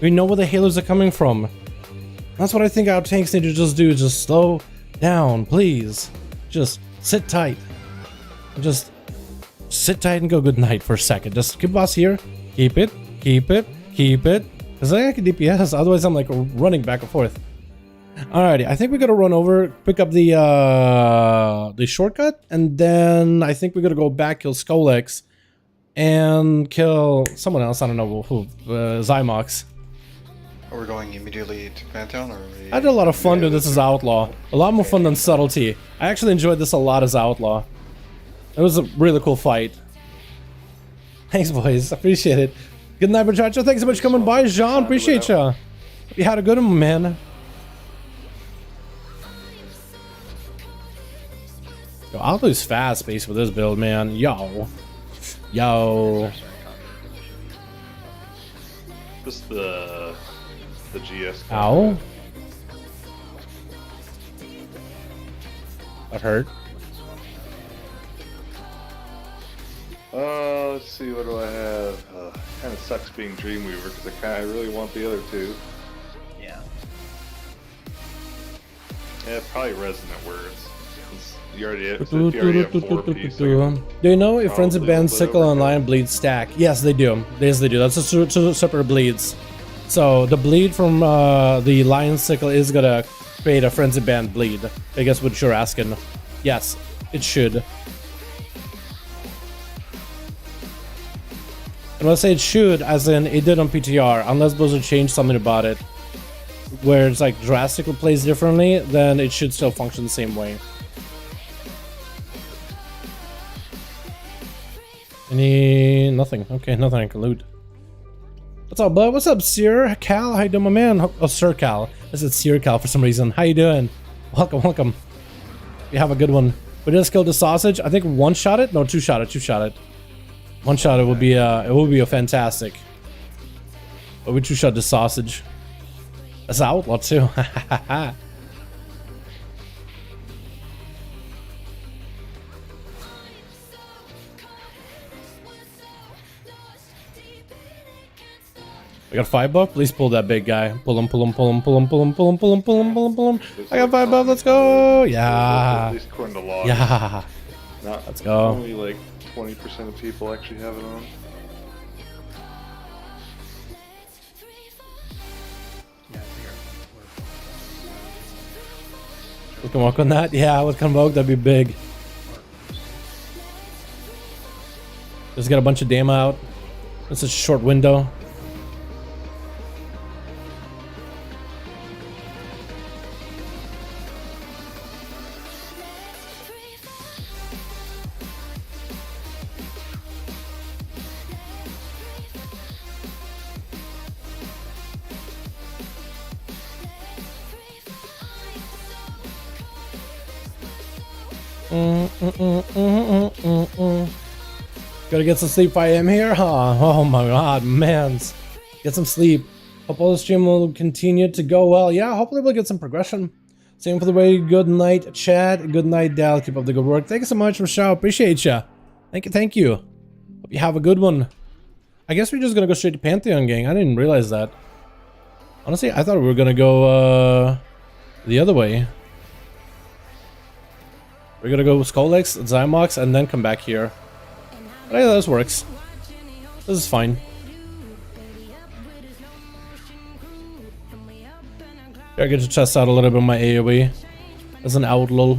We know where the halos are coming from. That's what I think our tanks need to just do. Just slow down, please. Just sit tight. Just sit tight and go good night for a second. Just keep us here. Keep it. Keep it. Keep it. Because I can DPS. Otherwise, I'm like running back and forth. Alrighty, I think we gotta run over, pick up the shortcut, and then I think we gotta go back, kill Skolex, and kill someone else. I don't know who. Zymox. Are we going immediately to Pantheon, or? I had a lot of fun doing this as Outlaw. A lot more fun than Subtlety. I actually enjoyed this a lot as Outlaw. It was a really cool fight. Thanks, boys. Appreciate it. Good night, muchacho. Thanks so much for coming by, Jean. Appreciate ya. You had a good one, man. Yo, I'll lose fast space with this build, man. Yo. Just the GS. Ow. That hurt. Let's see, what do I have? Kind of sucks being Dreamweaver because I really want the other two. Yeah. Yeah, probably Resonant Words. You already have 4 pieces. Do you know if Frenzy Band, Sickle, and Lion Bleed stack? Yes, they do. Yes, they do. That's two separate bleeds. So the bleed from the Lion Sickle is gonna create a Frenzy Band bleed. I guess what you're asking. Yes, it should. And I'll say it should, as in it did on PTR, unless Blizzard changed something about it, where it's like drastically plays differently, then it should still function the same way. Nothing. Okay, nothing I can loot. What's up, bud? What's up, Sir Cal? How you doing, my man? Oh, Sir Cal. I said Sir Cal for some reason. How you doing? Welcome. You have a good one. We just killed the sausage. I think one shot it. No, two shot it. One shot it would be a fantastic. But we two shot the sausage. That's an outlaw too. I got $5. Please pull that big guy. Pull him. I got $5. Let's go. Yeah. Yeah. Let's go. Only like 20% of people actually have it on. We can work on that. Yeah, with Convoke, that'd be big. Just got a bunch of damn out. It's a short window. Gotta get some sleep. I am here, huh? Oh my god, man. Get some sleep. Hope all the stream will continue to go well. Yeah, hopefully we'll get some progression. Same for the way. Good night, Chad. Good night, Dal. Keep up the good work. Thank you so much, Rochelle. Appreciate ya. Thank you. Hope you have a good one. I guess we're just gonna go straight to Pantheon, gang. I didn't realize that. Honestly, I thought we were gonna go the other way. We're gonna go with Skolex, Zymox, and then come back here. But yeah, this works. This is fine. I get to test out a little bit of my AoE as an outlaw.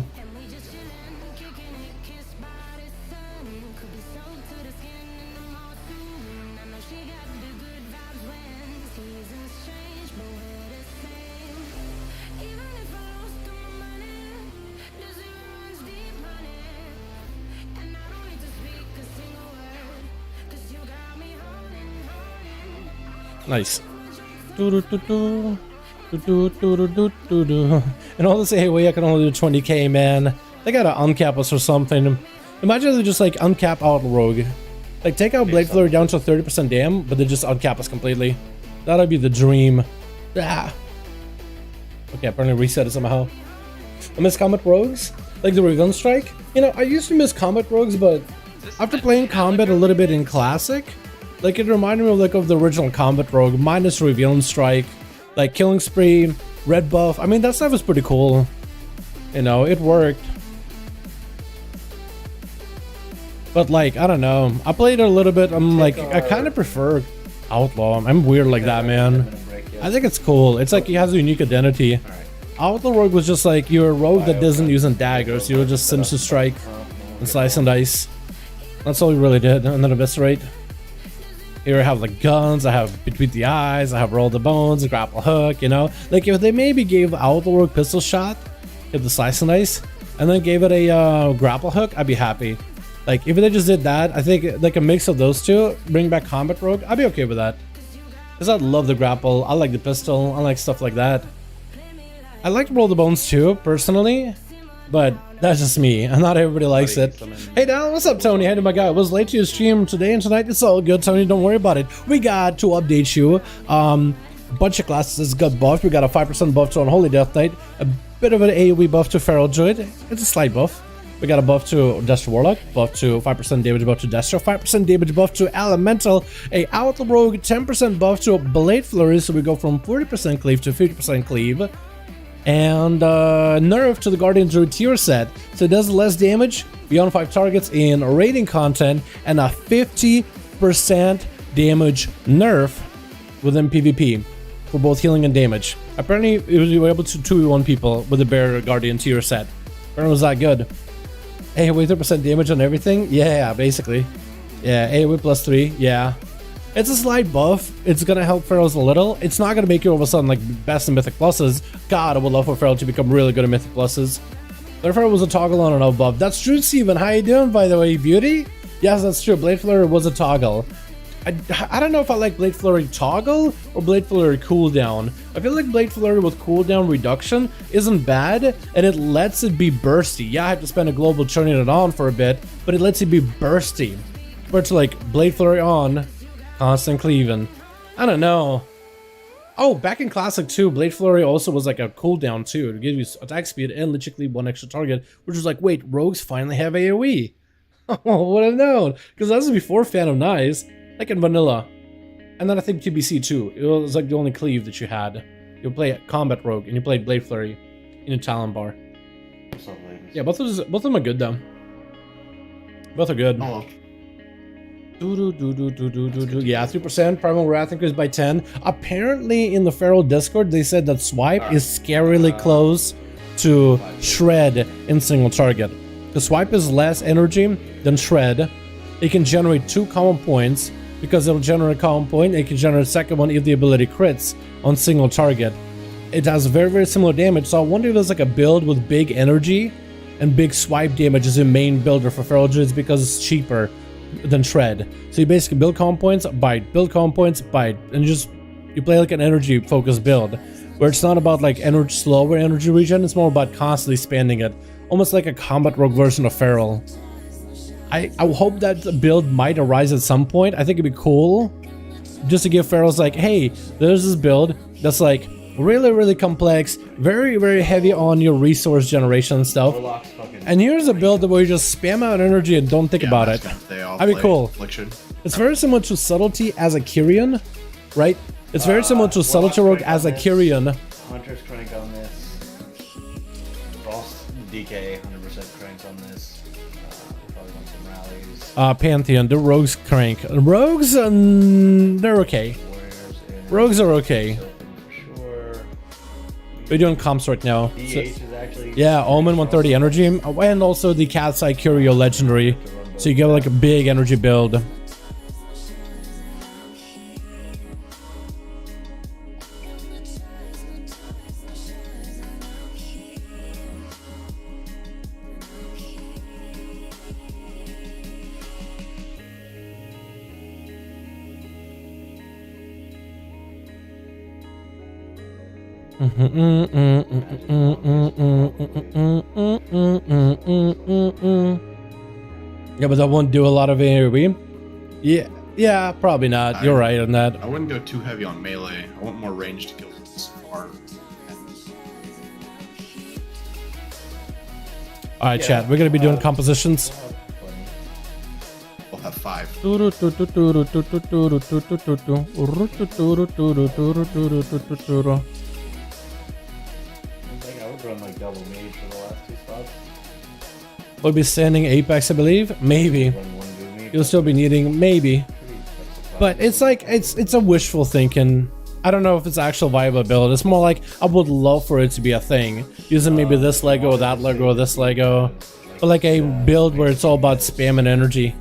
Nice. And all this AoE, I can only do 20k, man. They gotta uncap us or something. Imagine if they just like uncap out Rogue. Like take out Blade Flurry down to 30% dam, but they just uncap us completely. That'd be the dream. Ah. Okay, apparently reset it somehow. I miss Comet Rogues, like the Regun Strike. You know, I used to miss Comet Rogues, but After playing combat a little bit in classic, like it reminded me of like of the original combat rogue, minus revealing strike, like killing spree, red buff. I mean, that stuff was pretty cool. You know, it worked. But like, I don't know. I played it a little bit. I'm like, I kind of prefer Outlaw. I'm weird like that, man. I think it's cool. It's like he has a unique identity. Outlaw Rogue was just like, you're a rogue that doesn't use daggers. You were just Sinister Strike and Slice and Dice. That's all we really did. And then Eviscerate. Here I have like guns, I have Between the Eyes, I have Roll the Bones, Grapple Hook, you know? Like if they maybe gave Outlaw Rogue Pistol Shot, hit the Slice and Dice, and then gave it a Grapple Hook, I'd be happy. Like if they just did that, I think like a mix of those two, bring back Combat Rogue, I'd be okay with that. Because I love the grapple, I like the pistol, I like stuff like that. I like Roll the Bones too, personally, but that's just me, and not everybody likes it. Hey Dal, what's up Tony? Hey to my guy, was late to your stream today and tonight, it's all good Tony, don't worry about it. We got to update you, bunch of classes got buffed. We got a 5% buff to Unholy Death Knight, a bit of an AoE buff to Feral Druid, it's a slight buff. We got a buff to Destro Warlock, buff to 5% damage buff to Destro, 5% damage buff to Elemental, a Outlaw Rogue, 10% buff to Blade Flurry, so we go from 40% cleave to 50% cleave. And nerf to the Guardian Druid tier set, so it does less damage beyond 5 targets in raiding content, and a 50% damage nerf within PvP for both healing and damage. Apparently, we were able to 2v1 people with the Bear Guardian tier set. Apparently, it was that good. AoE 30% damage on everything? Yeah, basically. Yeah, AoE plus 3, yeah. It's a slight buff. It's gonna help Pharaohs a little. It's not gonna make you all of a sudden like best in Mythic Pluses. God, I would love for Pharaoh to become really good at Mythic Pluses. But Pharaoh was a toggle on and off buff. That's true, Steven. How you doing, by the way, beauty? Yes, that's true. Blade Flurry was a toggle. I don't know if I like Blade Flurry toggle or Blade Flurry cooldown. I feel like Blade Flurry with cooldown reduction isn't bad, and it lets it be bursty. Yeah, I have to spend a global turning it on for a bit, but it lets it be bursty. Compared to like Blade Flurry on, constant cleaving. I don't know. Oh, back in Classic 2, Blade Flurry also was like a cooldown too, to give you attack speed and literally one extra target, which was like, wait, rogues finally have AoE. Oh, would have known, because that was before Phantom Knives. Like in vanilla. And then I think TBC too. It was like the only cleave that you had. You play Combat Rogue and you played Blade Flurry in a Talon Bar. Yeah, both of them are good though. Both are good. Oh. Yeah, 3%. Primal Wrath increased by 10. Apparently in the Feral Discord they said that Swipe is scarily close to Shred in single target. The Swipe is less energy than Shred. It can generate 2 common points. Because it'll generate a common point, it can generate a second one if the ability crits on single target. It has very, very similar damage, so I wonder if there's like a build with big energy and big swipe damage as a main builder for Feral Druids because it's cheaper than Shred. So you basically build common points, bite, build common points, bite, and you play like an energy focused build, where it's not about like slower energy regen, it's more about constantly spending it. Almost like a Combat Rogue version of Feral. I hope that build might arise at some point. I think it'd be cool just to give Pharaohs like, hey, there's this build that's like really, really complex, very, very heavy on your resource generation and stuff. And here's a build where you just spam out energy and don't think about it. That'd be cool. It's very similar to Subtlety as a Kyrian, right? It's very similar to Subtlety Rogue as a Kyrian. Hunter's crank on this. Boss DK 100% crank on this. Pantheon, the Rogues crank. Rogues, they're okay. Rogues are okay. We're doing comps right now. So, yeah, Omen 130 energy, and also the Cat's Eye Curio legendary. So you get like a big energy build. Yeah, but that won't do a lot of AoE. Yeah, probably not. You're right on that. I wouldn't go too heavy on melee. I want more ranged kills this far. Alright, chat, we're gonna be doing compositions. I would run like double mage for the last 2 spots. We'll be standing Apex, I believe. Maybe. You'll still be needing maybe. But it's like it's a wishful thinking. I don't know if it's actual viable build. It's more like I would love for it to be a thing. Using maybe this Lego, that Lego, or this Lego. But like a build where it's all about spam and energy.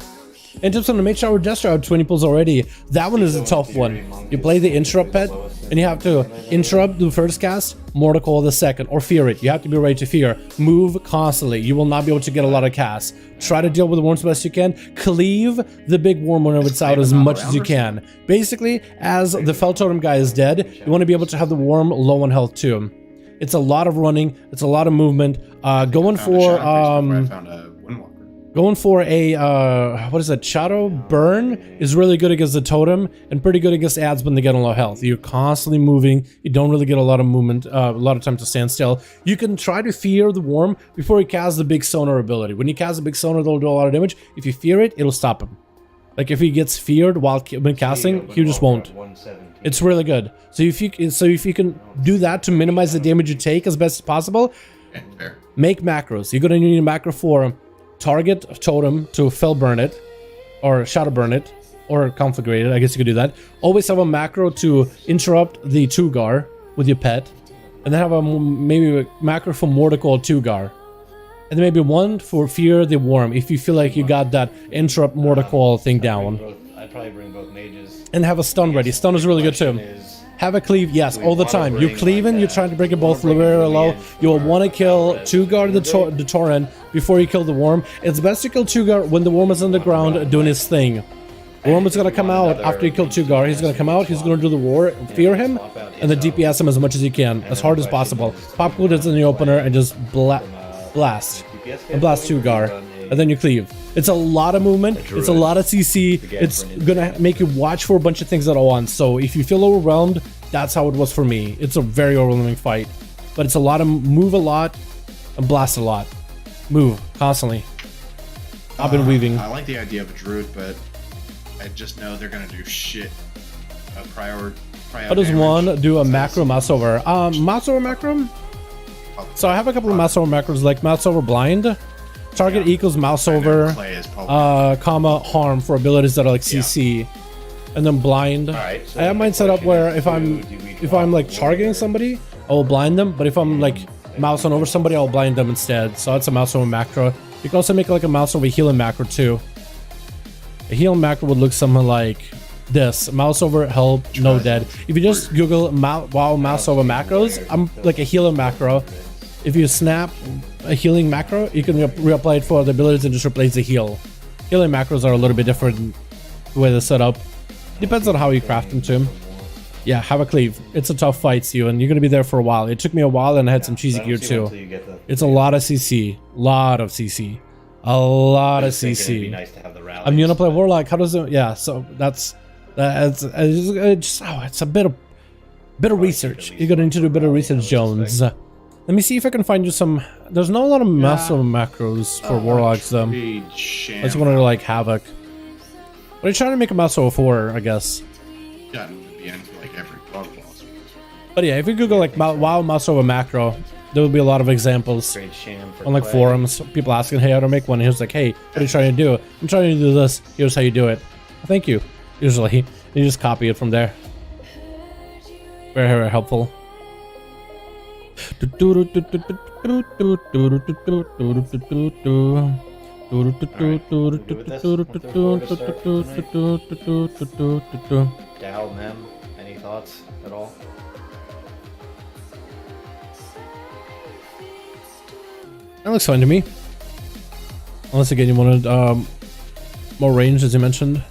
In terms of the mage shower gesture, I have 20 pulls already. That one is a tough one. You play the interrupt pet, and you have to interrupt the first cast, mortal coil the second, or fear it. You have to be ready to fear. Move constantly. You will not be able to get a lot of casts. Try to deal with the worms best you can. Cleave the big worm whenever it's out as much as you can. Basically, as the Fel Totem guy is dead, you want to be able to have the worm low on health too. It's a lot of running. It's a lot of movement. Going for a what is it? Shadow Burn is really good against the totem and pretty good against ads when they get on low health. You're constantly moving. You don't really get a lot of movement, a lot of time to stand still. You can try to fear the worm before he casts the big sonar ability. When he casts the big sonar, it'll do a lot of damage. If you fear it, it'll stop him. Like if he gets feared while when casting, he just won't. It's really good. So if you can do that to minimize the damage you take as best as possible, make macros. You're gonna need a macro for target totem to Fel Burn it, or Shadow Burn it, or configure it. I guess you could do that. Always have a macro to interrupt the 2-gar with your pet, and then have a maybe a macro for mortal coil 2-gar, and then maybe one for fear the worm if you feel like you got that interrupt mortal coil thing down. I'd probably bring both mages. And have a stun ready. Stun is really good too. Have a cleave, yes, all the time. You're cleaving, you're trying to break it both very low. You'll want to kill 2-gar the torrent before you kill the worm. It's best to kill 2-gar when the worm is on the ground doing his thing. The worm is going to come out after you kill 2-gar. He's going to come out, he's going to do the roar, fear him, and then DPS him as much as you can, as hard as possible. Pop cool in the opener and just blast. And blast 2-gar. And then you cleave. It's a lot of movement, it's a lot of CC, it's gonna make you watch for a bunch of things at once. So if you feel overwhelmed, that's how it was for me. It's a very overwhelming fight. But it's a lot of move a lot and blast a lot. Move constantly. I've been weaving. I like the idea of a druid, but I just know they're gonna do shit. How does one do a macro mouse over? Mouse over macro? So I have a couple of mouse over macros like mouse over blind. Target equals mouse over, comma harm for abilities that are like CC, and then blind. I have mine set up where if I'm like targeting somebody, I will blind them. But if I'm like mouse on over somebody, I'll blind them instead. So that's a mouse over macro. You can also make like a mouse over healing macro too. A healing macro would look something like this: mouse over help, no dead. If you just Google WoW mouse over macros, I'm like a healing macro. If you snap a healing macro, you can reapply it for the abilities and just replace the heal. Healing macros are a little bit different the way they're set up. Depends on how you craft them too. Yeah, have a cleave. It's a tough fight, Stu, and you're gonna be there for a while. It took me a while and I had some cheesy gear too. It's a lot of CC. Lot of CC. A lot of CC. I'm gonna play Warlock. How does it? Yeah, so it's a bit of research. You're gonna need to do a bit of research, Jones. Let me see if I can find you some. There's not a lot of massive macros for Warlocks though. I just wanted to like Havoc. But I'm trying to make a mouse over 4, I guess. Yeah, the end for like every bug boss. But yeah, if you Google like WoW mouse over macro, there will be a lot of examples on like forums. People asking, hey, how to make one? And he was like, hey, what are you trying to do? I'm trying to do this. Here's how you do it. Thank you. Usually, you just copy it from there. Very, very helpful. Down, them. Any thoughts at all? That looks fine to me. Unless again you wanted more range, as you mentioned.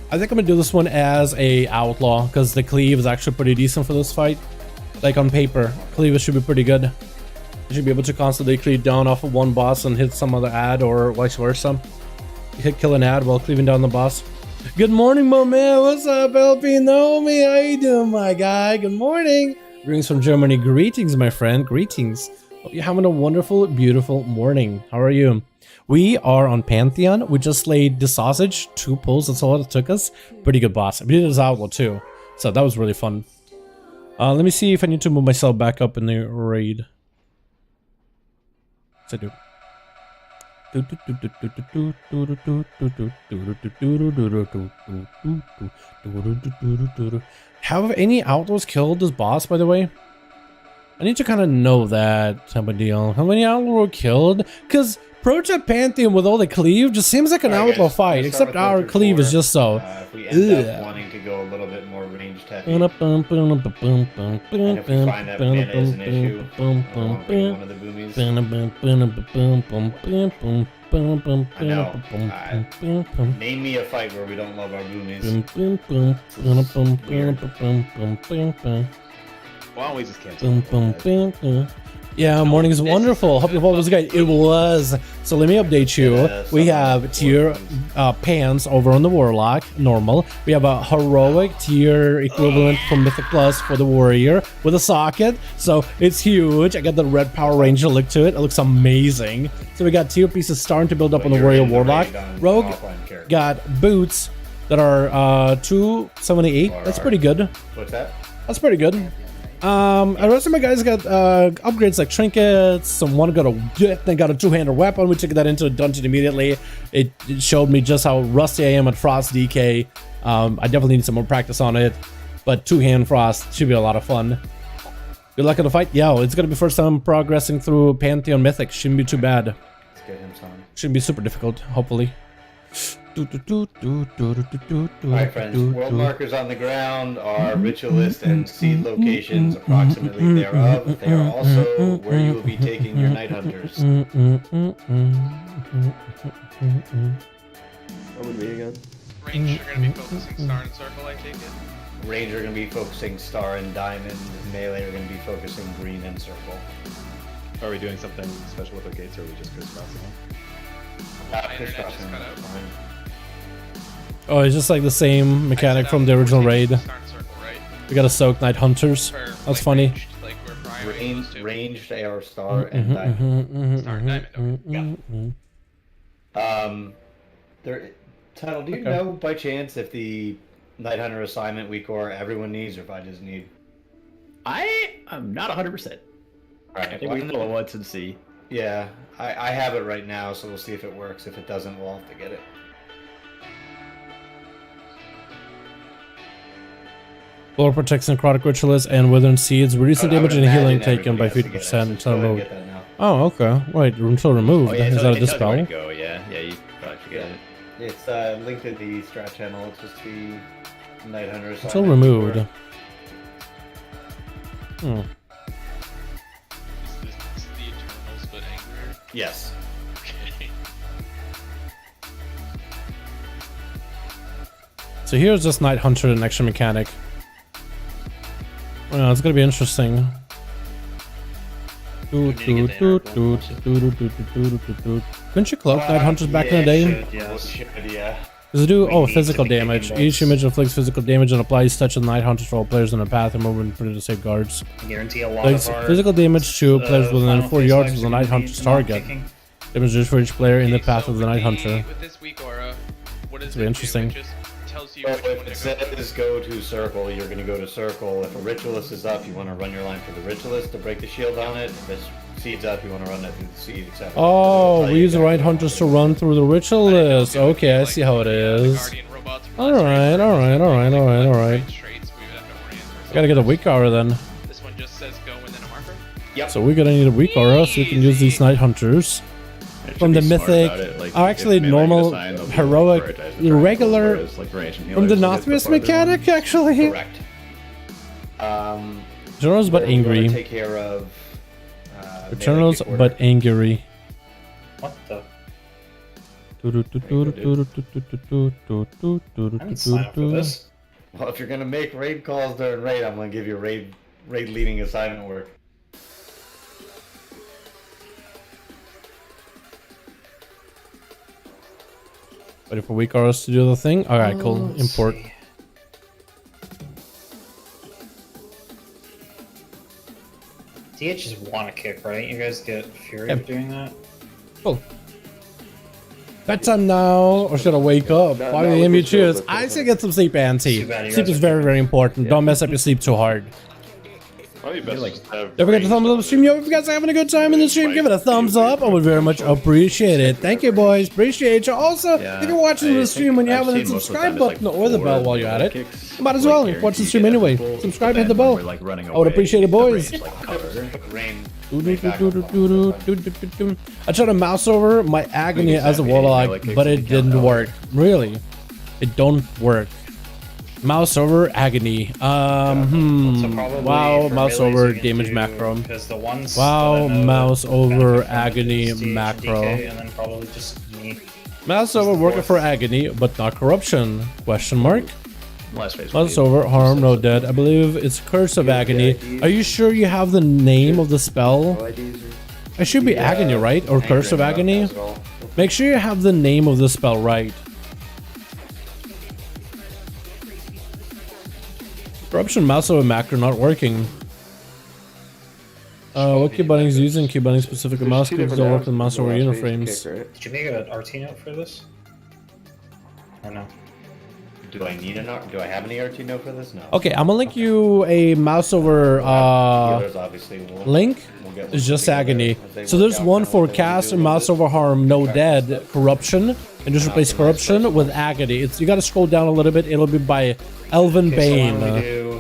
I think I'm gonna do this one as a outlaw because the cleave is actually pretty decent for this fight. Like on paper, cleavage should be pretty good. You should be able to constantly cleave down off of one boss and hit some other ad, or vice versa. You hit kill an ad while cleaving down the boss. Good morning, my man. What's up, LP? Naomi? How you doing, my guy? Good morning. Greetings from Germany. Greetings, my friend. Greetings. Hope you're having a wonderful, beautiful morning. How are you? We are on Pantheon. We just slayed the sausage. 2 pulls. That's all it took us. Pretty good boss. We did his outlaw too. So that was really fun. Let me see if I need to move myself back up in the raid. Yes, I do. Have any outlaws killed this boss, by the way? I need to kind of know that type of deal. How many outlaws were killed? Because Project Pantheon with all the cleave just seems like an outlaw fight, except our cleave is just so. If we end up wanting to go a little bit more ranged heavy, and if we find that mana is an issue, one of the boomies. I know. Name me a fight where we don't love our boomies. Why don't we just cancel? Yeah, morning is wonderful. Hope your fall was good. It was. So let me update you. We have tier pants over on the Warlock, normal. We have a heroic tier equivalent from Mythic Plus for the Warrior with a socket. So it's huge. I got the red Power Ranger look to it. It looks amazing. So we got tier pieces starting to build up on the Warrior Warlock. Rogue got boots that are 278. That's pretty good. What's that? That's pretty good. The rest of my guys got upgrades like trinkets. Someone got a 2-handed weapon. We took that into a dungeon immediately. It showed me just how rusty I am at Frost DK. I definitely need some more practice on it, but 2-hand Frost should be a lot of fun. Good luck in the fight. Yo, it's gonna be first time progressing through Pantheon Mythic. Shouldn't be too bad. Let's get him some. Shouldn't be super difficult, hopefully. Alright friends, world markers on the ground are ritualist and seed locations approximately thereof. They are also where you will be taking your night hunters. I'm with me again. Range, you're gonna be focusing star and circle, I take it? Range are going to be focusing star and diamond. Melee are going to be focusing green and circle. Are we doing something special with the gates, or are we just crisscrossing them? Crisscrossing them is fine. Oh, it's just like the same mechanic from the original raid. We got to soak Night Hunters. That's funny. Ranged AR star and diamond. Tunnel, do you know by chance if the Night Hunter assignment week or everyone needs, or if I just need? I'm not 100%. Alright, I think we will once and see. Yeah, I have it right now, so we'll see if it works. If it doesn't, we'll have to get it. Lore protects necrotic ritualists and withering seeds. Reducing damage and healing taken by 50% until removed. Oh, okay. Wait, until removed. Is that a dispel? Go, yeah, you probably should get it. It's linked to the strat channel. It's just the Night Hunter assignment. Until removed. Hmm. Is the Eternals but angrier? Yes. Okay. So here's this Night Hunter, an extra mechanic. Well, it's gonna be interesting. Couldn't you cloak Night Hunters back in the day? Yeah. Does it do physical damage? Each image inflicts physical damage and applies touch of the Night Hunters for all players in the path and movement for the safeguards. Guarantee a lot Like, of our, physical damage to players within 4 yards of the Night Hunter's target. Damage is for each player in the path of the Night Hunter. With this week aura, what does It's really interesting. It just tells you Well, which one if to it go. says go to circle, you're going to go to circle. If a ritualist is up, you want to run your line for the ritualist to break the shield on it. If it's seed's up, you want to run it through the seed, etc. Oh, we use the Night Hunters to run through the ritualist. Okay, I see how it is. Alright. Gotta get a weak aura then. This one just says go and then a marker? Yep. So we're gonna need a weak aura so we can use these Night Hunters. From the mythic, actually normal, heroic, regular, from the Nothrius mechanic actually. Correct. Eternals but angry. Take care of. Eternals but angry. What the? Well, if you're gonna make raid calls during raid, I'm gonna give you raid raid leading assignment work. Ready for weak hours to do the thing? Alright, cool. Import. Do you just want to kick, right? You guys get fury of doing that? Cool. Bedtime now, or should I wake up? 5 a.m. you choose. I say get some sleep, Auntie. Sleep is very, very important. Don't mess up your sleep too hard. Probably best just have Don't forget to thumbs up the stream. Yo, if you guys are having a good time in the stream, give it a thumbs up. I would very much appreciate it. Thank you, boys. Appreciate you. Also, if you're watching the stream and you haven't hit the subscribe button or the bell while you're at it, you might as well. Watch the stream anyway. Subscribe, hit the bell. I would appreciate it, boys. I tried to mouse over my agony as a warlock, but it didn't work. Really, it don't work. Mouse over agony. Wow, mouse over damage macro. Wow, mouse over agony macro. And then probably just me. Mouse over working for agony, but not corruption? Question mark. Mouse over harm, no dead. I believe it's curse of agony. Are you sure you have the name of the spell? It should be agony, right? Or curse of agony? Make sure you have the name of the spell right. Corruption mouse over macro not working. What key bindings using? Key binding specific mouse clicks don't work with mouse over uniframes. Did you make an RT note for this? Or no? Do I need an do I have any RT note for this? No. Okay, I'm gonna link you a mouse over link. It's just agony. So there's one for cast and mouse over harm, no dead, corruption, and just replace corruption with agony. It's you gotta scroll down a little bit. It'll be by Elven Bane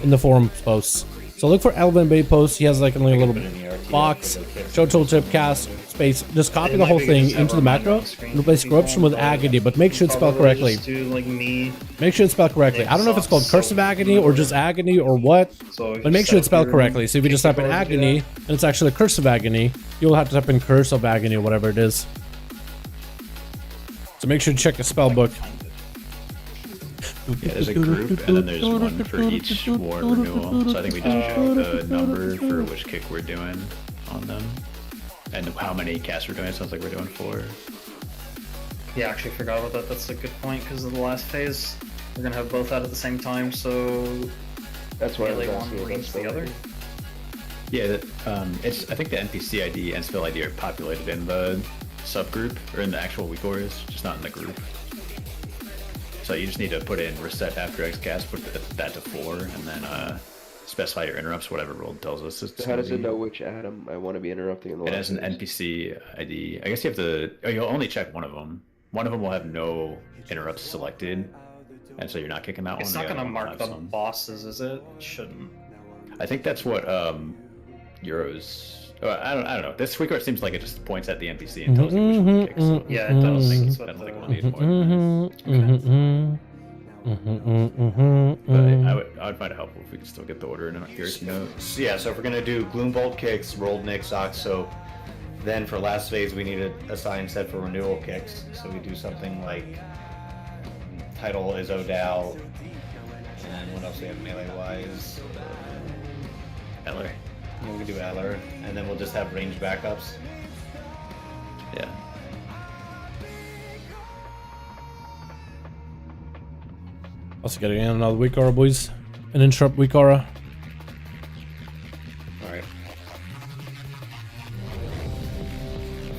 in the forum posts. So look for Elven Bane posts. He has like a little box, show tooltip, cast, space. Just copy the whole thing into the macro and replace corruption with agony, but make sure it's spelled correctly. Make sure it's spelled correctly. I don't know if it's called curse of agony or just agony or what, but make sure it's spelled correctly. So if you just type in agony and it's actually curse of agony, you'll have to type in curse of agony or whatever it is. So make sure to check the spell book. Yeah, there's a group, and then there's one for each war renewal. So I think we just check the number for which kick we're doing on them, and how many casts we're doing. It sounds like we're doing 4. Yeah, I actually forgot about that. That's a good point because of the last phase. We're gonna have both out at the same time, so that's why one brings the other. Yeah, it's. I think the NPC ID and spell ID are populated in the subgroup or in the actual weak auras, just not in the group. So you just need to put in reset after X cast, put that to 4, and then specify your interrupts, whatever rule tells us. So how does it know which atom I want to be interrupting in the It has an NPC ID. I guess you have to. Oh, you'll only check one of them. One of them will have no interrupts selected, and so you're not kicking that one. It's not going to mark the bosses, is it? It shouldn't. I think that's what Euros. I don't know. This week seems like it just points at the NPC and tells you which one to kick. So yeah, it does. I don't think we'll need more. But I would find it helpful if we could still get the order in here. Yeah, so if we're gonna do Gloombolt kicks, rolled Nyx Ox, so then for last phase we need to assign set for renewal kicks. So we do something like title is Odal, and what else we have melee wise? Eller. We can do Eller, and then we'll just have range backups. Yeah. Also getting in another weak aura, boys. An interrupt weak aura. Alright.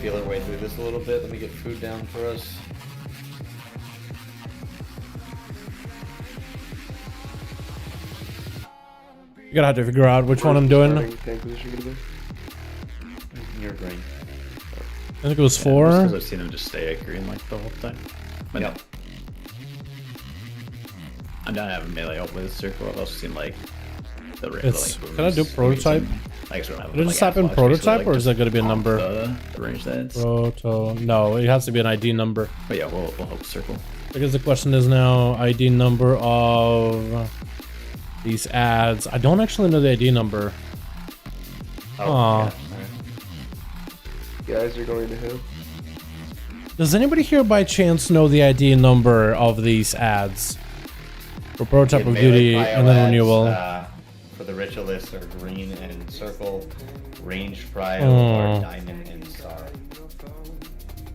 Feel our way through this a little bit. Let me get food down for us. You gotta have to figure out which one I'm doing. Your green. I think it was 4. Because I've seen them just stay at green like the whole time. But yep. I'm down to have a melee up with a circle. I've also seen like the it's, can I do prototype? I guess we don't have. Did it just type in prototype, or is that going to be a number? The range that's. Proto. No, it has to be an ID number. But yeah, we'll hope circle. Because the question is now ID number of these ads. I don't actually know the ID number. Oh. Yeah. Guys are going to who? Does anybody here by chance know the ID number of these ads? For prototype of duty and then renewal. For the ritualists are green and circle, ranged prio are diamond and star.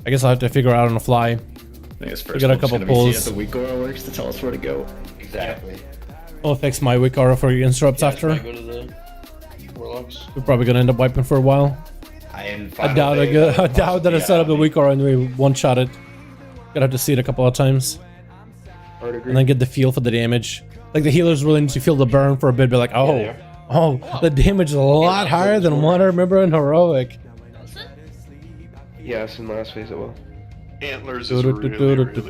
I guess I'll have to figure out on the fly. I think it's first We got a couple pulls. The weak aura works to tell us where to go. Exactly. I'll fix my weak aura for your interrupts after. Go to the Warlocks. We're probably gonna end up wiping for a while. I doubt that I set up the weak aura and we one-shot it. Gonna have to see it a couple of times. And then get the feel for the damage. Like the healers really need to feel the burn for a bit, be like, oh, the damage is a lot higher than what I remember in Heroic. Yes, in last phase it will. Antlers is really good. Have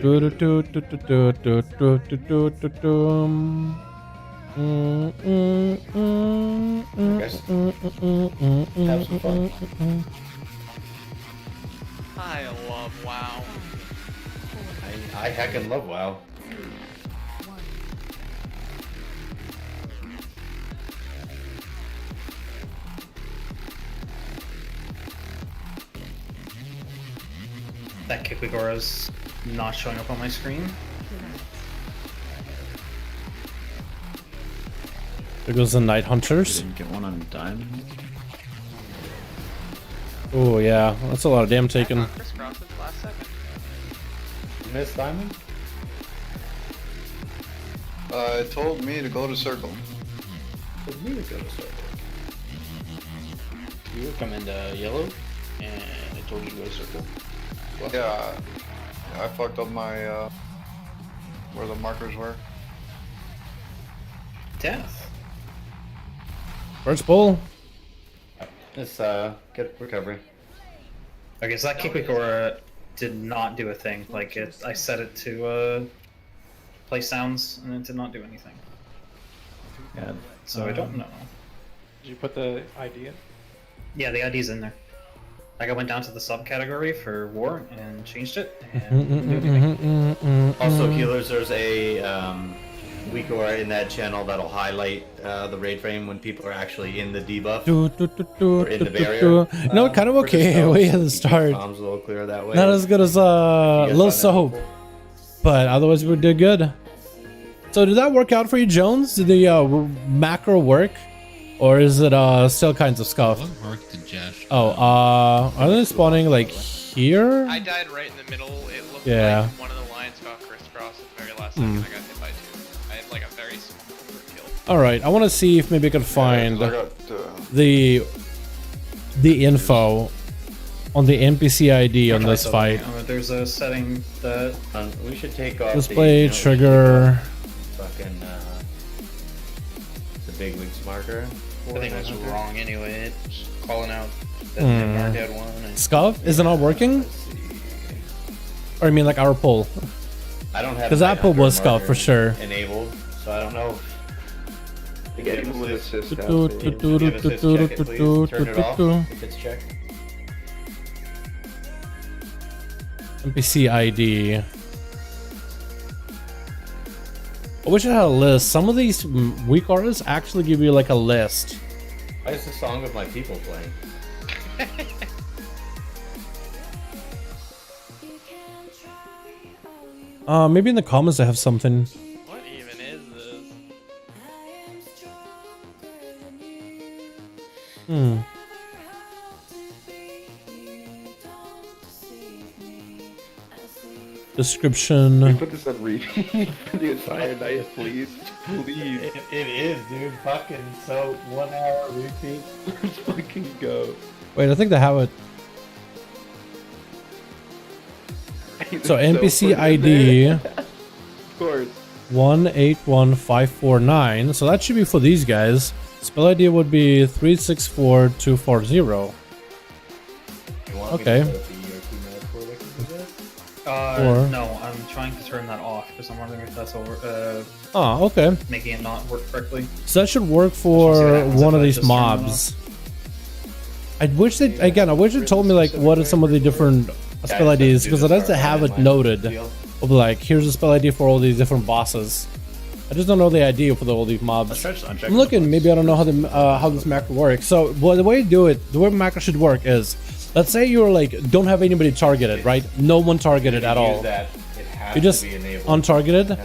some fun. I love WoW. I heckin' love WoW. That Kick Aura's not showing up on my screen. There goes the Night Hunters. Didn't get one on diamond. Oh yeah, that's a lot of damn taken. Crisscross at the last second. You missed diamond? It told me to go to circle. Told me to go to circle. You would come into yellow, and I told you to go to circle. What? Yeah, I fucked up my where the markers were. Death. First pull. It's good recovery. Okay, so that Kick Aura did not do a thing. Like I set it to play sounds, and it did not do anything. Yeah. So I don't know. Did you put the ID in? Yeah, the ID's in there. Like I went down to the subcategory for war and changed it. And didn't do anything. Also, healers, there's a weak aura in that channel that'll highlight the raid frame when people are actually in the debuff or in the barrier. No, kind of okay way at the start. Bombs a little clearer that way. Not as good as Little Soap, but otherwise we did good. So did that work out for you, Jones? Did the macro work, or is it still kinds of scuff? What worked did Josh? Oh, are they spawning like here? I died right in the middle. It looked Yeah. like one of the lions got crisscross at the very last second. I got hit by two. I had like a very small kill. All right, I want to see if maybe I can find I got, the info on the NPC ID on this fight. There's a setting that we should take off. Display trigger. Fucking the big weeks marker. I think it was wrong anyway. It's calling out that Mark had one. And Scuff? Is it not working? Or I mean like our pull? I don't have. Because that pull was Scuff for sure. Enabled, so I don't know. Give him an assist. Give assist, check it, please. Turn it off if it's checked. NPC ID. I wish I had a list. Some of these weak auras actually give you like a list. Why is the song of my people playing? Maybe in the comments I have something. What even is this? Description. Put this on repeat for the entire night, please. Please. It is, dude. Fucking so 1 hour repeat. Let's fucking go. Wait, I think they have it. So NPC ID Of course. 181549. So that should be for these guys. Spell ID would be 364240. Okay. No, I'm trying to turn that off because I'm wondering if that's over. Oh, okay. Making it not work correctly. So that should work for one of these mobs. I wish they told me like what are some of the different spell IDs, because it does have it noted of like here's a spell ID for all these different bosses. I just don't know the ID for all these mobs. I'm looking. Maybe I don't know how this macro works. So the way you do it, the way macro should work is, let's say you're like don't have anybody targeted, right? No one targeted at all. You just untargeted.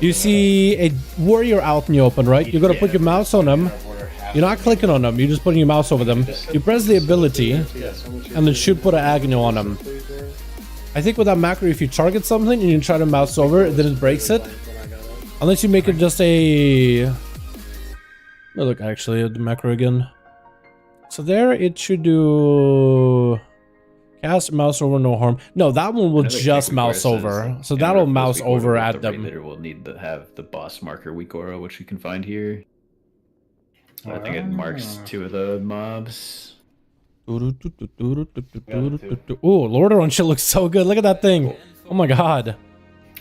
You see a warrior out in the open, right? You're gonna put your mouse on them, You're not clicking on them, you're just putting your mouse over them. You press the ability, and then should put an agony on them. I think with that macro, if you target something and you try to mouse over, then it breaks it. Unless you make it just a... Oh, look, actually, the macro again. So there, it should do... Cast mouse over, no harm. No, that one will just mouse over. So that'll mouse over at them. Later we'll need to have the boss marker weak aura, which we can find here. I think it marks 2 of the mobs. Oh, Lordaeron shit looks so good. Look at that thing. Oh my god.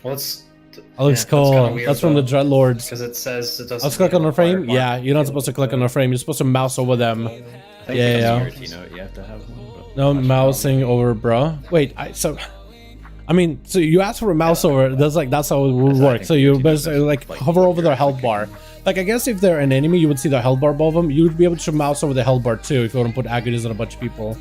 Well, it's... That looks cool. That's from the Dreadlords. Because it says it doesn't... Let's click on the frame. Yeah, you're not supposed to click on the frame. You're supposed to mouse over them. Yeah. You know, you have to have one. No mousing over, bro. Wait, so you ask for a mouse over. That's how it would work. So you basically like hover over their health bar. Like I guess if they're an enemy, you would see the health bar above them. You would be able to mouse over the health bar too if you want to put agonies on a bunch of people.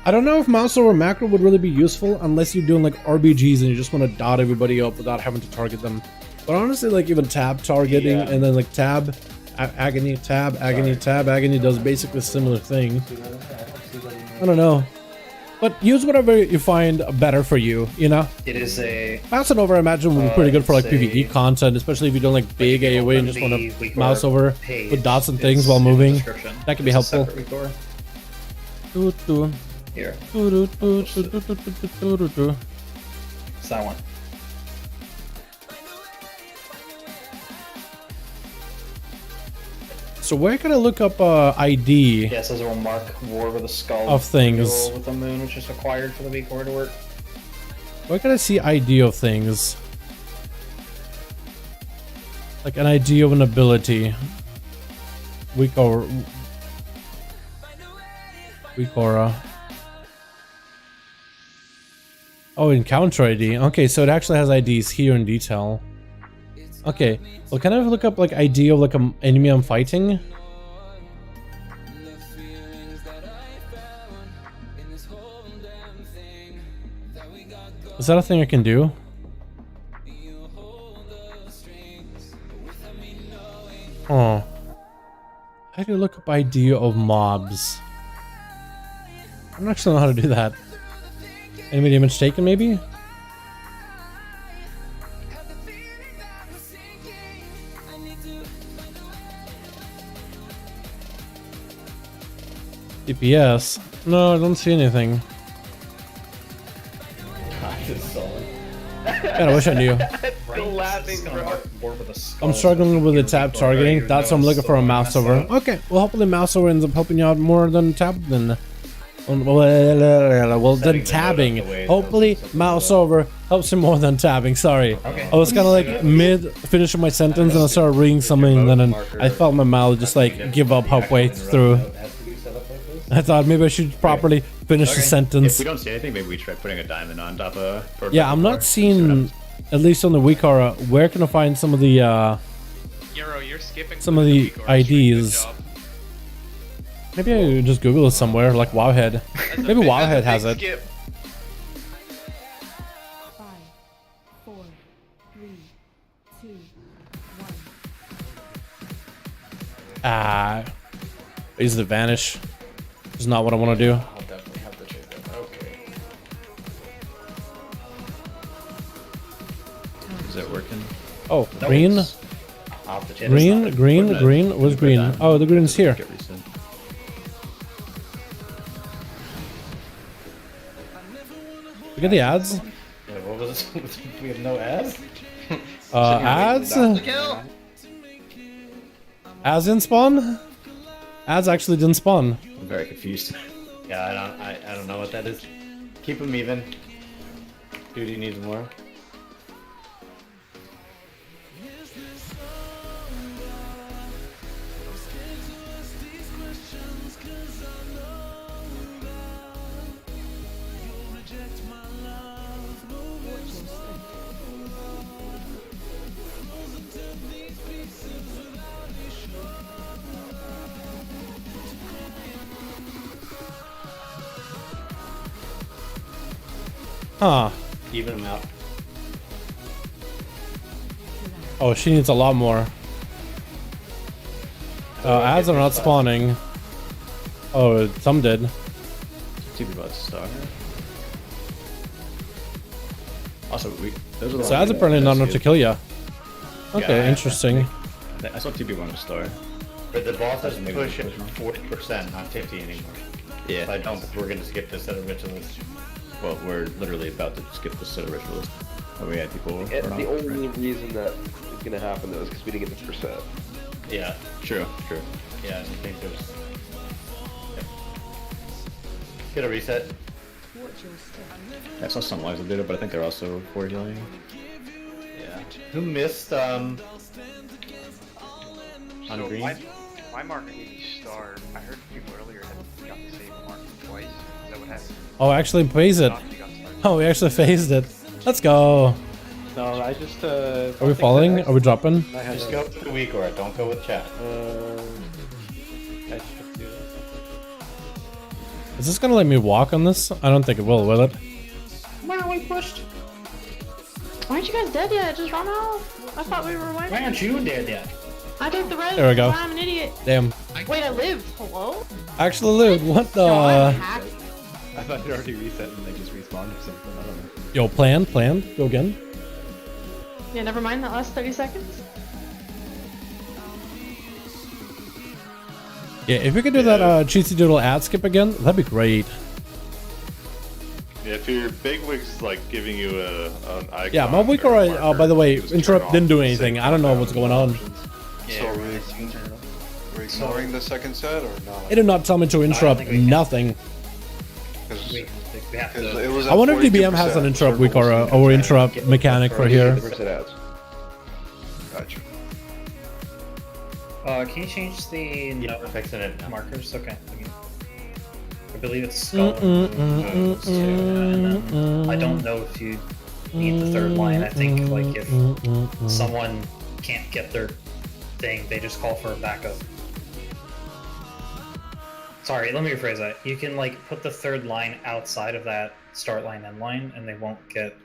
I don't know if mouse over macro would really be useful unless you're doing like RBGs and you just want to dot everybody up without having to target them. But honestly, like even tab targeting and then like tab, agony, tab, agony, tab, agony does basically a similar thing. I don't know. But use whatever you find better for you, you know? It is a... Mouse it over, I imagine, would be pretty good for like PvE content, especially if you don't like big AoE and just want to mouse over with dots and things while moving. That could be helpful. Here. It's that one. So where can I look up ID? Yeah, it says it will mark War with a Skull of things with the moon, which is required for the weak aura to work. Where can I see ID of things? Like an ID of an ability. Weak aura. Oh, encounter ID. Okay, so it actually has IDs here in detail. Okay, well, can I look up like ID of like an enemy I'm fighting? Is that a thing I can do? Oh. How do you look up ID of mobs? I don't actually know how to do that. Enemy damage taken, maybe? DPS? No, I don't see anything. God, I wish I knew. Still laughing, bro. I'm struggling with the tab targeting. That's why I'm looking for a mouse over. Okay, well, hopefully mouse over ends up helping you out more than tab than... Well, then tabbing. Hopefully mouse over helps you more than tabbing. Sorry. I was kind of like mid finishing my sentence and I started reading something and then I felt my mouth just like give up halfway through. I thought maybe I should properly finish the sentence. If we don't see anything, maybe we try putting a diamond on top of... Yeah, I'm not seeing, at least on the weak aura, where can I find some of the IDs? Maybe I just Google it somewhere, like Wowhead. Maybe Wowhead has it. 5, 4, 3, 2, 1. I use the vanish. It's not what I want to do. I'll definitely have to check that. Okay. Is that working? Oh, green? Green? Where's green? Oh, the green's here. We get the ads? Yeah, what was it? We have no ads? Ads? Ads didn't spawn? Ads actually didn't spawn. I'm very confused. Yeah, I don't know what that is. Keep them even. Duty needs more. Huh. Even them out. Oh, she needs a lot more. Ads are not spawning. Oh, some did. Two people at star. Also, those are the So ads apparently not enough to kill ya. Okay, Yeah, interesting. I saw two people on a star. But the boss is Maybe pushing push one. 40%, not 50 anymore. Yeah. If I don't, we're gonna skip this set of rituals. Well, we're literally about to skip the set of rituals. Oh, we had people. And the only reason that is gonna happen though is because we didn't get the percent. Yeah. True. Yeah, I think there's... Yep. Get a reset. I saw some lives of data, but I think they're also for healing. Yeah. Who missed, on So green? my marker needs star. I heard people earlier had got the same marker twice. Is that what happened? Oh, actually phase it. Oh, we actually phased it. Let's go. No, I just. Are we falling? Are we dropping? Just go with the weak aura, don't go with chat. I should do it. Is this gonna let me walk on this? I don't think it will it? Wow, we pushed. Why aren't you guys dead yet? Just run off. I thought we were winning. Why aren't you dead yet? I took the res. There we go. I'm an idiot. Damn. Wait, I lived. Hello? Actually, Lude, what the? I thought it already reset and they just respawned or something. I don't know. Yo, plan. Go again. Yeah, never mind that last 30 seconds. Yeah, if we could do that cheesy doodle ad skip again, that'd be great. Yeah, if your bigwig's like giving you an icon. Yeah, my week or by the way, interrupt didn't do anything. I don't know what's going on. So we're ignoring the second set or not? It did not tell me to interrupt nothing. We have Because to. it was I wonder if DBM has an interrupt week or interrupt mechanic for here. Gotcha. Can you change the Yeah, we're fixing it now. markers? Okay. I believe it's skull. And then I don't know if you need the third line. I think like if someone can't get their thing, they just call for a backup. Sorry, let me rephrase that. You can like put the third line outside of that start line end line, and they won't get.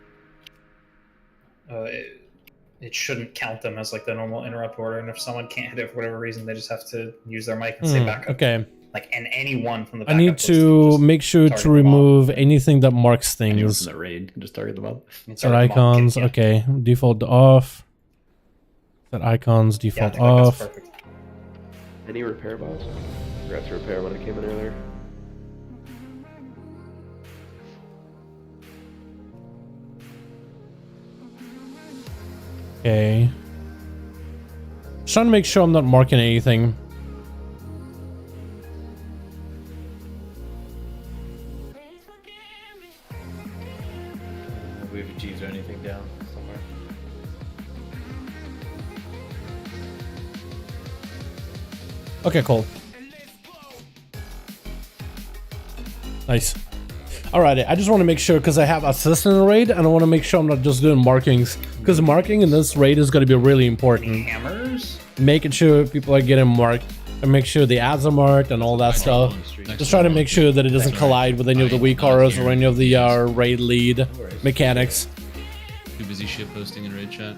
It shouldn't count them as like the normal interrupt order, and if someone can't hit it for whatever reason, they just have to use their mic and say backup. Okay. Like, and anyone from the I backup need list to just make sure target to them remove anything that marks Anyone things. in the raid can just target them up. Set icons, okay. Default off. Set icons, default off. Any repair bots? Forgot to repair when I came in earlier. Okay. Just trying to make sure I'm not marking anything. Move G's or anything down somewhere. Okay, cool. Nice. Alrighty, I just want to make sure because I have assist in the raid and I want to make sure I'm not just doing markings because marking in this raid is going to be really important. Hammers? Making sure people are getting marked and make sure the ads are marked and all that stuff. Just trying to make sure that it doesn't collide with any of the weak auras or any of the raid lead mechanics. Too busy shit posting in raid chat.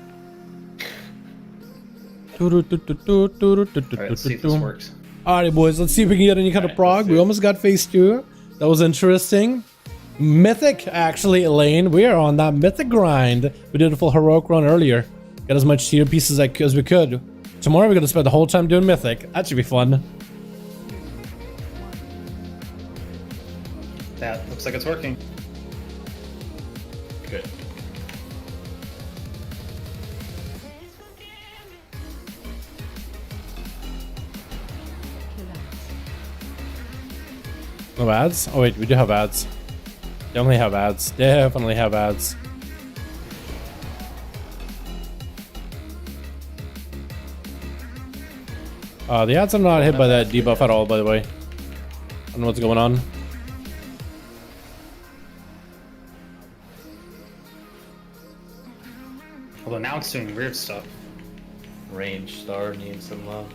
Alright, let's see if this works. Alright, boys, let's see if we can get any kind of prog. We almost got phase 2. That was interesting. Mythic, actually, Elaine. We are on that mythic grind. We did a full heroic run earlier. Got as much tier pieces as we could. Tomorrow we're gonna spend the whole time doing mythic. That should be fun. That looks like it's working. Good. No ads? Oh wait, we do have ads. Definitely have ads. Definitely have ads. The ads are not hit by that debuff at all, by the way. I don't know what's going on. Although now it's doing weird stuff. Range star needs some love.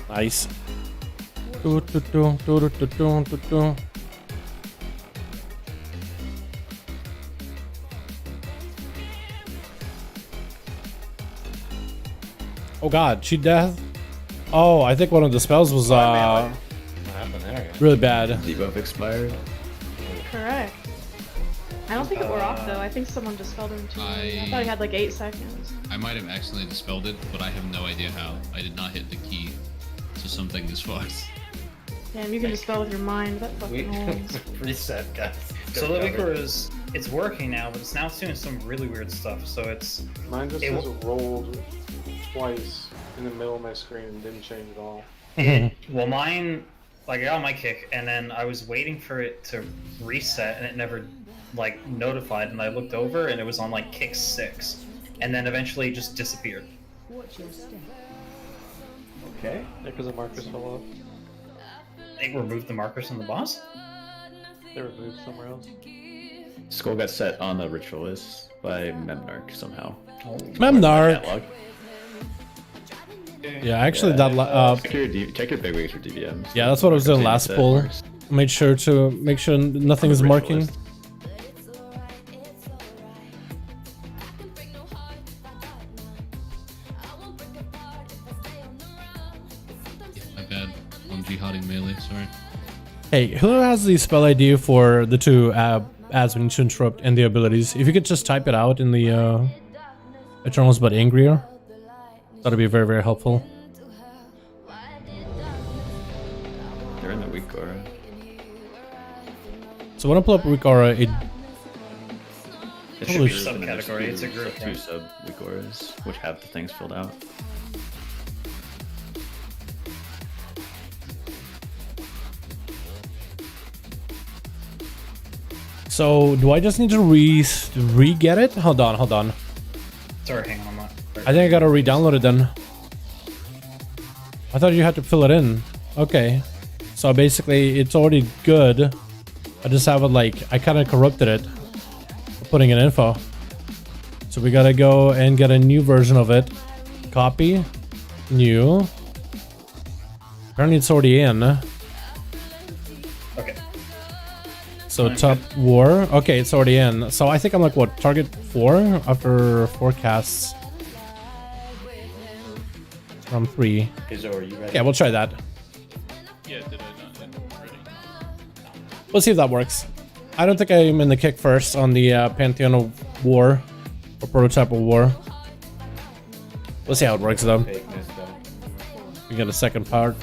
Nice. Oh god, cheat death? Oh, I think one of the spells was What happened there? really bad. Debuff expired. Correct. I don't think it wore off though. I think someone dispelled him too early. I thought he had like 8 seconds. I might have accidentally dispelled it, but I have no idea how. I did not hit the key, so something is fucked. Damn, you can dispel with your mind. That fucking holds. Reset, guys. So the Weaker is it's working now, but it's now doing some really weird stuff. So it's Mine just says rolled twice in the middle of my screen and didn't change at all. Well, mine, like I got my kick, and then I was waiting for it to reset, and it never like notified. And I looked over, and it was on like kick 6, and then eventually it just disappeared. Okay. Yeah, because the markers fell off. They removed the markers from the boss. They were moved somewhere else. Skull got set on the ritualist by Memnarch somehow. Memnarch. Catalog. Yeah, actually that check your big wigs for DBMs. yeah, that's what I was doing last pull. Made sure to make sure nothing is marking. My bad. I'm jihading melee, sorry. Hey, who has the spell ID for the two ads we need to interrupt and the abilities? If you could just type it out in the Eternals but Angrier, that'd be very, very helpful. They're in the weak aura. So when I pull up weak aura, it should be a subcategory. It's a group. Two sub weak auras, which have the things filled out. So do I just need to re-get it? Hold on. Sorry, hang on. I think I gotta re-download it then. I thought you had to fill it in. Okay. So basically it's already good. I just have it like, I kind of corrupted it. Putting in info. So we gotta go and get a new version of it. Copy. New. Apparently it's already in. Okay. So top war. Okay, it's already in. So I think I'm like, what, target 4 after forecasts from 3. Izzo, are you ready? Yeah, we'll try that. Yeah, did I not hit already? We'll see if that works. I don't think I'm in the kick first on the Pantheon of War or Prototype of War. We'll see how it works though. We got a second part.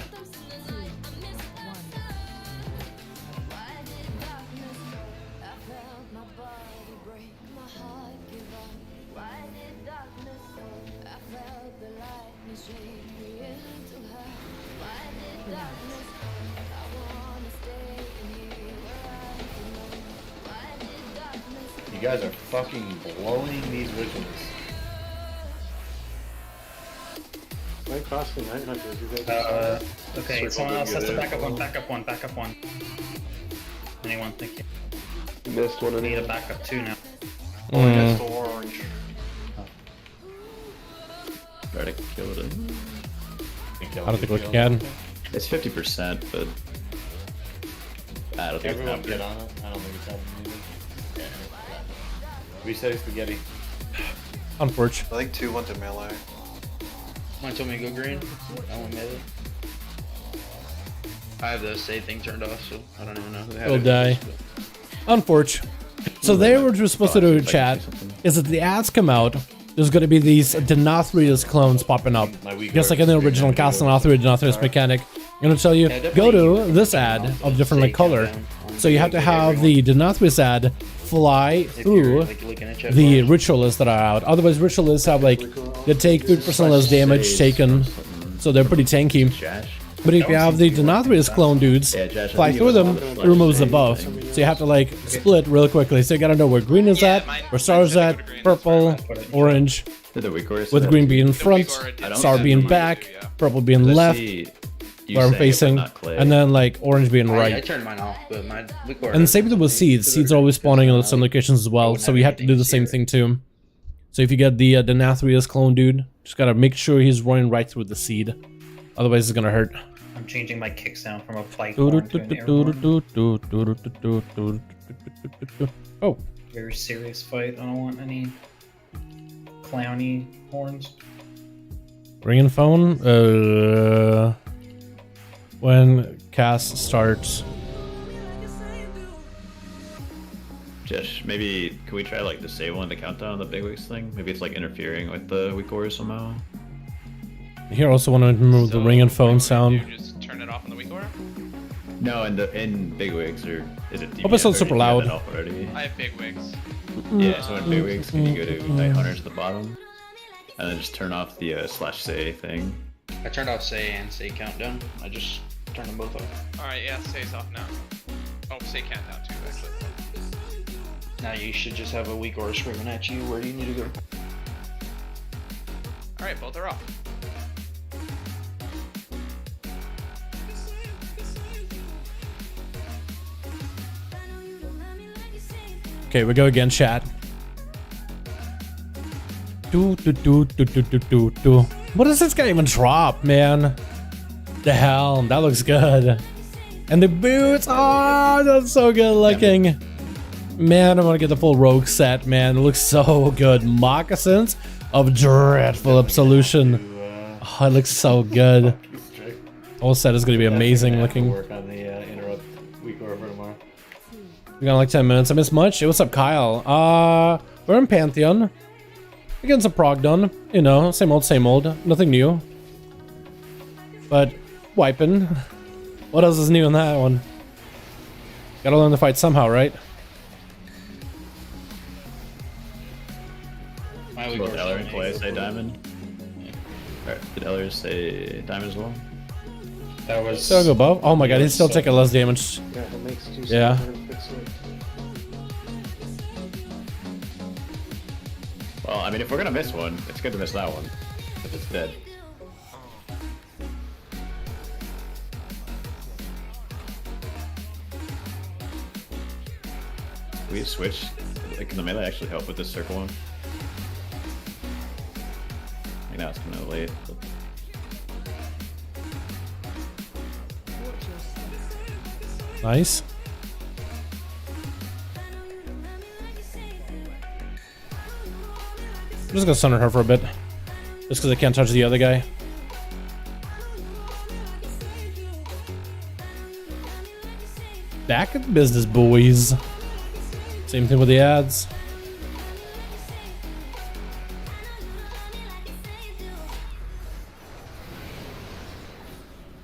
You guys are fucking blowing these rituals. Might cost me 900. You guys okay, someone else has to back up one. Anyone, thank you. Missed one. I need a backup 2 now. Oh, I guess the orange. Try to kill it. I don't think we can. It's 50%, but I don't think Everyone it's get on it. I don't think it's happening either. Reset spaghetti. Unfortunate. I think 2 went to melee. One told me to go green. I went melee. I have the save thing turned off, so I don't even know who had Will it. die. Unfortunate. So they were just supposed to do in chat is that the ads come out, there's going to be these Denathrius clones popping up. Just like in the original Castle Denathrius mechanic. I'm going to tell you, go to this ad of different like color. So you have to have the Denathrius ad fly through the ritualists that are out. Otherwise ritualists have like, they take 30% less damage taken. So they're pretty tanky. But if you have the Denathrius clone dudes fly through them, it removes the buff. So you have to like split real quickly. So you gotta know where green is at, where star is at, purple, orange, with green being front, star being back, purple being left, where I'm facing, and then like orange being I right. turned mine off, but my liquor. And same with seeds. Seeds are always spawning in some locations as well. So we have to do the same thing too. So if you get the Denathrius clone dude, just gotta make sure he's running right through the seed. Otherwise it's gonna hurt. I'm changing my kick sound from a pipe horn to an air horn. Oh. Very serious fight. I don't want any clowny horns. Ringing phone. When cast starts. Josh, maybe can we try like disabling the countdown on the bigwigs thing? Maybe it's like interfering with the weak core somehow. Here, also want to remove the ring and phone sound. You just turn it off on the weak order? No, in bigwigs, or is it? Hope it's not super loud. I have big wigs. Yeah, so in bigwigs, can you go to night hunters at the bottom, and then just turn off the /say thing? I turned off say and say countdown. I just turned them both off. Alright, yeah, say's off now. Oh, say countdown too, actually. Now you should just have a weak aura screaming at you. Where do you need to go? Alright, both are off. Okay, we go again, chat. What does this guy even drop, man? The helm, that looks good. And the boots, oh, that's so good looking. Man, I want to get the full rogue set, man. It looks so good. Moccasins of dreadful absolution. Oh, it looks so good. Whole set is going to be amazing looking. Work on the interrupt week or for tomorrow. We got like 10 minutes. I missed much. Hey, what's up, Kyle? We're in Pantheon. We're getting some prog done. You know, same old, nothing new. But wiping. What else is new in that one? Gotta learn to fight somehow, right? Did Dalaran play say diamond? Alright, did Dalaran say diamond as well? That was... Still go above? Oh my god, he's still taking less damage. Yeah, it makes 2 yeah. Well, I mean, if we're gonna miss one, it's good to miss that one. If it's dead. Can we switch? Like, can the melee actually help with this circle one? I know it's kind of late. But... Nice. I'm just gonna center her for a bit. Just because I can't touch the other guy. Back at business, boys. Same thing with the ads.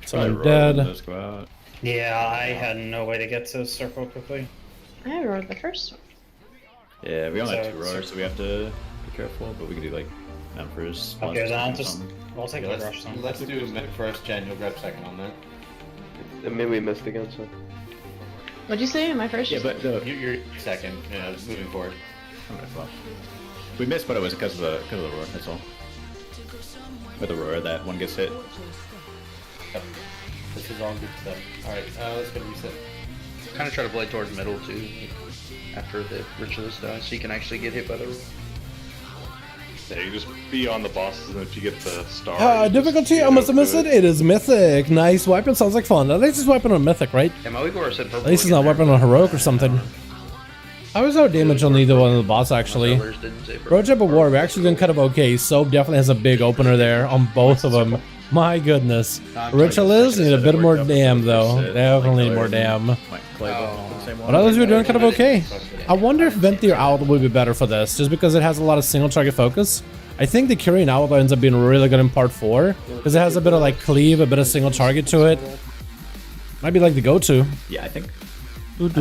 So I'm dead. Let's go out. Yeah, I had no way to get to circle quickly. I roared the first one. Yeah, we only have So- 2 roars, so we have to be careful, but we can do like Emperor's. Okay, then I'll just... something. I'll take a rush then. Let's do mid first, Jen. You'll grab second on that. And maybe we missed again, so. What'd you say? My first? Yeah, but no, You're second. Yeah, moving forward. okay, well. We missed, but it was because of the roar. That's all. With the roar, that one gets hit. Yep. This is all good stuff. Alright, let's go reset. Kind of try to blade towards middle too, after the ritualist dies, so you can actually get hit by the roll. Yeah, you just be on the bosses, and if you get the star. Difficulty, I must have missed it. It is mythic. Nice weapon, sounds like fun. At least it's weapon on mythic, right? Yeah, my Uyghur said purple. At least it's not weapon on heroic or something. How was our damage on either one of the boss actually? Roadtrip of War, we actually doing kind of okay. Soap definitely has a big opener there on both of them. My goodness. Ritualist need a bit more dam though. Definitely need more dam. But others we're doing kind of okay. I wonder if Venthyr Owl would be better for this, just because it has a lot of single target focus. I think the Kyrian Owl ends up being really good in part 4, because it has a bit of like cleave, a bit of single target to it. Might be like the go-to. Yeah, I think. I mean,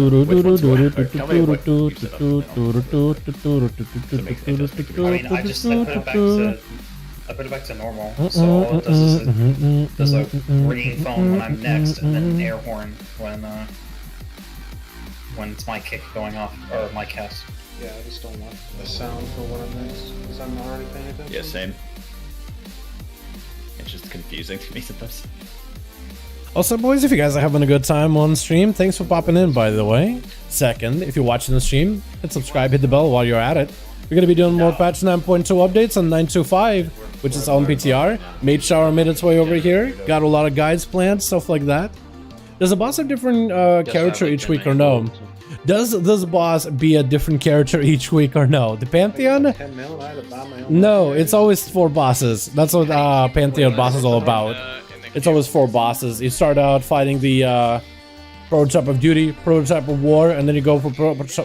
I put it back to normal, so all it does is it does a ringing phone when I'm next, and then an air horn when it's my kick going off, or my cast. Yeah, I just don't want the sound for when I'm next, because I'm not already paying attention. Yeah, same. It's just confusing to me sometimes. Also, boys, if you guys are having a good time on stream, thanks for popping in, by the way. Second, if you're watching the stream, hit subscribe, hit the bell while you're at it. We're going to be doing more patch 9.2 updates on 9.25. which is on PTR. Mage Shower made its way over here. Got a lot of guides planned, stuff like that. Does the boss have different character each week or no? Does the boss be a different character each week or no? The Pantheon? No, it's always 4 bosses. That's what Pantheon boss is all about. It's always 4 bosses. You start out fighting the prototype of duty, prototype of war, and then you go for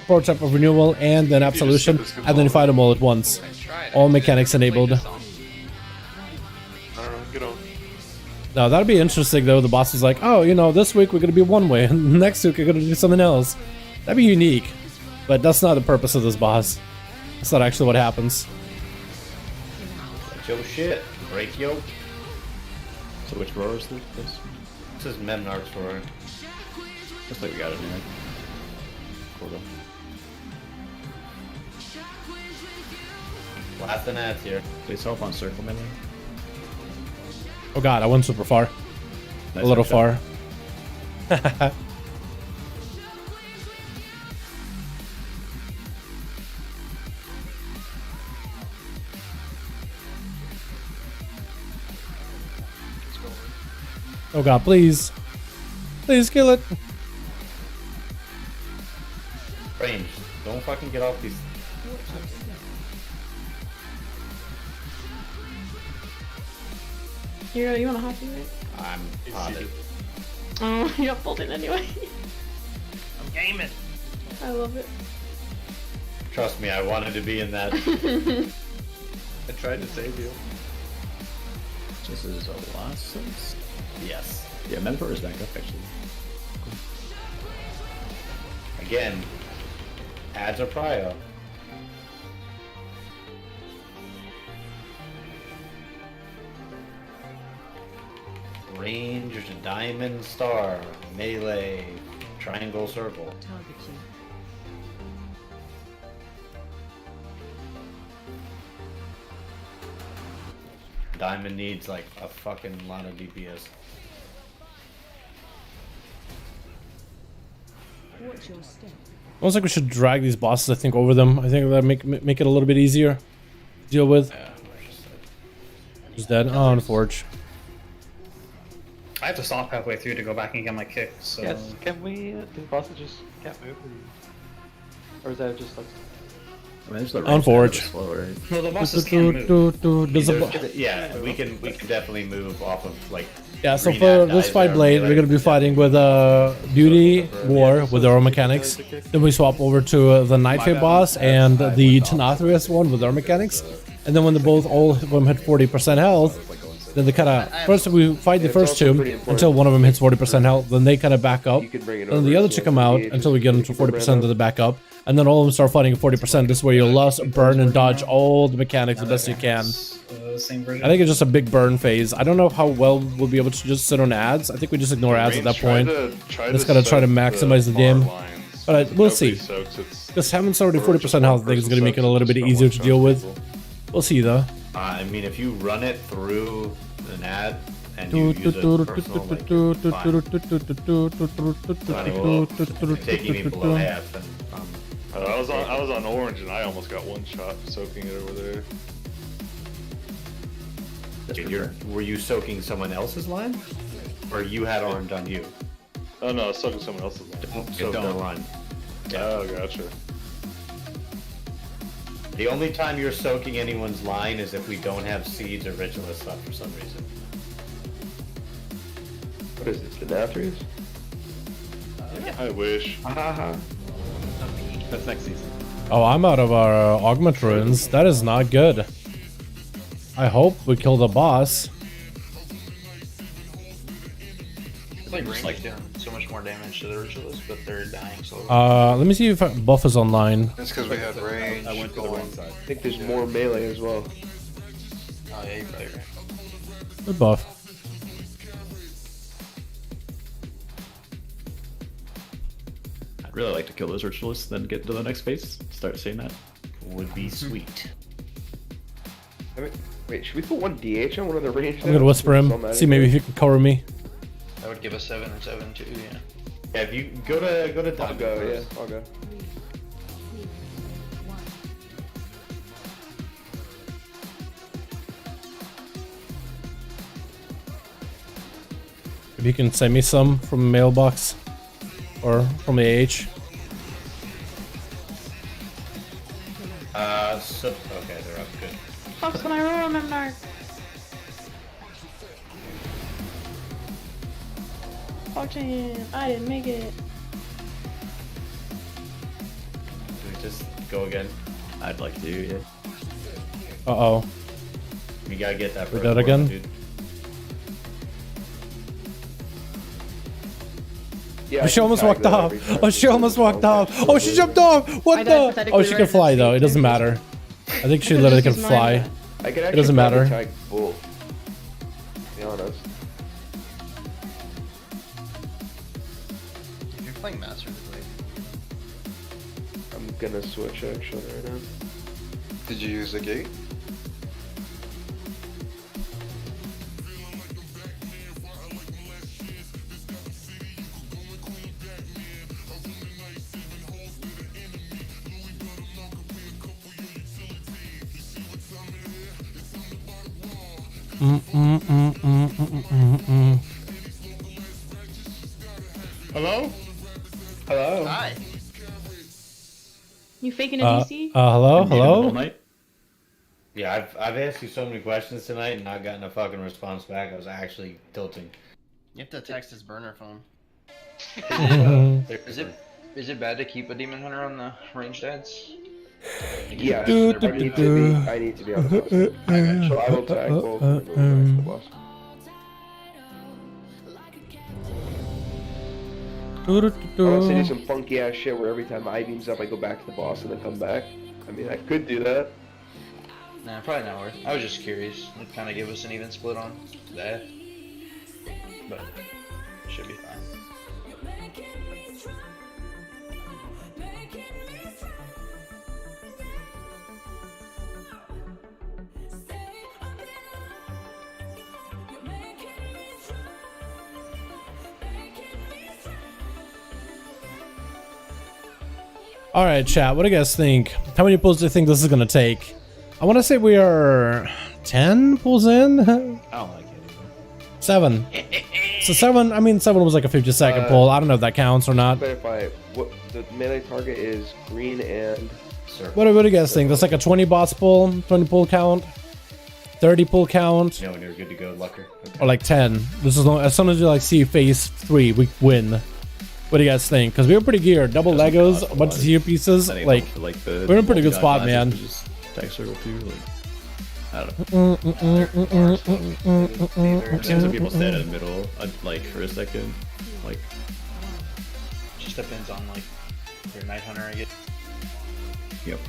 prototype of renewal and then absolution, and then you fight them all at once. All mechanics enabled. Now that'd be interesting though. The boss is like, oh, you know, this week we're gonna be one way, and next week we're gonna do something else. That'd be unique, but that's not the purpose of this boss. That's not actually what happens. That's your shit. Break yo. So which roar is this? This is Memnarch's roar. Looks like we got it in here. Cool though. Last and ads here. Please help on circle melee. Oh god, I went super far. Nice a little shot. far. Oh god, please. Please kill it. Range. Don't fucking get off these. You want a hot right? I'm potted. Oh, you're pulled in anyway. I'm gaming. I love it. Trust me, I wanted to be in that. I tried to save you. This is a license. Yes. Yeah, Metaphor is back up actually. Again, ads are prio. Range, there's a diamond, star, melee, triangle, circle. Diamond needs like a fucking lot of DPS. Almost like we should drag these bosses, I think, over them. I think that make it a little bit easier to deal with. Who's dead? Oh, unfortunate. I have to stop halfway through to go back and get my kick, so... Yes, can we, the bosses just can't move? Or is that just like... I mean, there's the Unfortunate. Right? No, the bosses can move. Yeah, we can definitely move off of like. Yeah, so for this fight blade, we're gonna be fighting with Beauty War with our mechanics. Then we swap over to the Nightfade boss and the Tenathrius one with our mechanics. And then when all of them hit 40% health, then they kind of first we fight the first two until one of them hits 40% health. Then they kind of back up. Then the other two come out until we get them to 40% of the back up. And then all of them start fighting at 40%. This way you'll lust, burn, and dodge all the mechanics the best you can. Same version. I think it's just a big burn phase. I don't know how well we'll be able to just sit on ads. I think we just ignore ads at that point. Just gotta try to maximize the game. But we'll see. Because having already 40% health, I think is gonna make it a little bit easier to deal with. We'll see though. I mean, if you run it through an ad and you use a personal, like, taking me below half. And, I was on orange and I almost got one shot soaking it over there. Were you soaking someone else's line, or you had orange on you? Oh no, I was soaking someone else's line. Don't soak their line. Yeah. Oh, gotcha. The only time you're soaking anyone's line is if we don't have seeds or ritualists left for some reason. What is this, the Nathrius? I wish. That's next season. Oh, I'm out of our augment runes. That is not good. I hope we kill the boss. It's like range doing so much more damage to the ritualists, but they're dying slowly. Let me see if buff is online. That's because we had range. I went to the wrong side. I think there's more melee as well. Oh yeah, you're probably right. Good buff. I'd really like to kill those ritualists, then get to the next phase. Start saying that. Would be sweet. Wait, should we put one DH on one of the range? I'm gonna whisper him. See maybe if he can cover me. That would give us 7 and 7 too, yeah. Yeah, if you go to I'll go, yeah, I'll go. If you can send me some from a mailbox or from AH. Okay, they're up. Good. Fuck's when I roll them, Mark. Fortune, I didn't make it. Do we just go again? I'd like to, yeah. Uh-oh. We gotta get that. We dead again? Dude. Yeah, Oh, she almost walked off. Oh, she almost walked off. Oh, she jumped off. What the? Oh, she can fly though. It doesn't matter. I think she literally can fly. I could It doesn't matter. tag both. To be honest. If you're playing Master Blade. I'm gonna switch actually right now. Did you use the gate? Hello? Hello? Hi. You faking a DC? Hello? Hello? Yeah, I've asked you so many questions tonight and not gotten a fucking response back. I was actually tilting. You have to text his burner phone. Is it bad to keep a demon hunter on the ranged ads? Yeah, I need to be on the boss. So I will tag both and move back to the boss. I want to do some funky ass shit where every time I beams up, I go back to the boss and then come back. I mean, I could do that. Nah, probably not worth it. I was just curious. It kind of give us an even split on that. But should be fine. All right, chat. What do you guys think? How many pulls do you think this is gonna take? I want to say we are 10 pulls in. I don't like it. 7. So 7. I mean, 7 was like a 50-second pull. I don't know if that counts or not. Clarify. What the melee target is green and What do you guys think? That's like a 20 boss pull, 20 pull count, 30 pull count, You know when you're good to go, Lucker. Okay. or like 10. This is as soon as you like see phase 3, we win. What do you guys think? Because we were pretty geared. Double Legos, a bunch of CPU pieces. Like, we're in a pretty good spot, man. Just tag circle too. Like, I don't know. I've seen some people stand in the middle, like for a second, like. Just depends on like your Night Hunter, I guess. Yep.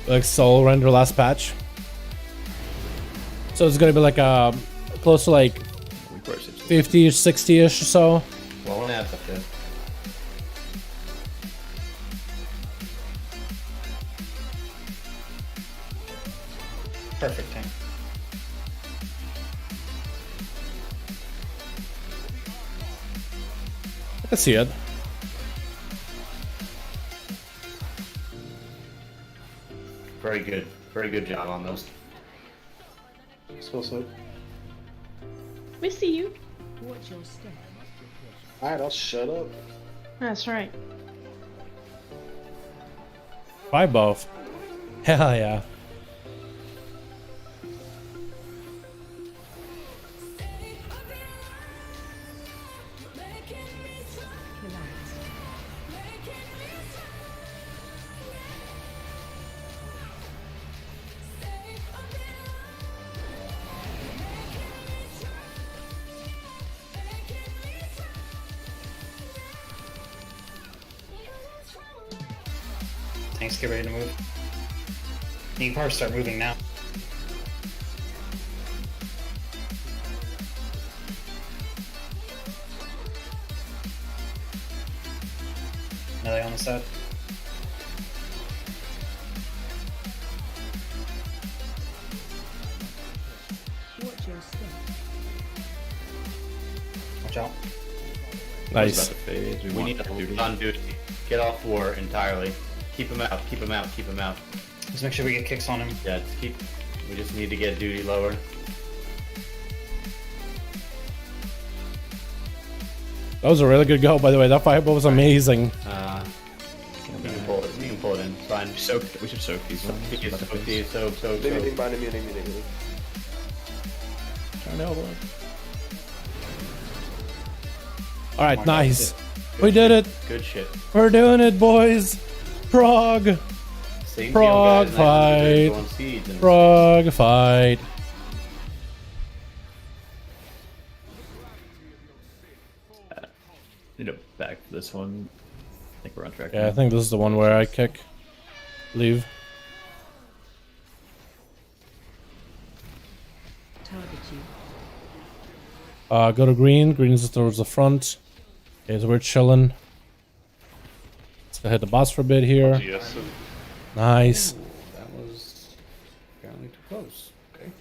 Like soul render last patch. So it's gonna be like close to like 50-ish, 60-ish or so. Well, one half of it. Perfect tank. I can see it. Very good. Very good job on those. So. We see you. Watch your step. Alright, I'll shut up. That's right. Try both. Hell yeah. Tanks get ready to move. You can probably start moving now. Melee on the side. Watch your step. Watch out. Nice. We need to on duty. Get off war entirely. Keep him out. Keep him out. Keep him out. Let's make sure we get kicks on him. Yeah, we just need to get duty lower. That was a really good go, by the way. That fireball was amazing. You can pull it. You can pull it in. It's fine. We should soak these ones. Soak. Maybe behind him, maybe. Alright, nice. We did it. Good shit. We're doing it, boys. Frog. Frog fight. Frog fight. Need to back this one. I think we're on track. Yeah, I think this is the one where I kick. Leave. Go to green. Green is towards the front. Okay, so we're chilling. Let's go hit the boss for a bit here. Yes. Nice. That was apparently too close. Okay.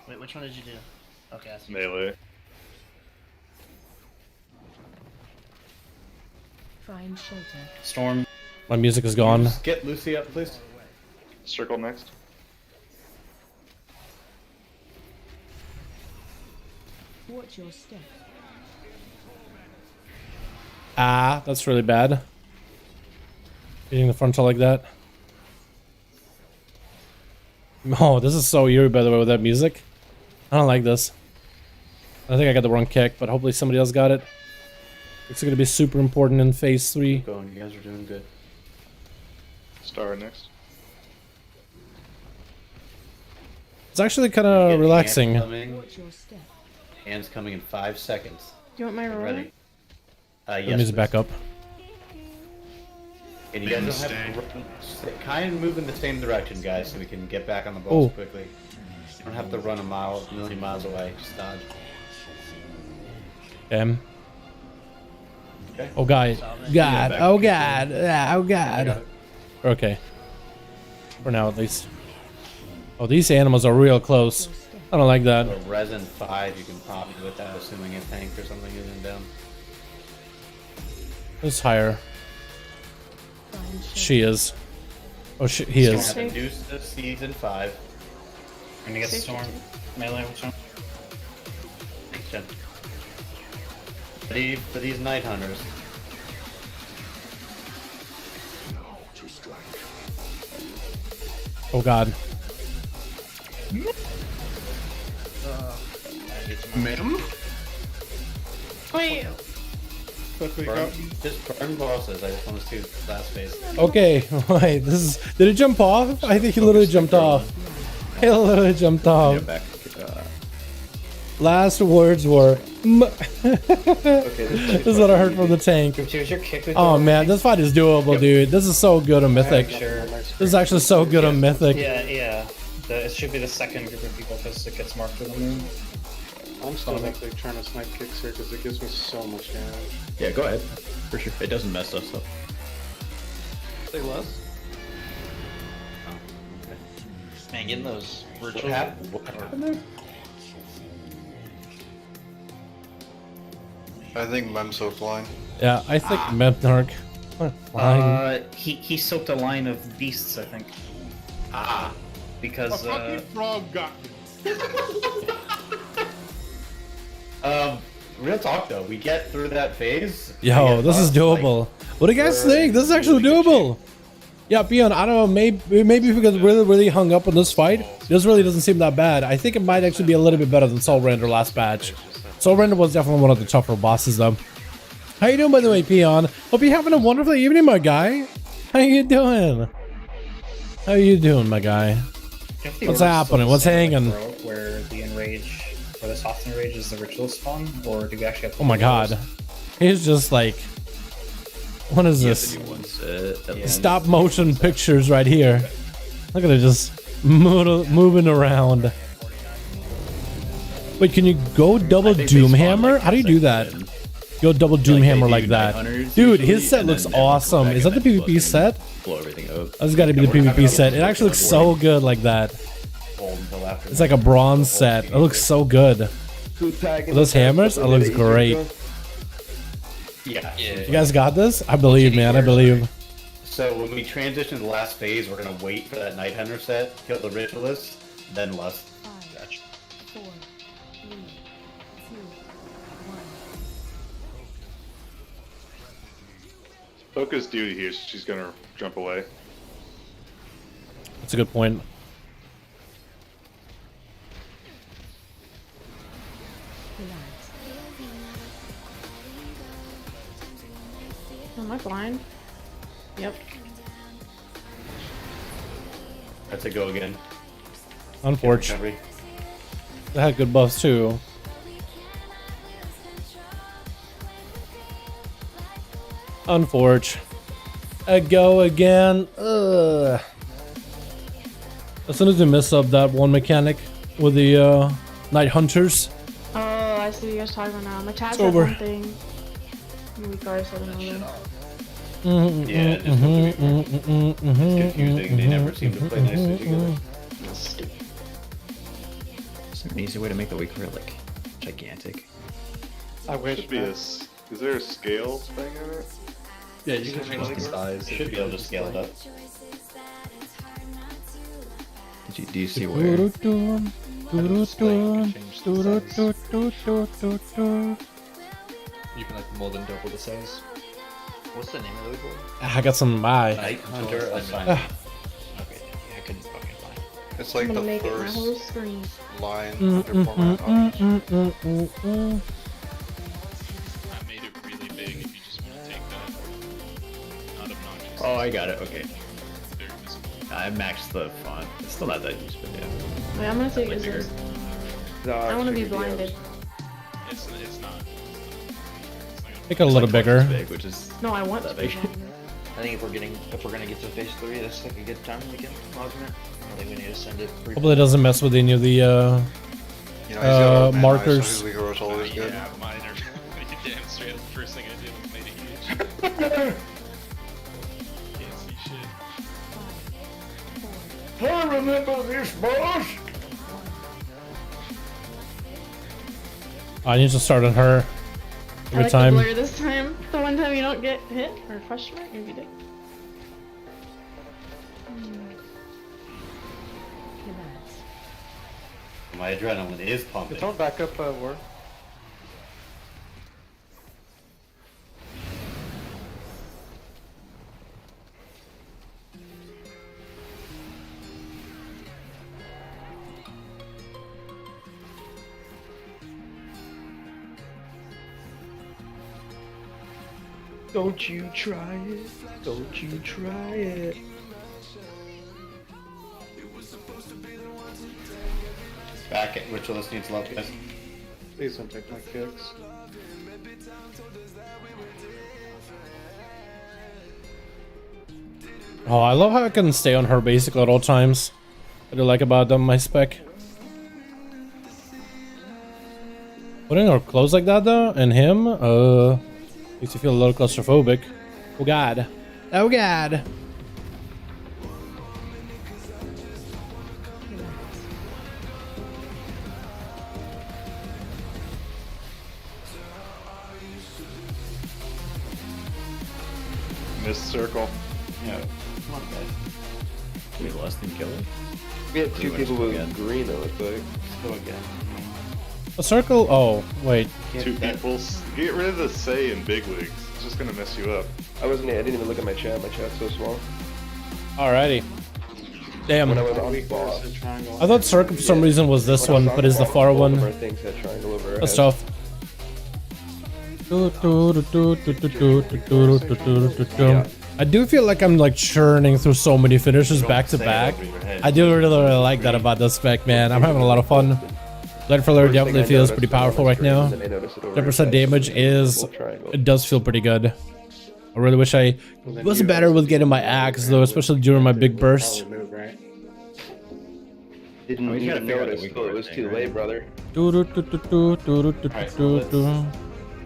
Wait, which one did you do? Okay, I see. Melee. Find shelter. Storm. My music is gone. Get Lucy up, please. Circle next. Watch your step. Ah, that's really bad. Hitting the frontal like that. Oh, this is so eerie, by the way, with that music. I don't like this. I think I got the wrong kick, but hopefully somebody else got it. It's going to be super important in phase 3. Keep going, you guys are doing good. Star next. It's actually kind of relaxing. Watch your step. Hands coming in 5 seconds. Do you want my Get roller? ready. Let Yes, me just back up. And you guys don't have to run, kind of move in the same direction, guys, so we can get back on the balls quickly. You don't have to run a million miles away. Just dodge. Okay. Okay. Oh god. God. Oh god. Yeah, oh god. Okay. For now at least. Oh, these animals are real close. I don't like that. A resin 5 you can pop with that, assuming a tank or something isn't down. It's higher. She is. Oh, he is. Have induced the seeds in 5. I'm gonna get the storm. Melee, which one? Thanks, Jen. Ready for these night hunters. Oh god. Ma'am? Wait. Just burn bosses. I just want to see the last phase. Okay, wait, this is... Did it jump off? I think he literally jumped off. He literally jumped off. Last words were... This is what I heard from the tank. Oh man, this fight is doable, dude. This is so good on Mythic. This is actually so good on Mythic. Yeah. It should be the second group of people because it gets marked with a moon. I'm still actually trying to snipe kicks here because it gives me so much damage. Yeah, go ahead. For sure. It doesn't mess us up. Say less. Man, getting those virtual. What happened there? I think Mem's so blind. Yeah, I think Mepnark. He soaked a line of beasts, I think. Because A fucking frog got me. Real talk though, we get through that phase. Yo, this is doable. What do you guys think? This is actually doable. Yeah, Pion, I don't know, maybe if we get really hung up on this fight, this really doesn't seem that bad. I think it might actually be a little bit better than Soul Render last batch. Soul Render was definitely one of the tougher bosses though. How you doing, by the way, Pion? Hope you're having a wonderful evening, my guy. How you doing? How you doing, my guy? What's happening? What's hanging? Where the enrage, or the soft enrage is the ritual spawn, or do we actually have to... Oh my god. He's just like... What is this? Stop motion pictures right here. Look at it just moving around. Wait, can you go double Doomhammer? How do you do that? Go double Doomhammer like that. Dude, his set looks awesome. Is that the PvP set? Blow everything up. That's gotta be the PvP set. It actually looks so good like that. It's like a bronze set. It looks so good. Those hammers? It looks great. Yeah. You guys got this? I believe, man. I believe. So when we transition to the last phase, we're gonna wait for that Night Hunter set, kill the Ritualist, then Lust. Gotcha. 4, 3, 2, 1. Focus duty here, so she's gonna jump away. That's a good point. Am I blind? Yep. That's a go again. Unfortunately. They had good buffs too. Unfortunate. A go again. Ugh. As soon as we mess up that one mechanic with the Night Hunters. Oh, I see what you guys talking about now. My chat said over. one thing. We guys said another. Yeah, it's confusing. They never seem to play nicely together. That's stupid. Is there an easy way to make the weaker like gigantic? I wish. Should be is there a scale thing in it? Yeah, you can change the size. Should be able to scale it up. Do you see where? You can like more than double the size. What's the name of the report? I got some my. Night Hunter assignment. Okay, yeah, I couldn't fucking find it. It's like I'm the gonna make it my first whole screen. line under format options. I made it really big if you just want to take that. Not obnoxious. Oh, I got it. Okay. Very visible. I maxed the font. It's still not that huge, but yeah. Wait, I'm gonna take this. I wanna be blinded. It's not. Make it a little bigger. Big, which is No, I want to be big. blinded. I think if we're gonna get to phase 3, that's like a good time we can augment. I think we need to send it. Hopefully it doesn't mess with any of the You know, he's got old man eyes, markers. so his Leroy's always good. Yeah, mine are damn straight. The first thing I did was made it huge. Can't see shit. I remember this, boss. I need to start on her I every like time. the blur this time. The one time you don't get hit or question mark, maybe you did. My adrenaline is pumping. Don't back up, War. Don't you try it. Don't you try it. Back at Ritualist needs love, guys. Please don't take my kicks. Oh, I love how I can stay on her basically at all times. What do you like about them, my spec? Putting her close like that though, and him, makes you feel a little claustrophobic. Oh god. Oh god. Missed circle. Yeah. Come on, guys. Do we less than kill it? We had two Pretty much people with again. green though, it's like. Go again. A circle? Oh, wait. Two people. Get rid of the say in bigwigs. It's just gonna mess you up. I didn't even look at my chat. My chat's so small. Alrighty. Damn. When I was on boss. I thought circle for some reason was this one, but is the far one. Our things had triangle over our That's heads. tough. I do feel like I'm like churning through so many finishes back to back. I do really like that about this spec, man. I'm having a lot of fun. Lead for Lead definitely feels pretty powerful right now. 10% damage is, it does feel pretty good. I really wish I was better with getting my axe though, especially during my big burst. Didn't even notice till it was too late, brother.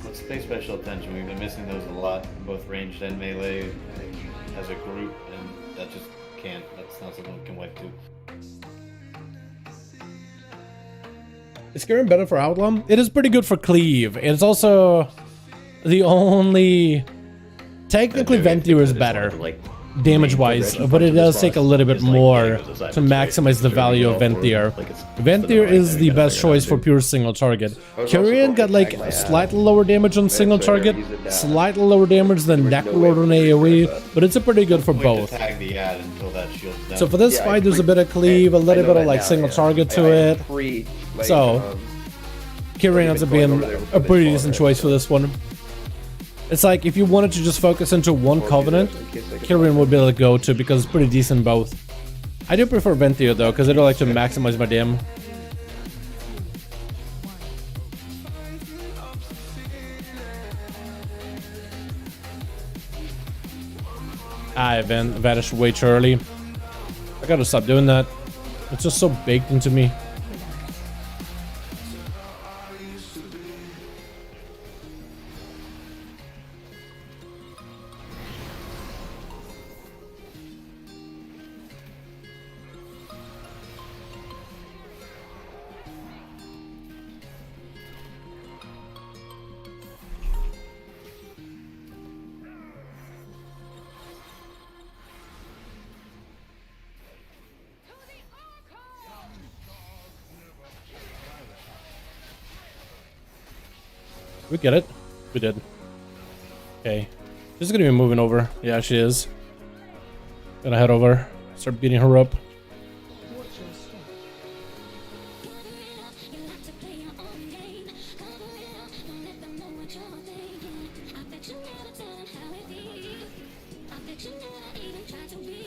Let's pay special attention. We've been missing those a lot, both ranged and melee as a group, and that just can't. That's not something we can wipe to. Is Scaring better for Outlaw? It is pretty good for Cleave. It's also the only... Technically, Ventier is better, damage-wise, but it does take a little bit more to maximize the value of Ventier. Ventier is the best choice for pure single target. Kyrian got like slightly lower damage on single target, slightly lower damage than Necrolord on AoE, but it's a pretty good for both. So for this fight, there's a bit of cleave, a little bit of like single target to it. So Kyrian ends up being a pretty decent choice for this one. It's like, if you wanted to just focus into one Covenant, Kyrian would be able to go to, because it's pretty decent both. I do prefer Ventier though, because I do like to maximize my dam. I vanished way too early. I gotta stop doing that. It's just so baked into me. We get it. We did. Okay. She's gonna be moving over. Yeah, she is. Gonna head over. Start beating her up.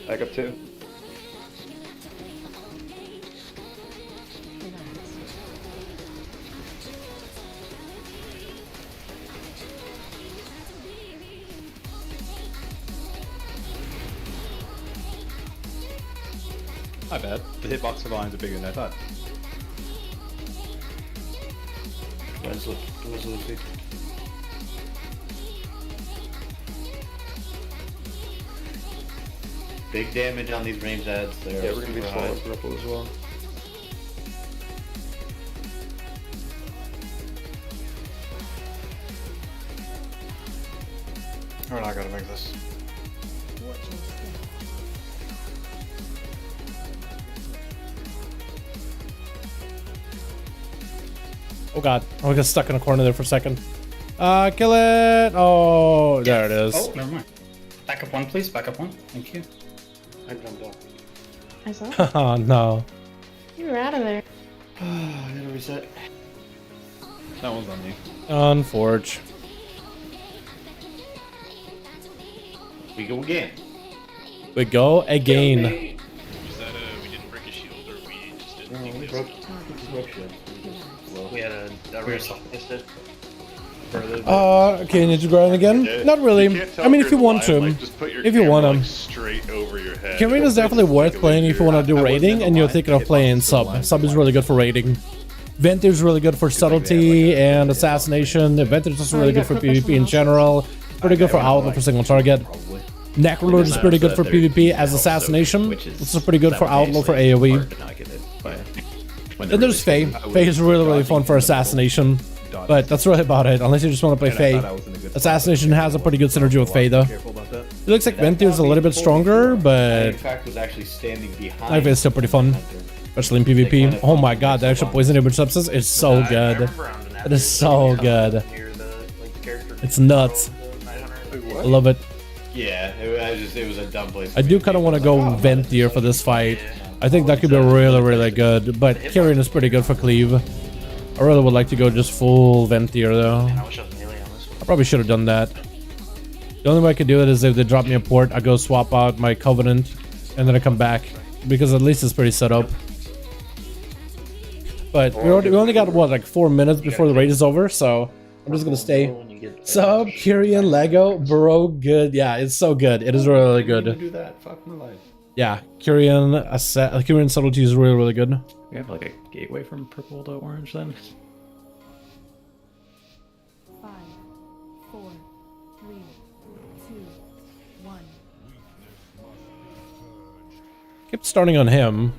Back up two. Not bad. The hitbox for lines are bigger than I thought. Where's Lucy? Big damage on these range adds. Yeah, we're gonna be slow with Ripple as well. We're not gonna make this. Oh god, I got stuck in a corner there for a second. Kill it! Oh, there it is. Oh, never mind. Back up one, please. Back up one. Thank you. I jumped off. I saw. Oh no. You were out of there. I gotta reset. That one's on me. Unforge. We go again. We go again. Was that we didn't break a shield or we just didn't? No, we broke shield. We had a rear soft misted. Okay, need to grind again? Yeah, Not really. you can't tell I mean, if you you're want to. live, like, just put your If you want camera, to. like, straight over your head. Kyrian is definitely worth playing if you want to do raiding and you're thinking of playing sub. Sub is really good for raiding. Vent is really good for subtlety and assassination. Vent is just really good for PvP in general. Pretty good for outlaw for single target. Necrolord is pretty good for PvP as assassination. This is pretty good for outlaw for AoE. And there's Faye. Faye is really, really fun for assassination. But that's really about it, unless you just want to play Faye. Assassination has a pretty good synergy with Faye, though. It looks like Venti is a little bit stronger, but Faye is still pretty fun, especially in PvP. Oh my god, the actual poison damage substance is so good. It is so good. It's nuts. I love it. Yeah, it was a dumb place. I do kind of want to go Ventier for this fight. I think that could be really, really good, but Kyrian is pretty good for cleave. I really would like to go just full Ventier though. I probably should have done that. The only way I could do it is if they drop me a port, I go swap out my Covenant, and then I come back, because at least it's pretty set up. But we only got, what, like 4 minutes before the raid is over, so I'm just gonna stay. Sub, Kyrian, Lego, bro, good. Yeah, it's so good. It is really good. Do that. Fuck my life. Yeah, Kyrian subtlety is really, really good. We have like a gateway from purple to orange then? 5, 4, 3, 2, 1. Kept starting on him.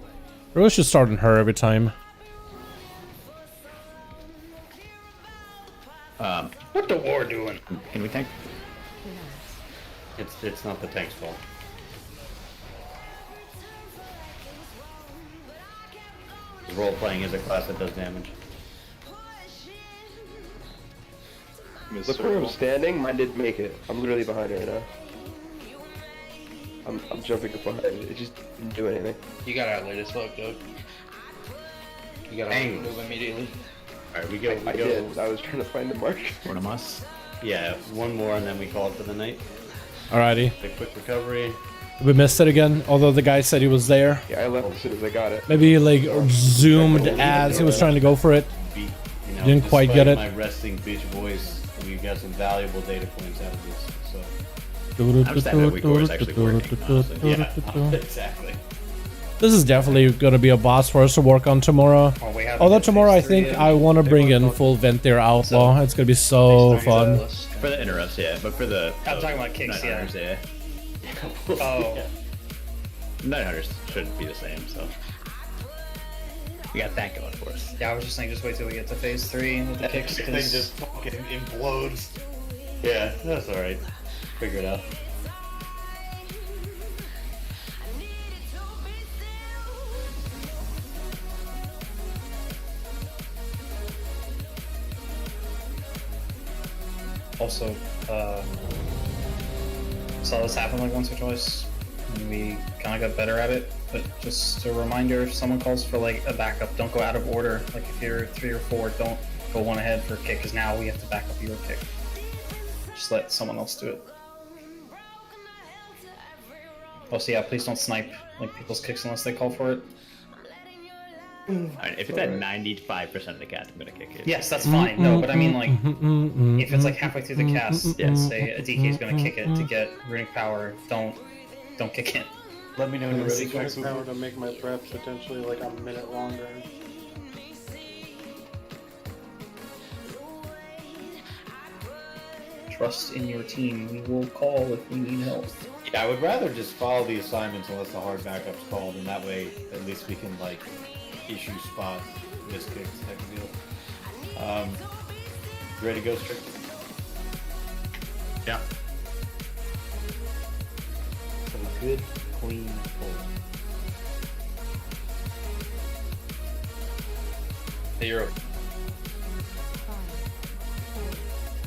Really should start on her every time. What the war we're doing. Can we tank? It's not the tank's fault. Role playing is a class that does damage. Look where I'm standing. Mine didn't make it. I'm literally behind it right now. I'm jumping up behind it. It just didn't do anything. You got out late as fuck, Doug. You gotta move immediately. Alright, we go. I did. I was trying to find the mark. One of us. Yeah, one more and then we call it for the night. Alrighty. A quick recovery. We missed it again, although the guy said he was there. Yeah, I left as soon as I got it. Maybe he like zoomed as he was trying to go for it. You know, Didn't quite get it. My resting bitch voice, we got some valuable data points out of this. So. I'm just happy that WeCore is actually working. Honestly. Yeah, exactly. This is definitely going to be a boss for us to work on tomorrow. Although tomorrow I think I want to bring in full Venthyr Outlaw. It's going to be so fun. For the interrupts, yeah, but for the I'm talking about kicks, yeah. yeah. Oh. 900s shouldn't be the same, so. We got that going for us. Yeah, I was just saying, just wait till we get to phase 3 with the kicks. Thing just fucking implodes. Yeah, that's alright. Figure it out. Also, saw this happen like once or twice, and we kind of got better at it. But just a reminder, if someone calls for like a backup, don't go out of order. Like if you're 3 or 4, don't go one ahead for a kick, because now we have to back up your kick. Just let someone else do it. Also, yeah, please don't snipe like people's kicks unless they call for it. Alright, if it's at 95% of the cast, I'm gonna kick it. Yes, that's fine. No, but I mean, like, if it's like halfway through the cast, say a DK is gonna kick it to get runic power, don't kick it. Let me know when you're ready. Power to make my breath potentially like a minute longer. Trust in your team. We will call if we need help. Yeah, I would rather just follow the assignments unless the hard backup's called, and that way at least we can like issue spot miss kicks type of deal. Ready to go, Strict? Yeah. So good, clean pull. Hey, you're up.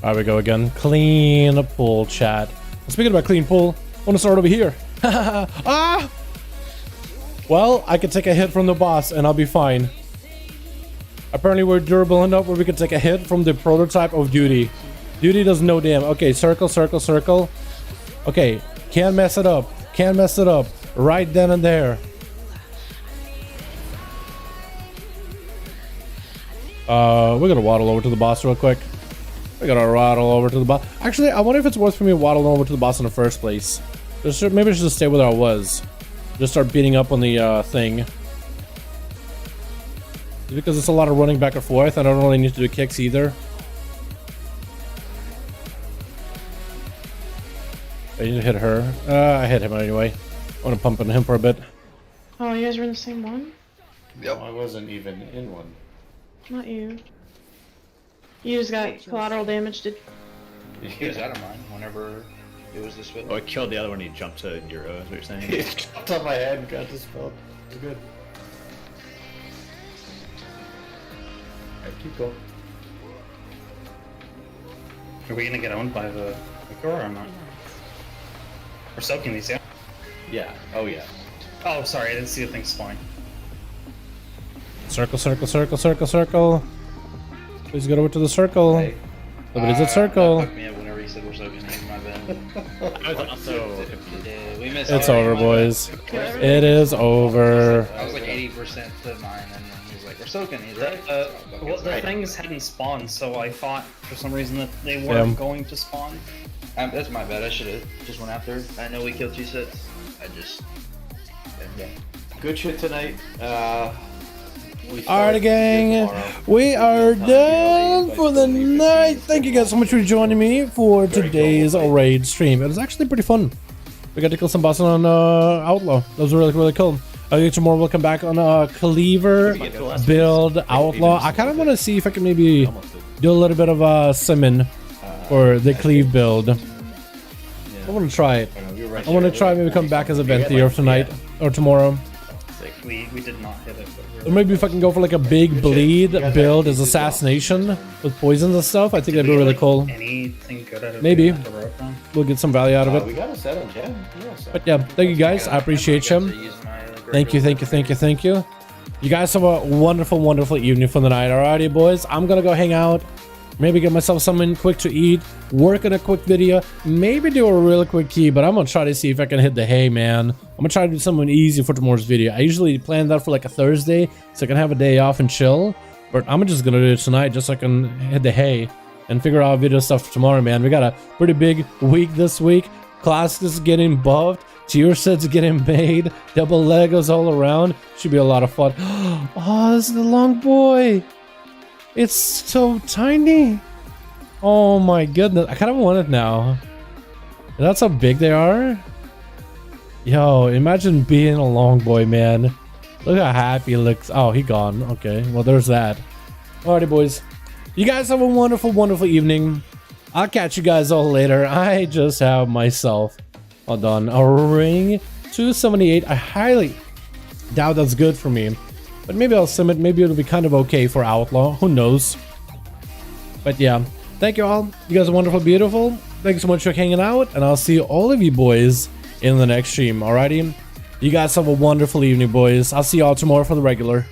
There we go again. Clean pull, chat. Speaking about clean pull, I want to start over here. Ah! Well, I could take a hit from the boss and I'll be fine. Apparently we're durable enough where we can take a hit from the prototype of Duty. Duty does no damn. Okay, circle, circle, circle. Okay, can't mess it up. Can't mess it up. Right then and there. We're gonna waddle over to the boss real quick. We're gonna waddle over to the boss. Actually, I wonder if it's worth for me waddling over to the boss in the first place. Maybe I should just stay where I was. Just start beating up on the thing. Because it's a lot of running back and forth. I don't really need to do kicks either. I need to hit her. I hit him anyway. I want to pump on him for a bit. Oh, you guys were in the same one? Yep. I wasn't even in one. Not you. You just got collateral damage, did He was out of mine whenever it was this way. Oh, I killed the other one, he jumped to Euro, is what you're saying? He jumped on my head and got dispelled. It's good. Alright, keep going. Are we gonna get owned by the core or not? We're soaking these, yeah? Yeah. Oh, yeah. Oh, sorry, I didn't see the thing spawning. Circle, circle, circle, circle, circle. Please get over to the circle. Hey. Nobody's at circle. That fucked me up whenever you said we're soaking these, my bad. I was also Yeah, we missed It's over, boys. It is over. I was like 80% to mine, and then he was like, we're soaking these, right? Well, the things hadn't spawned, so I thought for some reason that they weren't going to spawn. That's my bad, I should've just went after. I know we killed 2 sets. I just... Yeah. Good shit tonight. Alright, gang, we are done for the night. Thank you guys so much for joining me for today's raid stream. It was actually pretty fun. We got to kill some bosses on Outlaw. That was really, really cool. I think tomorrow we'll come back on Cleaver build Outlaw. I kind of want to see if I can maybe do a little bit of Simon for the cleave build. I want to try it. I want to try maybe come back as a venti or tonight or tomorrow. Sick. We did not hit it. But Or maybe if I can go for like a big bleed build as assassination with poisons and stuff, I think that'd be really cool. Anything good out of Maybe the heroic run? we'll get some value out of We it. got a set on gem. But yeah, thank you guys. I appreciate you. Thank you, thank you, thank you, thank you. You guys have a wonderful, wonderful evening for the night. Alrighty, boys. I'm gonna go hang out. Maybe get myself something quick to eat. Work on a quick video. Maybe do a real quick key, but I'm gonna try to see if I can hit the hay, man. I'm gonna try to do something easy for tomorrow's video. I usually plan that for like a Thursday, so I can have a day off and chill. But I'm just gonna do it tonight, just so I can hit the hay and figure out video stuff for tomorrow, man. We got a pretty big week this week. Class is getting buffed. Tier sets getting made. Double Legos all around. Should be a lot of fun. Oh, this is the long boy. It's so tiny. Oh my goodness. I kind of want it now. That's how big they are. Yo, imagine being a long boy, man. Look how happy he looks. Oh, he gone. Okay, well, there's that. Alrighty, boys. You guys have a wonderful, wonderful evening. I'll catch you guys all later. I just have myself, hold on, a ring 278. I highly doubt that's good for me. But maybe I'll sim it. Maybe it'll be kind of okay for Outlaw. Who knows? But yeah, thank you all. You guys are wonderful, beautiful. Thanks so much for hanging out. And I'll see all of you boys in the next stream. Alrighty? You guys have a wonderful evening, boys. I'll see y'all tomorrow for the regular.